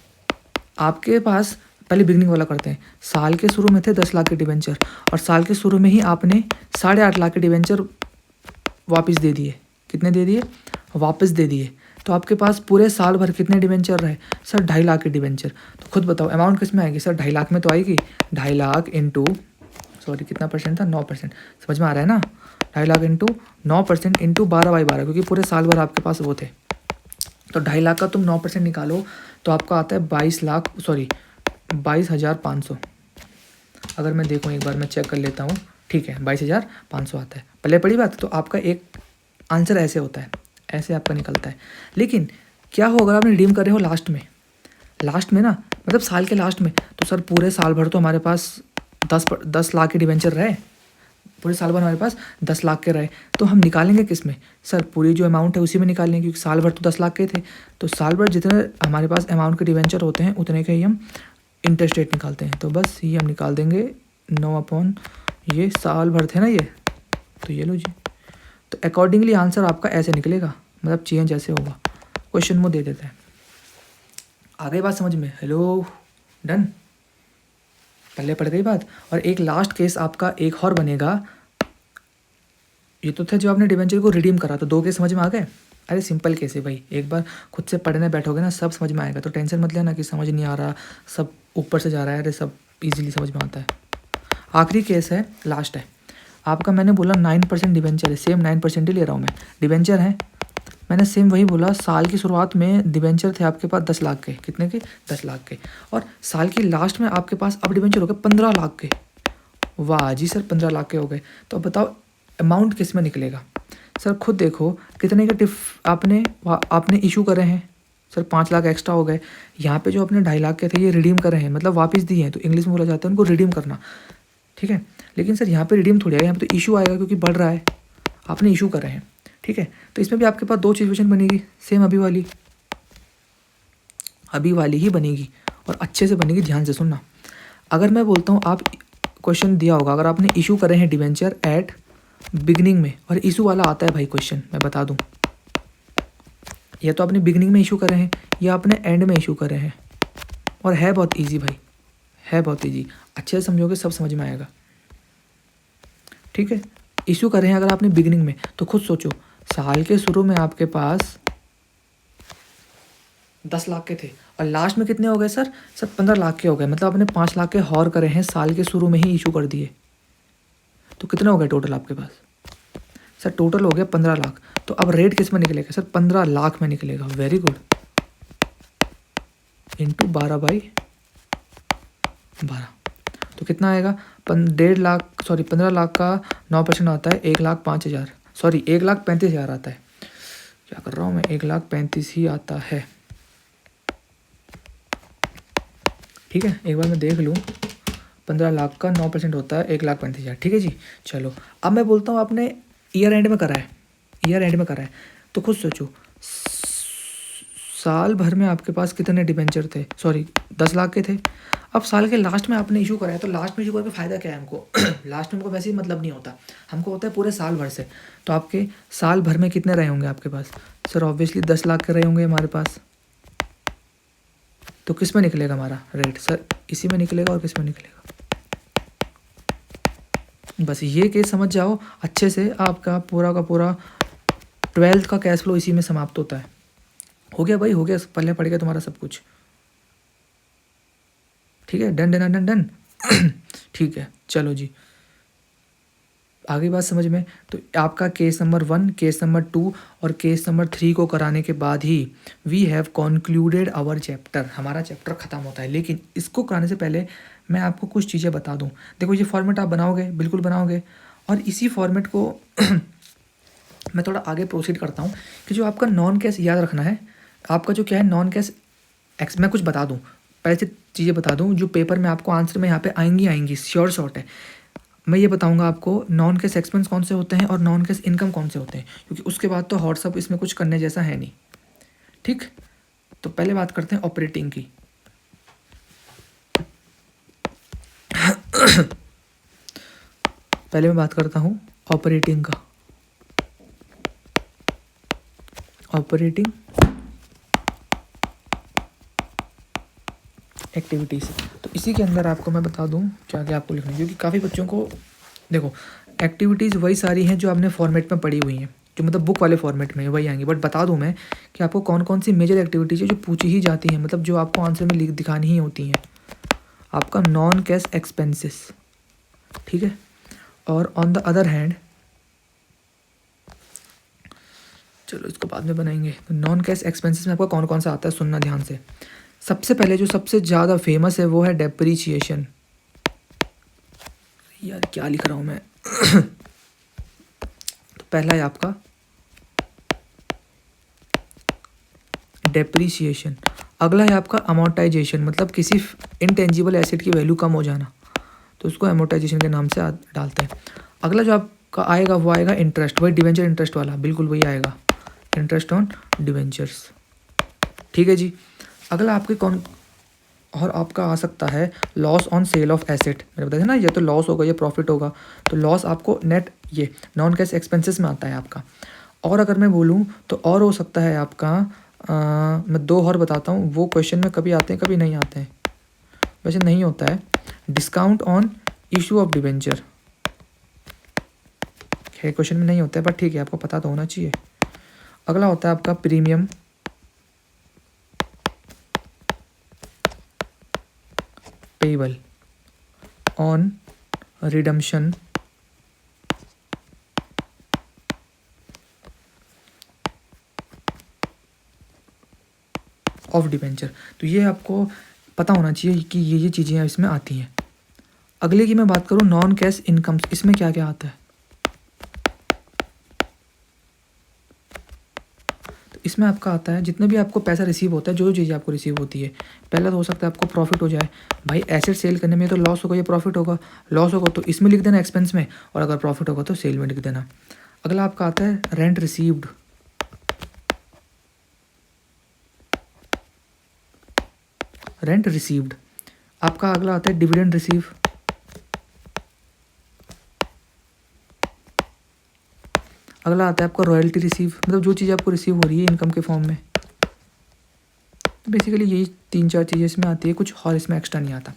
आपके पास पहले बिगनिंग वाला करते हैं। साल के शुरू में थे 10 लाख के डिबेंचर, और साल के शुरू में ही आपने 8.5 लाख के डिबेंचर वापस दे दिए। कितने दे दिए? वापस दे दिए। तो आपके पास पूरे साल भर कितने डिबेंचर रहे सर? 2.5 लाख के डिबेंचर। तो खुद बताओ अमाउंट किस में आएगी सर? 2.5 लाख में तो आएगी। 2.5 लाख इंटू, सॉरी कितना परसेंट था? 9%। समझ में आ रहा है ना? 2.5 लाख इंटू 9% इंटू 12/12, क्योंकि पूरे साल भर आपके पास वो थे। तो 2.5 लाख का तुम 9% निकालो तो आपका आता है 22,500। अगर मैं देखूँ एक बार, मैं चेक कर लेता हूँ, ठीक है 22,500 आता है। पहले पड़ी बात। तो आपका एक आंसर ऐसे होता है, ऐसे आपका निकलता है। लेकिन क्या हो अगर आपने रिडीम कर रहे हो लास्ट में, लास्ट में ना, मतलब साल के लास्ट में, तो सर पूरे साल भर तो हमारे पास 10 लाख के डिबेंचर रहे, पूरे साल भर हमारे पास 10 लाख के रहे, तो हम निकालेंगे किस में सर? पूरी जो अमाउंट है उसी में निकालेंगे, क्योंकि साल भर तो 10 लाख के थे। तो साल भर जितने हमारे पास अमाउंट के डिबेंचर होते हैं उतने के ही हम इंटरेस्ट रेट निकालते हैं। तो बस ये हम निकाल देंगे 9 ये साल भर थे ना ये, तो ये लो जी। तो अकॉर्डिंगली आंसर आपका ऐसे निकलेगा, मतलब चेंज ऐसे होगा। क्वेश्चन वो दे देता है। आगे बात समझ में? Hello, done? पहले पड़ गई बात। और एक लास्ट केस आपका एक और बनेगा। ये तो था जो आपने डिबेंचर को रिडीम करा, तो 2 केस समझ में आ गए। अरे सिंपल केस है भाई, एक बार खुद से पढ़ने बैठोगे ना सब समझ में आएगा। तो टेंशन मत लेना कि समझ नहीं आ रहा, सब ऊपर से जा रहा है। अरे सब इजीली समझ में आता है। आखिरी केस है, लास्ट है आपका। मैंने बोला 9% डिबेंचर है, सेम 9% ही ले रहा हूँ मैं। डिबेंचर है, मैंने सेम वही बोला। साल की शुरुआत में डिबेंचर थे आपके पास 10 लाख के, कितने के? 10 लाख के। और साल की लास्ट में आपके पास अब डिबेंचर हो गए 15 लाख के। वाह जी सर, 15 लाख के हो गए। तो अब बताओ अमाउंट किस में निकलेगा सर? खुद देखो कितने के आपने इशू करे हैं सर? 5 लाख एक्स्ट्रा हो गए। यहाँ पे जो अपने 2.5 लाख के थे ये रिडीम कर रहे हैं, मतलब वापस दिए हैं, तो इंग्लिश में बोला जाता है उनको रिडीम करना, ठीक है। लेकिन सर यहाँ पे रिडीम थोड़ी आएगा, यहाँ पे तो इशू आएगा, क्योंकि बढ़ रहा है, आपने इशू कर रहे हैं, ठीक है। तो इसमें भी आपके पास 2 सिचुएशन बनेगी, सेम अभी वाली ही बनेगी, और अच्छे से बनेगी। ध्यान से सुनना। अगर मैं बोलता हूँ, आप क्वेश्चन दिया होगा, अगर आपने इशू करे हैं डिबेंचर एट बिगनिंग में, और इशू वाला आता है भाई क्वेश्चन, मैं बता दूं, या तो आपने बिगनिंग में इशू करे हैं या आपने एंड में इशू करे हैं, और है बहुत इजी भाई, है बहुत इजी। अच्छे से समझोगे सब समझ में आएगा, ठीक है। इशू कर रहे हैं अगर आपने बिगिनिंग में, तो खुद सोचो साल के शुरू में आपके पास 10 लाख के थे, और लास्ट में कितने हो गए सर? 15 लाख के हो गए। मतलब आपने 5 लाख के और करे हैं, साल के शुरू में ही इशू कर दिए। तो कितने हो गए टोटल आपके पास सर? टोटल हो गया 15 लाख। तो अब रेट किस में निकलेगा सर? 15 लाख में निकलेगा। Very good. इंटू 12/12, तो कितना आएगा? 15 लाख का 9% आता है 1,05,000, सॉरी 1,35,000 आता है। क्या कर रहा हूँ मैं? 1,35,000 ही आता है, ठीक है। एक बार मैं देख लूँ, 15 लाख का 9% होता है 1,35,000, ठीक है जी। चलो अब मैं बोलता हूँ आपने ईयर एंड में करा है, तो खुद सोचो साल भर में आपके पास कितने डिबेंचर थे? सॉरी 10 लाख के थे। अब साल के लास्ट में आपने इशू कराया, तो लास्ट में इशू करके फ़ायदा क्या है हमको? लास्ट में हमको वैसे ही मतलब नहीं होता, हमको होता है पूरे साल भर से। तो आपके साल भर में कितने रहे होंगे आपके पास सर? ऑब्वियसली 10 लाख के रहे होंगे हमारे पास। तो किस में निकलेगा हमारा रेट सर? इसी में निकलेगा। और किस में निकलेगा? बस ये केस समझ जाओ अच्छे से, आपका पूरा का पूरा 12th का कैश फ्लो इसी में समाप्त होता है। हो गया भाई, हो गया, पल्ले पड़ गया तुम्हारा सब कुछ। ठीक है, डन डन डन डन। ठीक है, चलो जी, आगे बात समझ में। तो आपका केस नंबर 1, केस नंबर 2 और केस नंबर 3 को कराने के बाद ही we have concluded our chapter, हमारा चैप्टर ख़त्म होता है। लेकिन इसको कराने से पहले मैं आपको कुछ चीज़ें बता दूं। देखो, ये फॉर्मेट आप बनाओगे, बिल्कुल बनाओगे, और इसी फॉर्मेट को मैं थोड़ा आगे प्रोसीड करता हूँ कि जो आपका नॉन कैश याद रखना है, आपका जो क्या है नॉन कैश मैं कुछ बता दूँ, पहले से चीज़ें बता दूँ जो पेपर में आपको आंसर में यहाँ पे आएंगी, श्योर शॉर्ट है। मैं ये बताऊंगा आपको नॉन कैश एक्सपेंस कौन से होते हैं और नॉन कैश इनकम कौन से होते हैं, क्योंकि उसके बाद तो व्हाट्सअप इसमें कुछ करने जैसा है नहीं। ठीक, तो पहले बात करते हैं ऑपरेटिंग की। पहले मैं बात करता हूँ ऑपरेटिंग का। ऑपरेटिंग एक्टिविटीज़, तो इसी के अंदर आपको मैं बता दूं क्या क्या आपको लिखना है, क्योंकि काफ़ी बच्चों को देखो एक्टिविटीज़ वही सारी हैं जो आपने फॉर्मेट में पढ़ी हुई हैं, जो मतलब बुक वाले फॉर्मेट में वही आएंगी। बट बता दूं मैं कि आपको कौन कौन सी मेजर एक्टिविटीज़ है जो पूछी ही जाती हैं, मतलब जो आपको आंसर में लिख दिखानी ही होती हैं। आपका नॉन कैश एक्सपेंसेस, ठीक है। और ऑन द अदर हैंड, चलो इसको बाद में बनाएंगे, तो नॉन कैश एक्सपेंसेस में आपका कौन कौन सा आता है सुनना ध्यान से। सबसे पहले जो सबसे ज़्यादा फेमस है वो है डेप्रीशिएशन। यार क्या लिख रहा हूँ मैं। तो पहला है आपका डेप्रीशिएशन, अगला है आपका अमोर्टाइजेशन, मतलब किसी इनटेंजिबल एसेट की वैल्यू कम हो जाना, तो उसको अमोर्टाइजेशन के नाम से डालते हैं। अगला जो आपका आएगा वो आएगा इंटरेस्ट, वही डिवेंचर इंटरेस्ट वाला, बिल्कुल वही आएगा, इंटरेस्ट ऑन डिवेंचर्स। ठीक है जी। अगला आपके कौन और आपका आ सकता है loss on sale of asset. मैंने बताया ना, ये तो लॉस होगा, ये प्रॉफिट होगा, तो लॉस आपको नेट ये नॉन कैश एक्सपेंसेस में आता है आपका। और अगर मैं बोलूँ तो और हो सकता है आपका मैं दो और बताता हूँ, वो क्वेश्चन में कभी आते हैं कभी नहीं आते हैं, वैसे नहीं होता है। Discount on issue of debenture, खैर क्वेश्चन में नहीं होता है, बट ठीक है आपको पता तो होना चाहिए। अगला होता है आपका premium payable on redemption of debenture, तो ये आपको पता होना चाहिए कि ये चीज़ें इसमें आती हैं। अगले की मैं बात करूँ नॉन कैश इनकम्स, इसमें क्या क्या आता है, तो इसमें आपका आता है जितने भी आपको पैसा रिसीव होता है, जो चीज़ें आपको रिसीव होती है। पहला तो हो सकता है आपको प्रॉफिट हो जाए, भाई एसेट सेल करने में तो लॉस होगा, ये प्रॉफिट होगा, लॉस होगा तो इसमें लिख देना एक्सपेंस में, और अगर प्रॉफिट होगा तो सेल में लिख देना। अगला आपका आता है रेंट रिसीव्ड, रेंट रिसीव्ड। आपका अगला आता है डिविडेंड रिसीव, अगला आता है आपका रॉयल्टी रिसीव, मतलब जो चीज़ आपको रिसीव हो रही है इनकम के फॉर्म में। तो बेसिकली यही 3-4 चीज़ें इसमें आती है, कुछ और इसमें एक्स्ट्रा नहीं आता।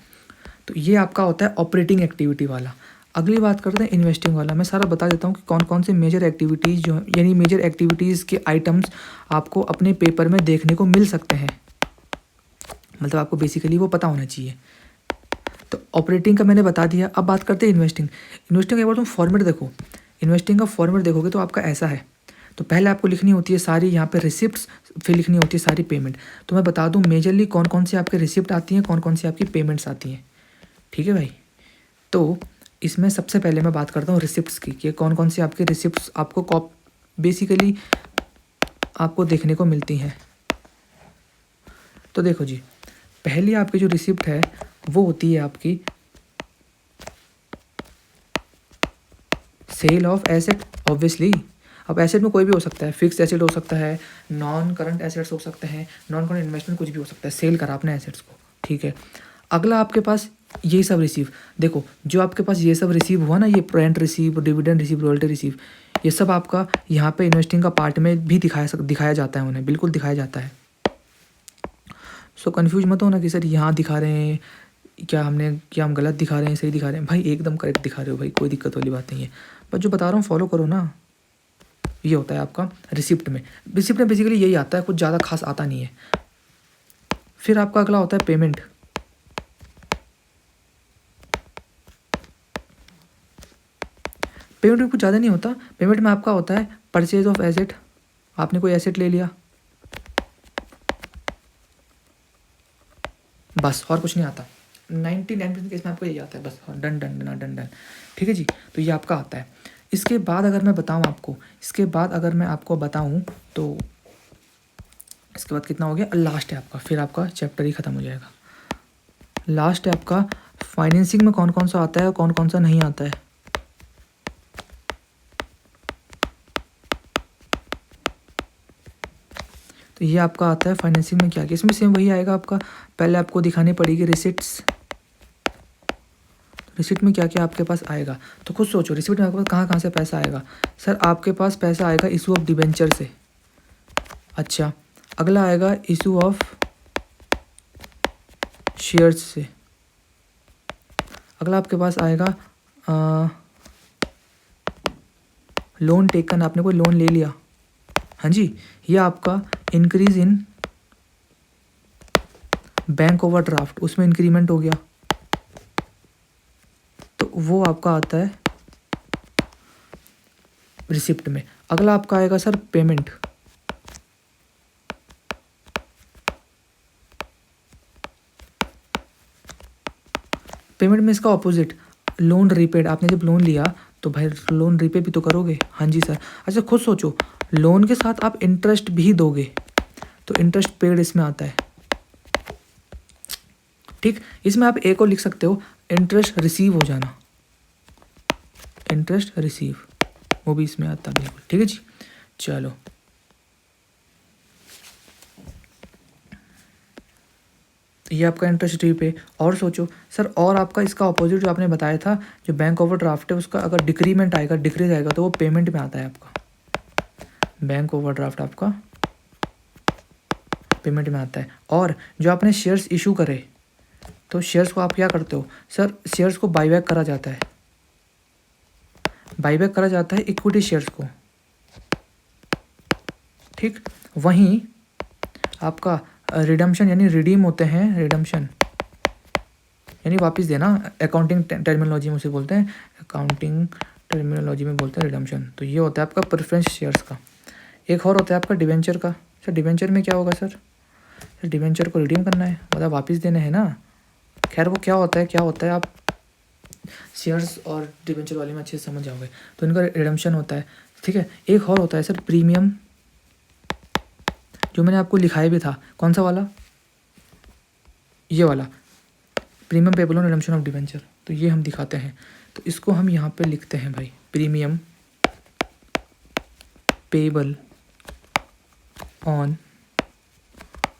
तो ये आपका होता है ऑपरेटिंग एक्टिविटी वाला। अगली बात करते हैं इन्वेस्टिंग वाला। मैं सारा बता देता हूँ कि कौन कौन से मेजर एक्टिविटीज़ जो यानी मेजर एक्टिविटीज़ के आइटम्स आपको अपने पेपर में देखने को मिल सकते हैं, मतलब आपको बेसिकली वो पता होना चाहिए। तो ऑपरेटिंग का मैंने बता दिया, अब बात करते हैं इन्वेस्टिंग। इन्वेस्टिंग एक बार तुम फॉर्मेट देखो, इन्वेस्टिंग का फॉर्मेट देखोगे तो आपका ऐसा है। तो पहले आपको लिखनी होती है सारी यहाँ पे रिसिप्ट्स, फिर लिखनी होती है सारी पेमेंट। तो मैं बता दूँ मेजरली कौन कौन सी आपके रिसिप्ट आती हैं, कौन कौन सी आपकी पेमेंट्स आती हैं। ठीक है भाई, तो इसमें सबसे पहले मैं बात करता हूँ रिसिप्ट्स की, कि कौन कौन सी आपकी रिसिप्ट्स आपको बेसिकली आपको देखने को मिलती हैं। तो देखो जी, पहली आपकी जो रिसिप्ट है वो होती है आपकी सेल ऑफ एसेट। ऑब्वियसली अब एसेट में कोई भी हो सकता है, फिक्स एसेट हो सकता है, नॉन करंट एसेट्स हो सकते हैं, नॉन करंट इन्वेस्टमेंट कुछ भी हो सकता है, सेल करा आपने एसेट्स को। ठीक है, अगला आपके पास यही सब रिसीव, देखो जो आपके पास ये सब रिसीव हुआ ना, ये rent receive, dividend receive, royalty receive, ये सब आपका यहाँ पे इन्वेस्टिंग का पार्ट में भी दिखाया जाता है, उन्हें बिल्कुल दिखाया जाता है। सो कन्फ्यूज मत हो ना कि सर यहाँ दिखा रहे हैं क्या हम गलत दिखा रहे हैं, सही दिखा रहे हैं? भाई एकदम करेक्ट दिखा रहे हो भाई, कोई दिक्कत वाली बात नहीं है, बस जो बता रहा हूँ फॉलो करो ना। ये होता है आपका रिसिप्ट में। रिसिप्ट में बेसिकली यही आता है, कुछ ज़्यादा खास आता नहीं है। फिर आपका अगला होता है पेमेंट। पेमेंट में कुछ ज़्यादा नहीं होता। पेमेंट में आपका होता है परचेज ऑफ एसेट, आपने कोई एसेट ले लिया, बस और कुछ नहीं आता। 99% केस में आपको यही आता है, बस done done done done done. ठीक है जी, तो ये आपका आता है। इसके बाद अगर मैं बताऊँ आपको, इसके बाद अगर मैं आपको बताऊँ तो इसके बाद कितना हो गया, लास्ट है आपका, फिर आपका चैप्टर ही ख़त्म हो जाएगा। लास्ट है आपका फाइनेंसिंग में कौन कौन सा आता है और कौन कौन सा नहीं आता है। तो ये आपका आता है फाइनेंसिंग में क्या क्या, इसमें सेम वही आएगा आपका। पहले आपको दिखानी पड़ेगी रिसिप्ट्स। रिसिप्ट में क्या क्या आपके पास आएगा, तो खुद सोचो रिसिप्ट में आपके पास कहाँ कहाँ से पैसा आएगा। सर आपके पास पैसा आएगा इशू ऑफ डिबेंचर से। अच्छा, अगला आएगा इशू ऑफ शेयर्स से। अगला आपके पास आएगा लोन टेकन, आपने कोई लोन ले लिया, हाँ जी, ये आपका इंक्रीज इन बैंक ओवरड्राफ्ट, उसमें इंक्रीमेंट हो गया, तो वो आपका आता है रिसिप्ट में। अगला आपका आएगा सर पेमेंट। पेमेंट में इसका ऑपोजिट लोन रीपेड, आपने जब लोन लिया तो भाई लोन रीपे भी तो करोगे, हाँ जी सर। अच्छा खुद सोचो, लोन के साथ आप इंटरेस्ट भी दोगे तो इंटरेस्ट पेड इसमें आता है। ठीक, इसमें आप एक और लिख सकते हो इंटरेस्ट रिसीव हो जाना, इंटरेस्ट रिसीव, वो भी इसमें आता है बिल्कुल। ठीक है जी, चलो ये आपका इंटरेस्ट रीपे। और सोचो सर, और आपका इसका अपोजिट जो आपने बताया था, जो बैंक ओवरड्राफ्ट है उसका अगर डिक्रीमेंट आएगा, डिक्रीज आएगा तो वो पेमेंट में आता है आपका। बैंक ओवरड्राफ्ट आपका पेमेंट में आता है। और जो आपने शेयर्स इशू करे तो शेयर्स को आप क्या करते हो सर, शेयर्स को बाईबैक करा जाता है, बाईबैक करा जाता है इक्विटी शेयर्स को। ठीक, वहीं आपका रिडम्पशन यानी रिडीम होते हैं, रिडम्पशन यानी वापस देना, अकाउंटिंग टर्मिनोलॉजी में उसे बोलते हैं, अकाउंटिंग टर्मिनोलॉजी में बोलते हैं रिडम्पशन। तो ये होता है आपका प्रेफरेंस शेयर्स का। एक और होता है आपका डिवेंचर का। सर डिवेंचर में क्या होगा सर, डिवेंचर को रिडीम करना है, मतलब वापस देने हैं ना। खैर वो क्या होता है आप शेयर्स और डिवेंचर वाले में अच्छे से समझ जाओगे, तो इनका रिडम्पशन होता है। ठीक है, एक और होता है सर प्रीमियम, जो मैंने आपको लिखाया भी था, कौन सा वाला, ये वाला, premium payable on redemption of debenture. तो ये हम दिखाते हैं, तो इसको हम यहाँ पे लिखते हैं भाई, प्रीमियम पेबल ऑन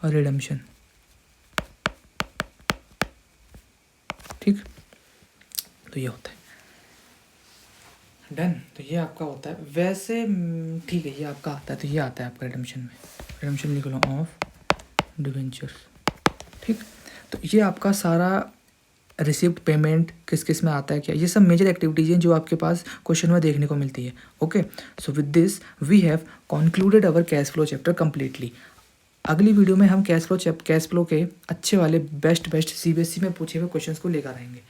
रिडम्पशन। ठीक, तो ये होता है डन। तो ये आपका होता है वैसे, ठीक है, ये आपका आता है, तो ये आता है आपका रिडम्पशन में, रिडम्पशन लिख लो ऑफ डिवेंचर्स। ठीक, तो ये आपका सारा रिसिप्ट पेमेंट किस किस में आता है क्या, ये सब मेजर एक्टिविटीज़ हैं जो आपके पास क्वेश्चन में देखने को मिलती है। Okay, so with this we have concluded our cash flow chapter completely. अगली वीडियो में हम कैश फ्लो के अच्छे वाले बेस्ट CBSE में पूछे हुए क्वेश्चंस को लेकर आएंगे।